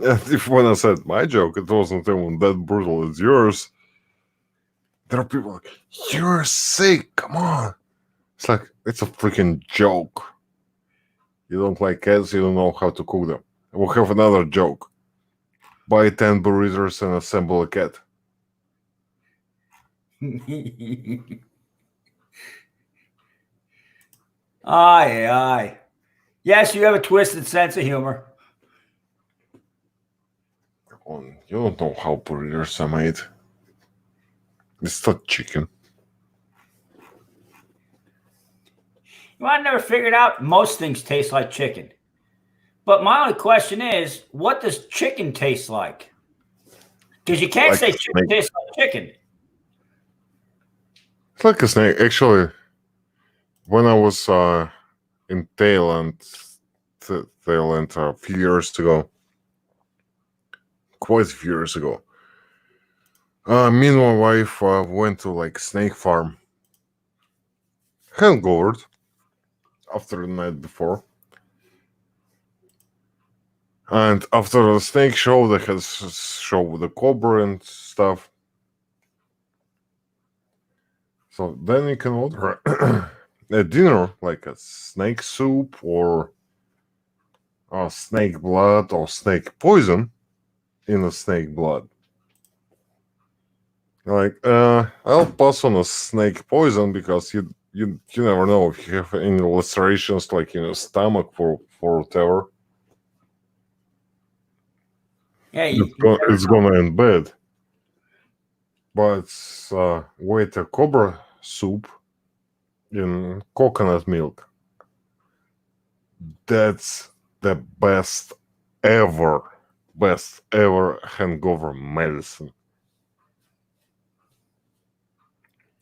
If when I said my joke, it wasn't even that brutal as yours. There are people like, you're sick, come on. It's like, it's a freaking joke. You don't like cats, you don't know how to cook them. We'll have another joke. Buy 10 burritos and assemble a cat. Aye. Yes, you have a twisted sense of humor. You don't know how burritos are made. It's not chicken. You know, I never figured out most things taste like chicken. But my only question is, what does chicken taste like? Because you can't Like say a chicken snake. tastes like chicken. It's like a snake. Actually, when I was in Thailand a few years ago, quite a few years ago, me and my wife went to like snake farm. Hangovered after the night before. And after the snake show, they had a show with the cobra and stuff. So then you can order a dinner, like a snake soup or snake blood or snake poison in the snake blood. Like, I'll pass on a snake poison because you never know if you have any lacerations, like in your stomach for whatever. Yeah, It's gonna end bad. But with a cobra soup in coconut milk, that's the best ever hangover medicine.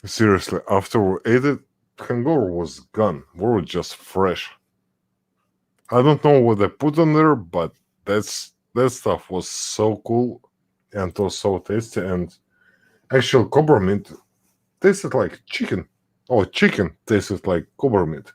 Seriously, after we ate it, hangover was gone. We were just fresh. I don't know what they put on there, but that stuff was so cool and it was so tasty. And actual cobra meat tasted like chicken. Oh, chicken tasted like cobra meat.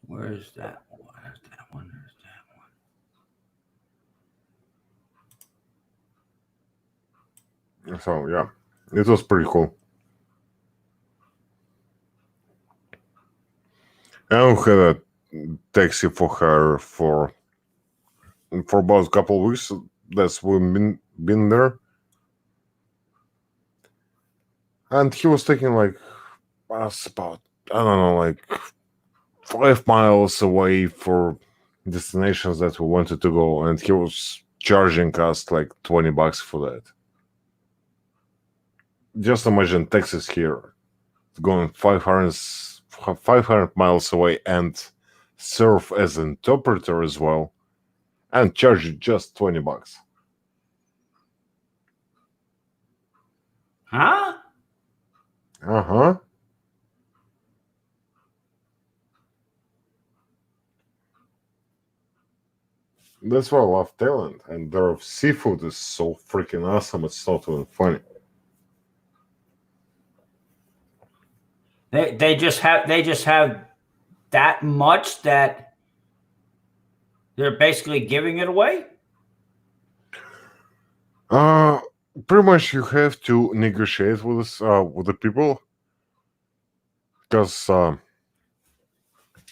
Where's that one? Where's that one? There's that one. So yeah, it was pretty cool. And we had a taxi for her for about a couple of weeks. That's we've been there, and he was taking like us about, I don't know, like 5 miles away for destinations that we wanted to go, and he was charging us like $20 for that. Just imagine Texas here, going 500 miles away and serve as an interpreter as well, and charge you just $20. Huh? Uh-huh. That's why I love Thailand, and their seafood is so freaking awesome. It's not even funny. They just have that much that they're basically giving it away. Pretty much you have to negotiate with the people, because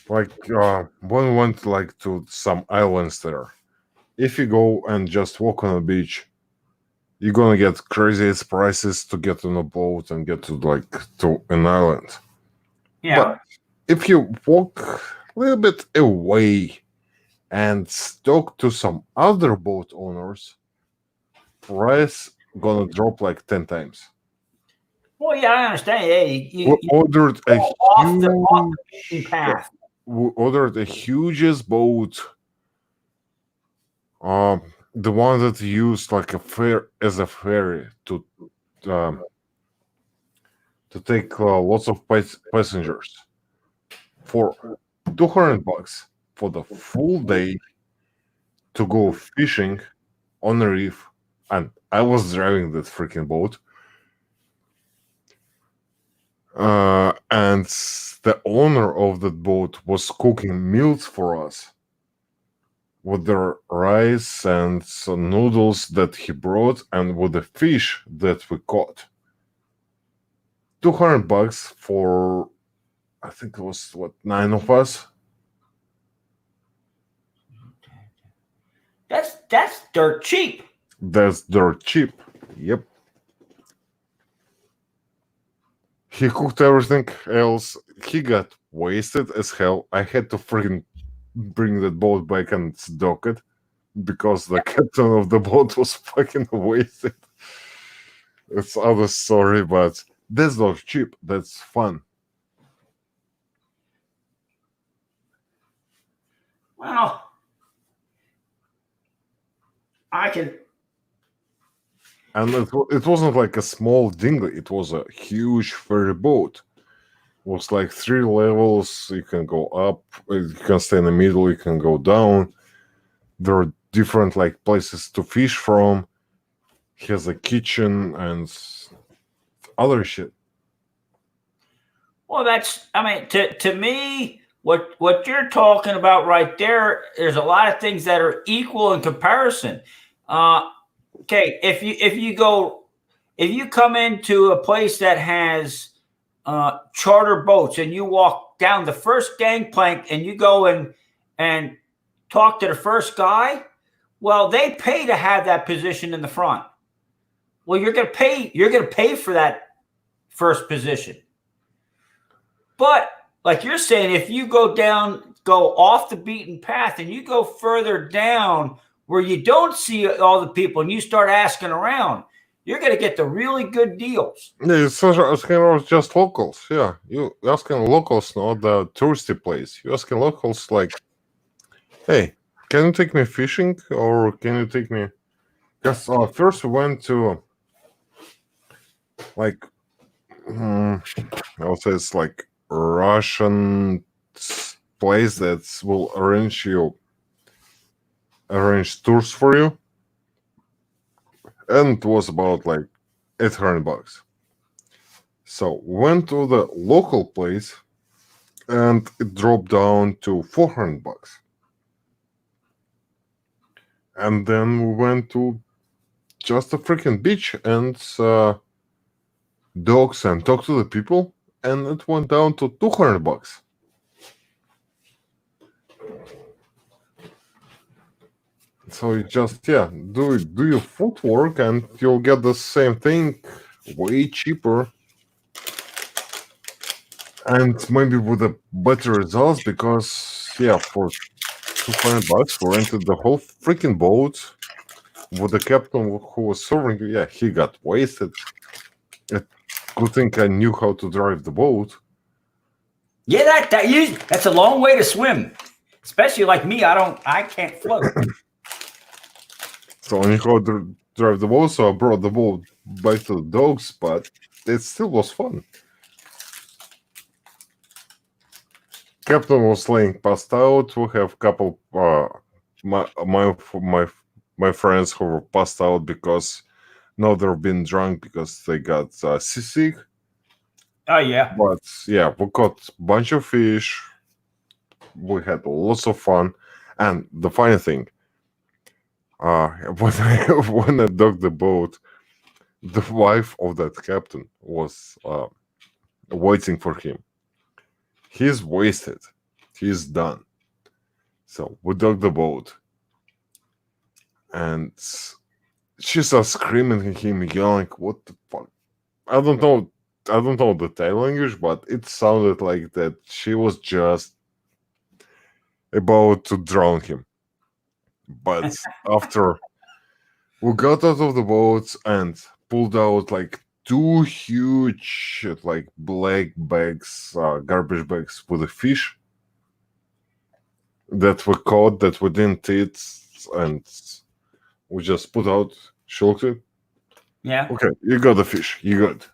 when we went like to some islands there, if you go and just walk on a beach, you're gonna get craziest prices to get on a boat and get to an island. Yeah. But if you walk a little bit away and talk to some other boat owners, price gonna drop like 10 times. Well, yeah, I understand. Yeah, We ordered a off the beaten path. We ordered a hugest boat. The one that used like a ferry to take lots of passengers for $200 for the full day to go fishing on a reef, and I was driving that freaking boat. And the owner of that boat was cooking meals for us with the rice and some noodles that he brought, and with the fish that we caught. $200 for, I think it was 9 of us. That's dirt cheap. That's dirt cheap. Yep. He cooked everything else. He got wasted as hell. I had to freaking bring that boat back and dock it because the captain of the boat was fucking wasted. It's other story, but that's not cheap. That's fun. Well, I can. And it wasn't like a small dinghy. It was a huge ferry boat. It was like 3 levels. You can go up. You can stay in the middle. You can go down. There are different like places to fish from. He has a kitchen and other shit. Well, I mean, to me, what you're talking about right there's a lot of things that are equal in comparison. Okay, if you come into a place that has charter boats and you walk down the first gangplank and you go and talk to the first guy, well, they pay to have that position in the front. Well, you're gonna pay for that first position. But like you're saying, if you go off the beaten path and you go further down where you don't see all the people and you start asking around, you're going to get the really good deals. Yeah, it's asking about just locals. Yeah, you asking locals, not the touristy place. You asking locals like, hey, can you take me fishing or can you take me? Because first we went to like, I would say it's like Russian place that will arrange tours for you, and it was about like $800. So went to the local place, and it dropped down to $400. And then we went to just a freaking beach and dogs and talked to the people, and it went down to $200. So you just do your footwork and you'll get the same thing way cheaper and maybe with a better results because for $200 we rented the whole freaking boat with the captain who was serving you. Yeah, he got wasted. Good thing I knew how to drive the boat. Yeah, that's a long way to swim, especially like me. I can't float. So I knew how to drive the boat, so I brought the boat back to the dogs, but it still was fun. Captain was laying passed out. We have a couple my friends who were passed out because now they've been drunk because they got seasick. Oh yeah. But yeah, we caught a bunch of fish. We had lots of fun, and the funny thing, when I docked the boat, the wife of that captain was waiting for him. He's wasted. He's done. So we docked the boat, and she starts screaming at him, yelling, "What the fuck?" I don't know the Thai language, but it sounded like that she was just about to drown him. But after we got out of the boat and pulled out like two huge like black bags, garbage bags with a fish that we caught that we didn't eat, and we just put out, shook it. Yeah. Okay, you got the fish. You good.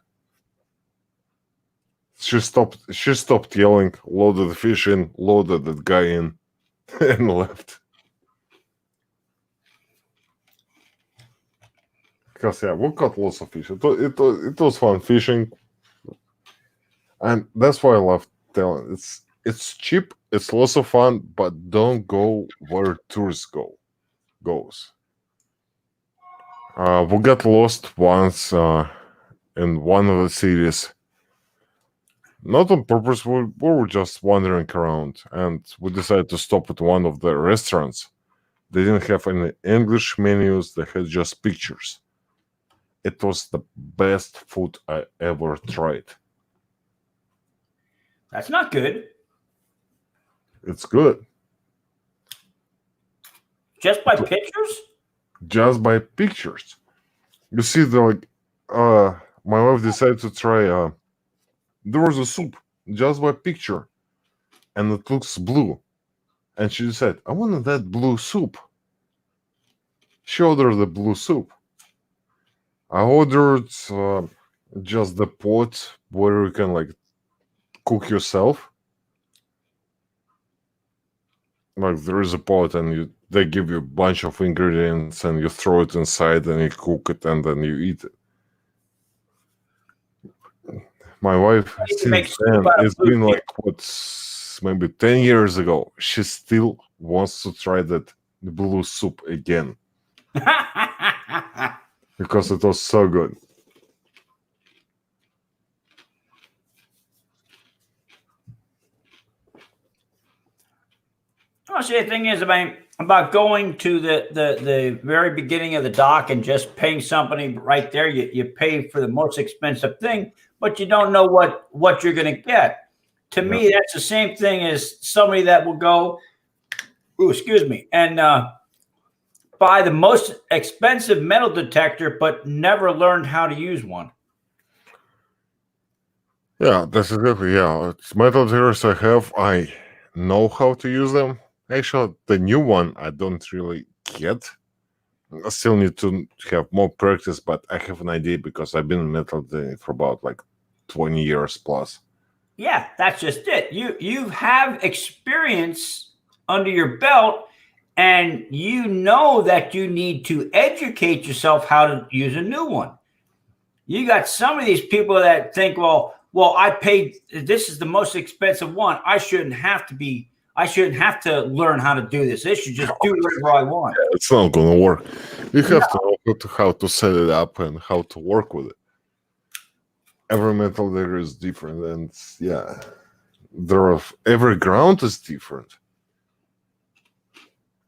She stopped yelling, loaded the fish in, loaded that guy in, and left. Because we caught lots of fish. It was fun fishing, and that's why I love Thailand. It's cheap, it's lots of fun, but don't go where tourists goes. We got lost once in one of the cities. Not on purpose, we were just wandering around, and we decided to stop at one of the restaurants. They didn't have any English menus, they had just pictures. It was the best food I ever tried. That's not good. It's good. Just by pictures? Just by pictures. You see, my wife decided to try, there was a soup, just by picture, and it looks blue. And she said, I wanted that blue soup. She ordered the blue soup. I ordered just the pot where you can like cook yourself. Like there is a pot and they give you a bunch of ingredients and you throw it inside and you cook it and then you eat it. My wife, since then, it's been like maybe 10 years ago. She still wants to try that blue soup again because it was so good. Well, see, the thing is about going to the very beginning of the dock and just paying somebody right there. You pay for the most expensive thing, but you don't know what you're going to get. To me, that's the same thing as somebody that will go, excuse me, and buy the most expensive metal detector, but never learned how to use one. Yeah, that's exactly. Yeah, it's metal detectors I have. I know how to use them. Actually, the new one I don't really get. I still need to have more practice, but I have an idea because I've been in metal detecting for about like 20 years plus. Yeah, that's just it. You have experience under your belt, and you know that you need to educate yourself how to use a new one. You got some of these people that think, well, I paid. This is the most expensive one. I shouldn't have to learn how to do this. They should just do whatever I want. It's not gonna work. You have to know how to set it up and how to work with it. Every metal detector is different, and yeah, every ground is different.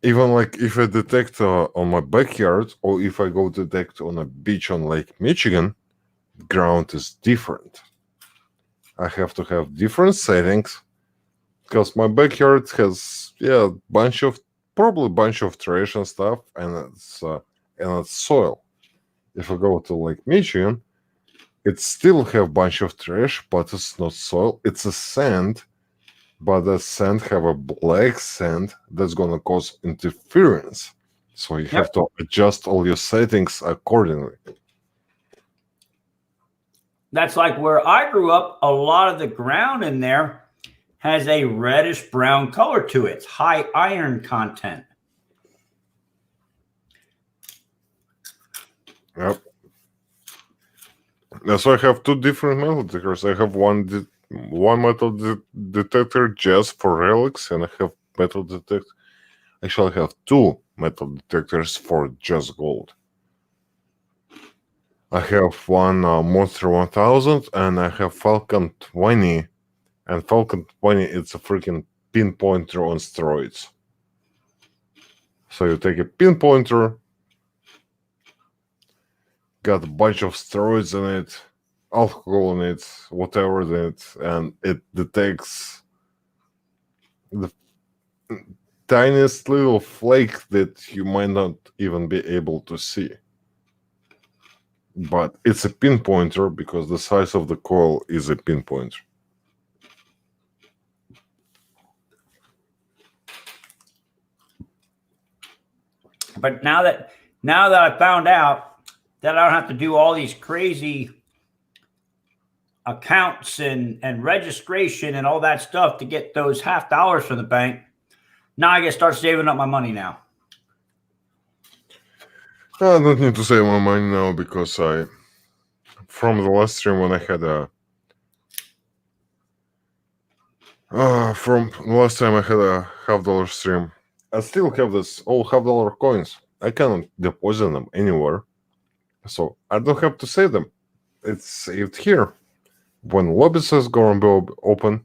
Even like if I detect on my backyard or if I go detect on a beach on Lake Michigan, ground is different. I have to have different settings because my backyard has probably a bunch of trash and stuff, and it's soil. If I go to Lake Michigan, it still have bunch of trash, but it's not soil. It's a sand, but the sand have a black sand that's gonna cause interference. So you have to adjust all your settings accordingly. That's like where I grew up. A lot of the ground in there has a reddish brown color to it. It's high iron content. Yep. So I have two different metal detectors. I have one metal detector just for relics, and I have metal detector. Actually, I have two metal detectors for just gold. I have one Monster 1000, and I have Falcon 20. And Falcon 20, it's a freaking pinpointer on steroids. So you take a pinpointer, got a bunch of steroids in it, alcohol in it, whatever in it, and it detects the tiniest little flake that you might not even be able to see. But it's a pinpointer because the size of the coil is a pinpointer. But now that I found out that I don't have to do all these crazy accounts and registration and all that stuff to get those $50 from the bank, now I get to start saving up my money now. I don't need to save my money now because from the last stream when I had from the last time I had a $50 stream, I still have this all $50 coins. I cannot deposit them anywhere, so I don't have to save them. It's saved here. When lobbies is going to be open,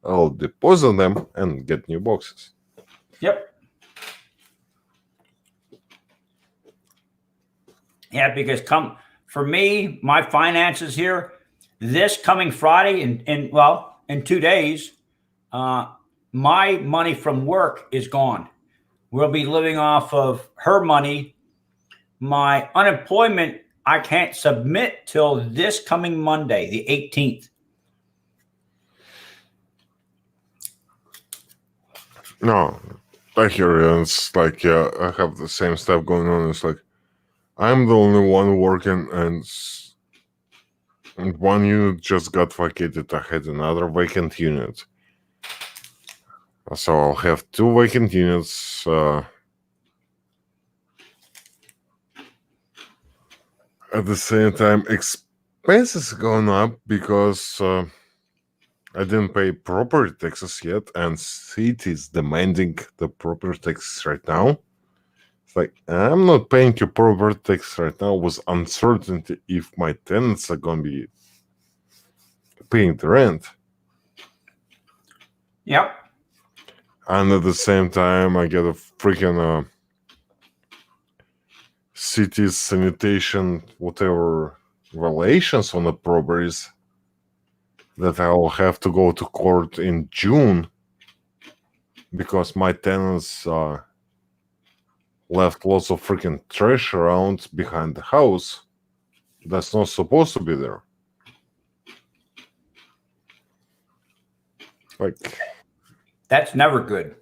I'll deposit them and get new boxes. Yep. Yeah, because for me, my finances here, this coming Friday in 2 days, my money from work is gone. We'll be living off of her money. My unemployment, I can't submit till this coming Monday, the 18th. No, I hear you. It's like, yeah, I have the same stuff going on. It's like, I'm the only one working, and one unit just got vacated. I had another vacant unit. So I'll have two vacant units. At the same time, expenses going up because I didn't pay property taxes yet, and cities demanding the property taxes right now. It's like, I'm not paying your property tax right now with uncertainty if my tenants are going to be paying the rent. Yep. And at the same time, I get a freaking city's sanitation, whatever relations on the properties that I will have to go to court in June because my tenants left lots of freaking trash around behind the house. That's not supposed to be there. Like, That's never good.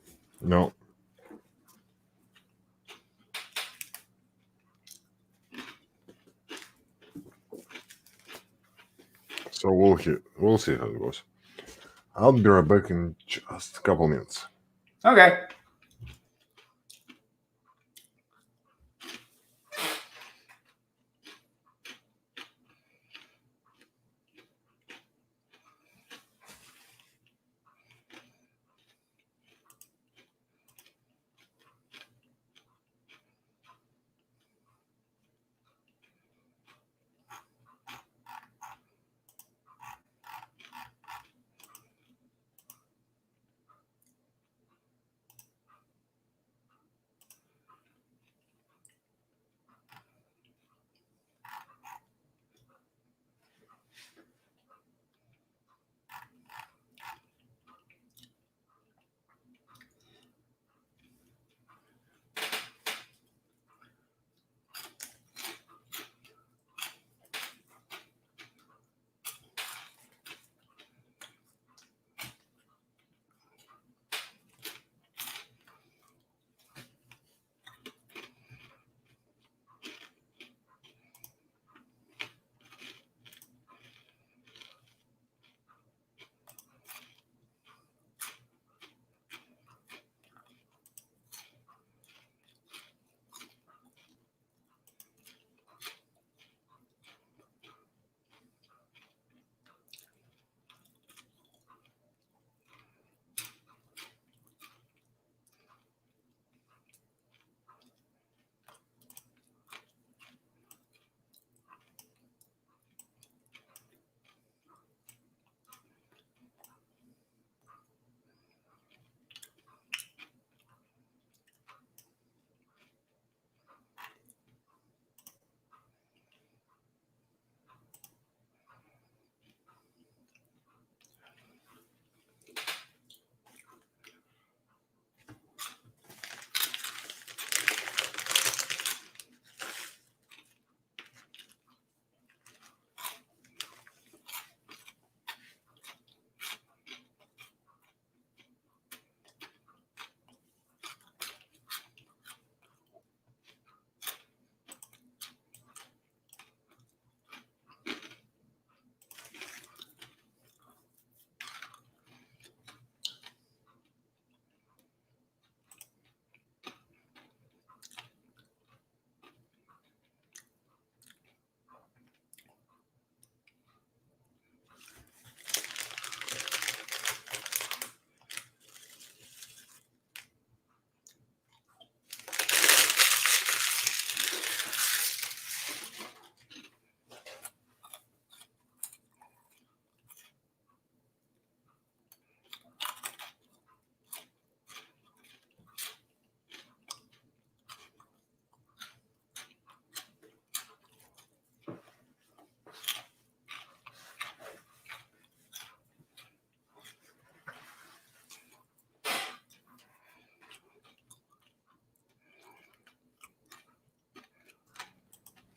no. So we'll see how it goes. I'll be right back in just a couple minutes. Okay.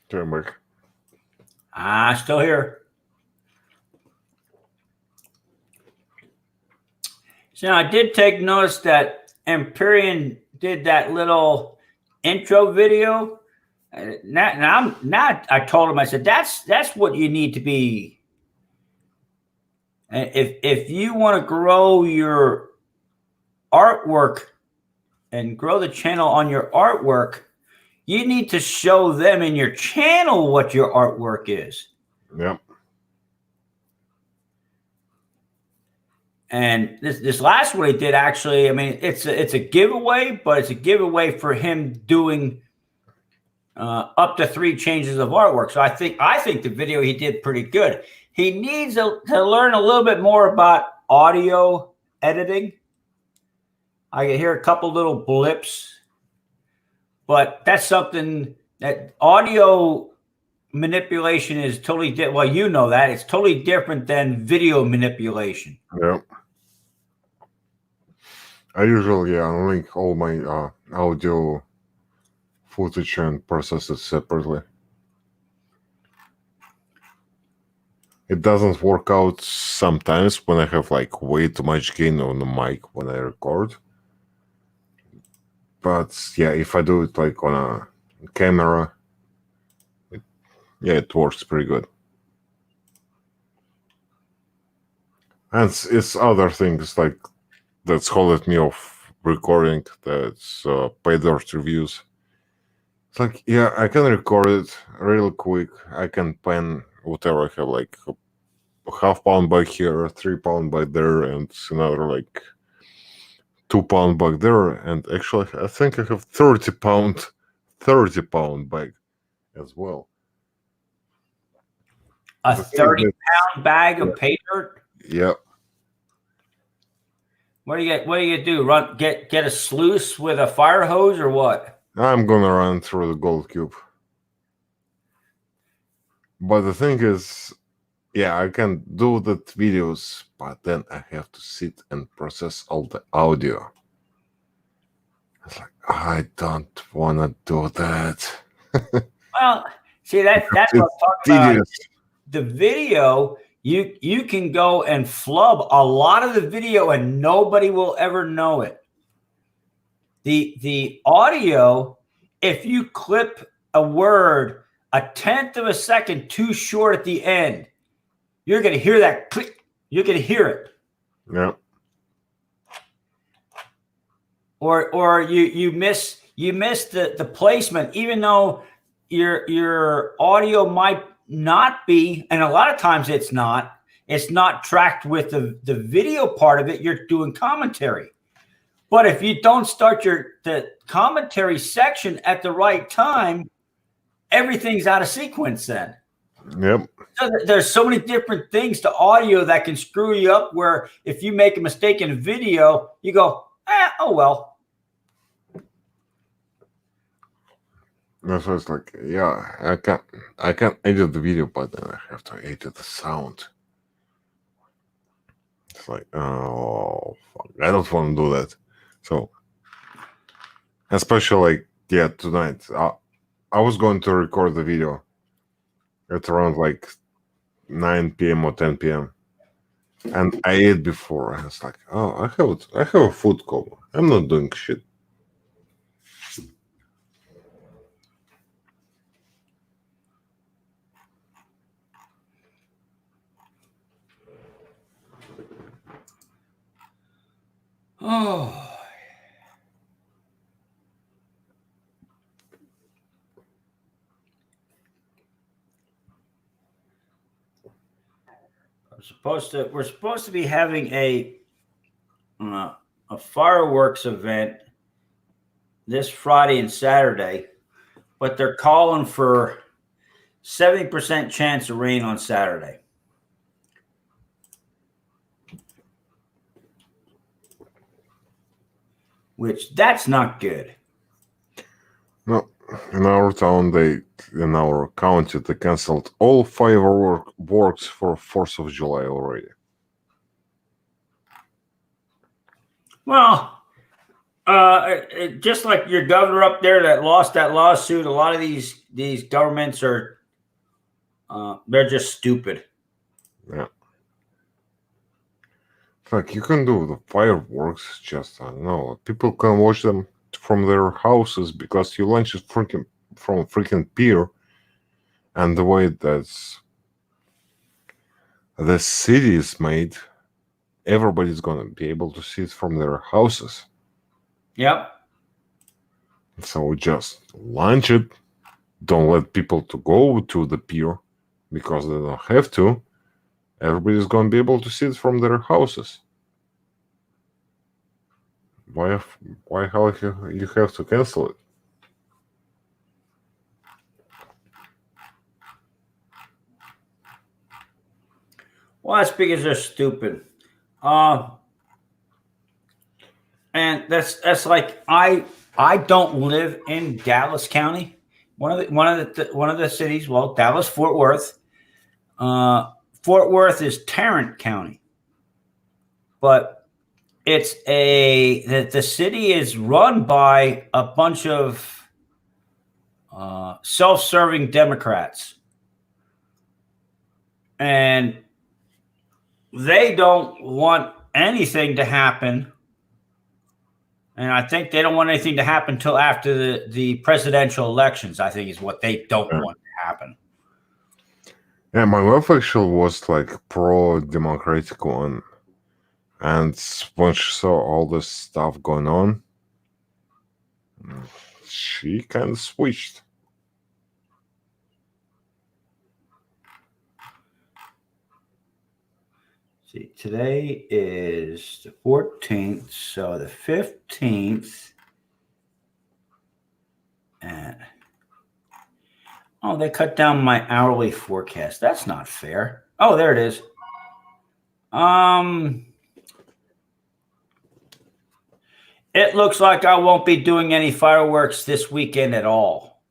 Turn back. Still here. So I did take notice that Empyrean did that little intro video. Now I told him, I said, that's what you need to be. If you want to grow your artwork and grow the channel on your artwork, you need to show them in your channel what your artwork is. Yep. And this last one he did, actually, I mean, it's a giveaway, but it's a giveaway for him doing up to 3 changes of artwork. So I think the video he did pretty good. He needs to learn a little bit more about audio editing. I can hear a couple little blips, but that's something that audio manipulation is totally different. Well, you know that it's totally different than video manipulation. Yep. I usually unlink all my audio footage and process it separately. It doesn't work out sometimes when I have like way too much gain on the mic when I record. But yeah, if I do it like on a camera, it works pretty good. And it's other things like that's holding me off recording. That's paid dirt reviews. It's like, yeah, I can record it real quick. I can pen whatever I have, like a half-pound bag here, a 3-pound bag there, and another like 2-pound bag there. And actually, I think I have 30-pound bag as well. A 30-pound bag of pay dirt? Yeah. What do you do? Run get a sluice with a fire hose or what? I'm gonna run through the gold cube. But the thing is, yeah, I can do the videos, but then I have to sit and process all the audio. It's like, I don't want to do that. Well, see, that's what I'm talking about. Tedious. The video, you can go and flub a lot of the video and nobody will ever know it. The audio, if you clip a word a tenth of a second too short at the end, you're going to hear that click. You're going to hear it. Yeah. Or you miss the placement, even though your audio might not be, and a lot of times it's not tracked with the video part of it. You're doing commentary. But if you don't start the commentary section at the right time, everything's out of sequence then. Yep. So there's so many different things to audio that can screw you up, where if you make a mistake in a video, you go, oh well. That's why it's like, yeah, I can edit the video, but then I have to edit the sound. It's like, oh fuck, I don't want to do that. So, especially like, yeah, tonight, I was going to record the video at around like 9 p.m. or 10 p.m. and I ate before, and it's like, oh, I have a food coma. I'm not doing shit. Oh. We're supposed to be having a fireworks event this Friday and Saturday, but they're calling for 70% chance of rain on Saturday. Which that's not good. No, in our town, in our county, they canceled all fireworks for 4th of July already. Well, just like your governor up there that lost that lawsuit, a lot of these governments are they're just stupid. Yeah. Like, you can do the fireworks, just, I don't know, people can watch them from their houses because you launch it from a freaking pier, and the way that's the city is made, everybody's gonna be able to see it from their houses. Yep. So just launch it. Don't let people to go to the pier because they don't have to. Everybody's gonna be able to see it from their houses. Why you have to cancel it? Well, that's because they're stupid. And that's like I don't live in Dallas County, one of the cities. Well, Dallas Fort Worth. Fort Worth is Tarrant County, but the city is run by a bunch of self-serving Democrats. And they don't want anything to happen. And I think they don't want anything to happen until after the presidential elections, I think is what they don't want to happen. Yeah, my wife actually was like pro-democratic one. And when she saw all this stuff going on, she kind of switched. See, today is the 14th, so the 15th. And oh, they cut down my hourly forecast. That's not fair. Oh, there it is. It looks like I won't be doing any fireworks this weekend at all.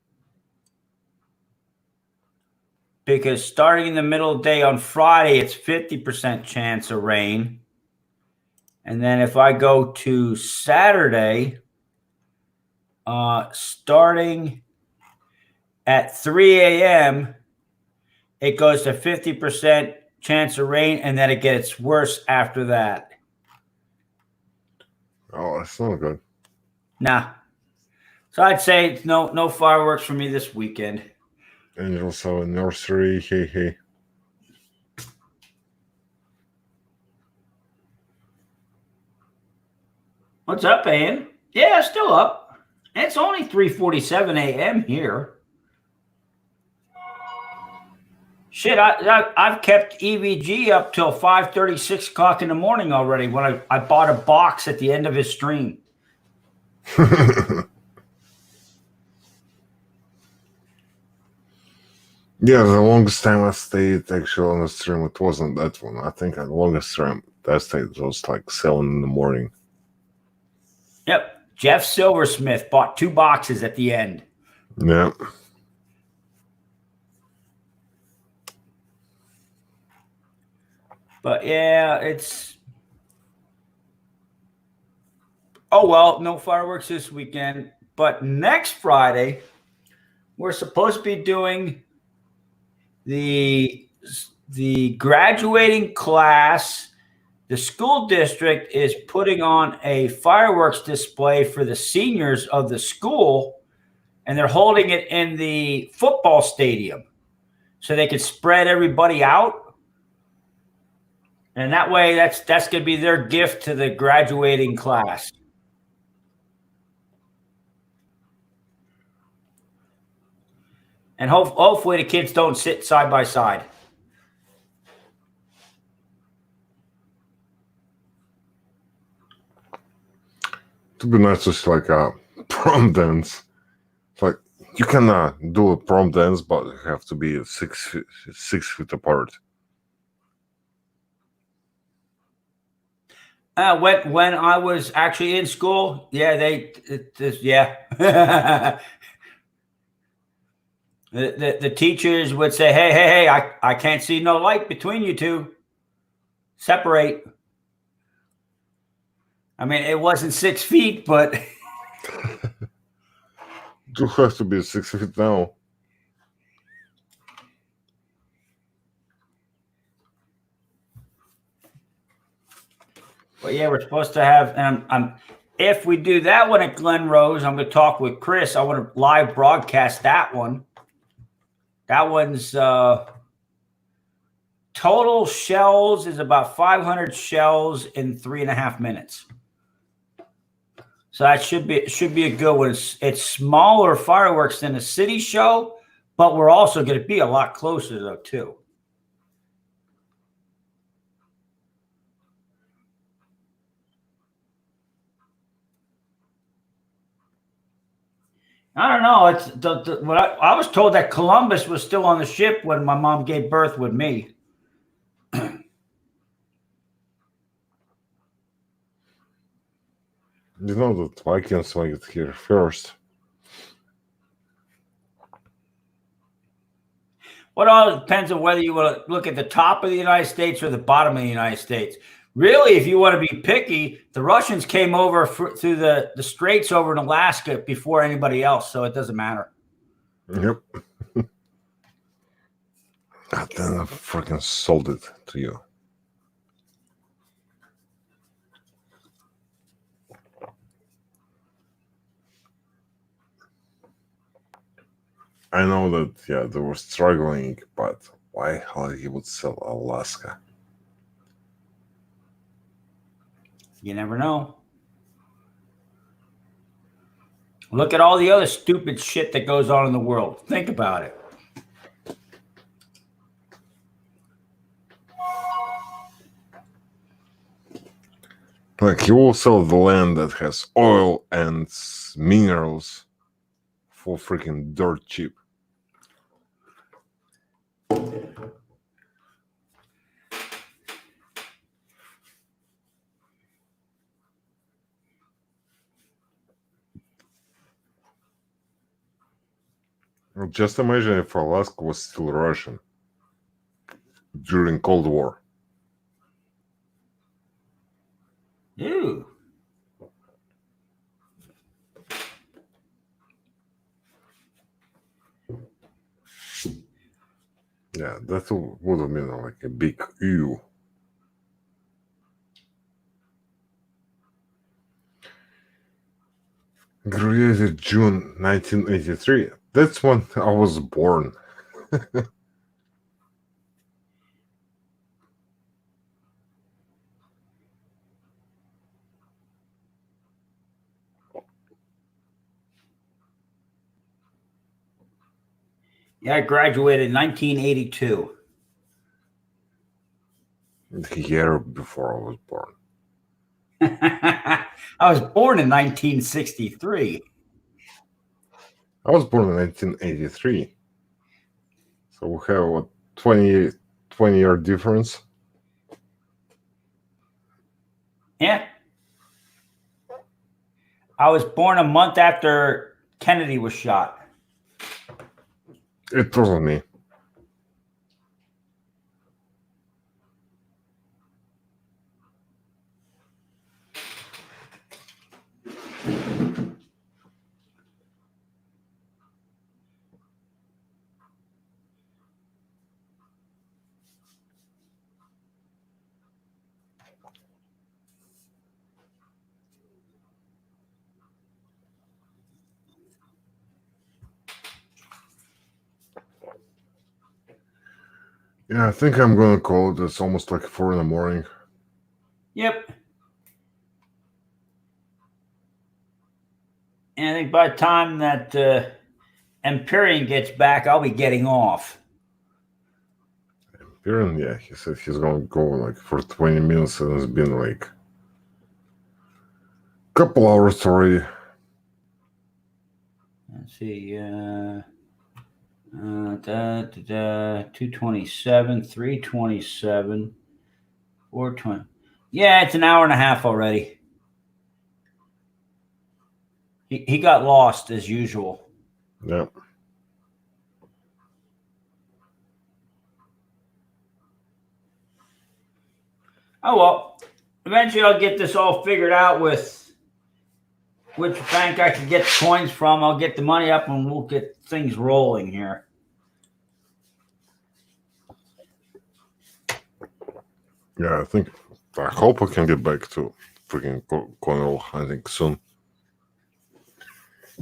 Because starting in the middle of the day on Friday, it's 50% chance of rain. And then if I go to Saturday, starting at 3 a.m., it goes to 50% chance of rain, and then it gets worse after that. Oh, that's not good. Nah. So I'd say no fireworks for me this weekend. And you also a nursery, hey. What's up, Ian? Yeah, still up. It's only 3:47 a.m. here. Shit, I've kept EVG up till 5:30, 6 o'clock in the morning already when I bought a box at the end of his stream. Yeah, the longest time I stayed actually on the stream, it wasn't that one. I think the longest time I stayed was like 7 in the morning. Yep. Jeff Silversmith bought 2 boxes at the end. Yeah. But yeah, it's... Oh, well, no fireworks this weekend. But next Friday, we're supposed to be doing the graduating class. The school district is putting on a fireworks display for the seniors of the school, and they're holding it in the football stadium so they can spread everybody out. And that way, that's going to be their gift to the graduating class. And hopefully the kids don't sit side by side. To be nice, just like a prom dance. Like you can do a prom dance, but you have to be 6 feet apart. When I was actually in school, yeah, the teachers would say, hey, I can't see no light between you two. Separate. I mean, it wasn't 6 feet, but You have to be 6 feet now. But yeah, we're supposed to have, and if we do that one at Glen Rose, I'm going to talk with Chris. I want to live broadcast that one. That one's total shells is about 500 shells in 3.5 minutes. So that should be a good one. It's smaller fireworks than a city show, but we're also going to be a lot closer though too. I don't know. It's what I was told that Columbus was still on the ship when my mom gave birth with me. You know that Vikings make it here first. Well, it all depends on whether you want to look at the top of the United States or the bottom of the United States. Really, if you want to be picky, the Russians came over through the straits over in Alaska before anybody else, so it doesn't matter. Yep. And then I freaking sold it to you. I know that, yeah, they were struggling, but why hell he would sell Alaska? You never know. Look at all the other stupid shit that goes on in the world. Think about it. Like, he will sell the land that has oil and minerals for freaking dirt cheap. Just imagine if Alaska was still Russian during Cold War. Ew. Yeah, that would have been like a big ew. Created June 1983. That's when I was born. Yeah, I graduated in 1982. The year before I was born. I was born in 1963. I was born in 1983. So we have what, 20-year difference? Yeah. I was born a month after Kennedy was shot. It wasn't me. Yeah, I think I'm gonna call it. It's almost like 4 in the morning. Yep. And I think by the time that Empyrean gets back, I'll be getting off. Piran, yeah, he said he's gonna go like for 20 minutes, and it's been like a couple hours already. Let's see. 227, 327, 420. Yeah, it's an hour and a half already. He got lost as usual. Yeah. Oh, well, eventually I'll get this all figured out with which bank I can get the coins from. I'll get the money up and we'll get things rolling here. Yeah, I hope I can get back to freaking coin hunting soon.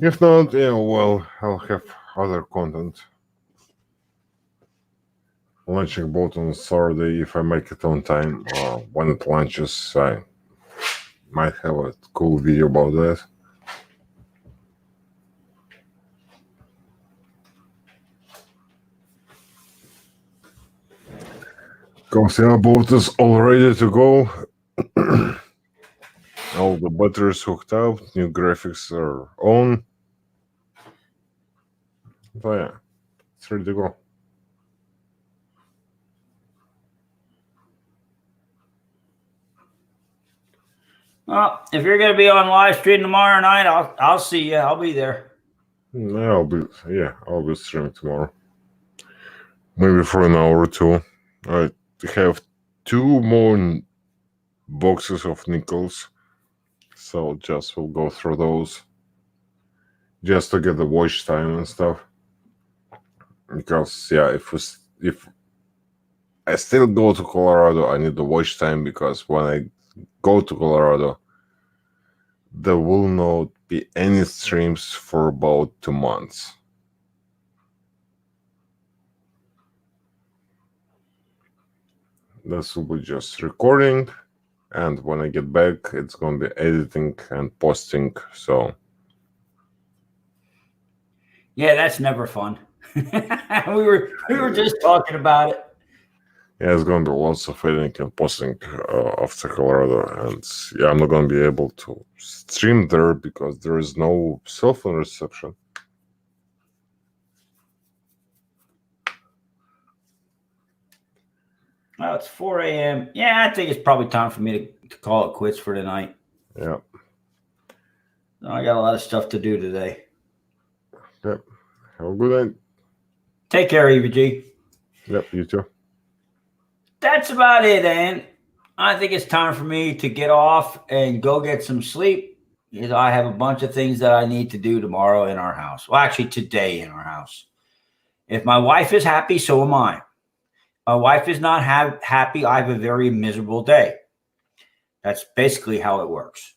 If not, yeah, well, I'll have other content. Launching boat on Saturday if I make it on time. When it launches, I might have a cool video about that. Because yeah, boat is all ready to go. All the batteries hooked up, new graphics are on. So yeah, it's ready to go. Well, if you're going to be on live stream tomorrow night, I'll see you. I'll be there. Yeah, I'll be streaming tomorrow. Maybe for an hour or two. I have 2 more boxes of nickels, so just we'll go through those just to get the watch time and stuff. Because yeah, if I still go to Colorado, I need the watch time because when I go to Colorado, there will not be any streams for about 2 months. This will be just recording, and when I get back, it's going to be editing and posting. So Yeah, that's never fun. we were just talking about it. yeah, it's going to be lots of editing and posting after Colorado, and yeah, I'm not going to be able to stream there because there is no cell phone reception. Well, it's 4 a.m. Yeah, I think it's probably time for me to call it quits for tonight. Yeah. I got a lot of stuff to do today. Yep. Have a good night. Take care, EVG. Yep, you too. That's about it, Ann. I think it's time for me to get off and go get some sleep. Because I have a bunch of things that I need to do tomorrow in our house. Well, actually, today in our house. If my wife is happy, so am I. My wife is not happy. I have a very miserable day. That's basically how it works.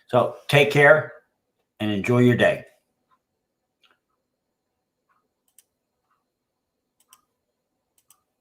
So take care and enjoy your day.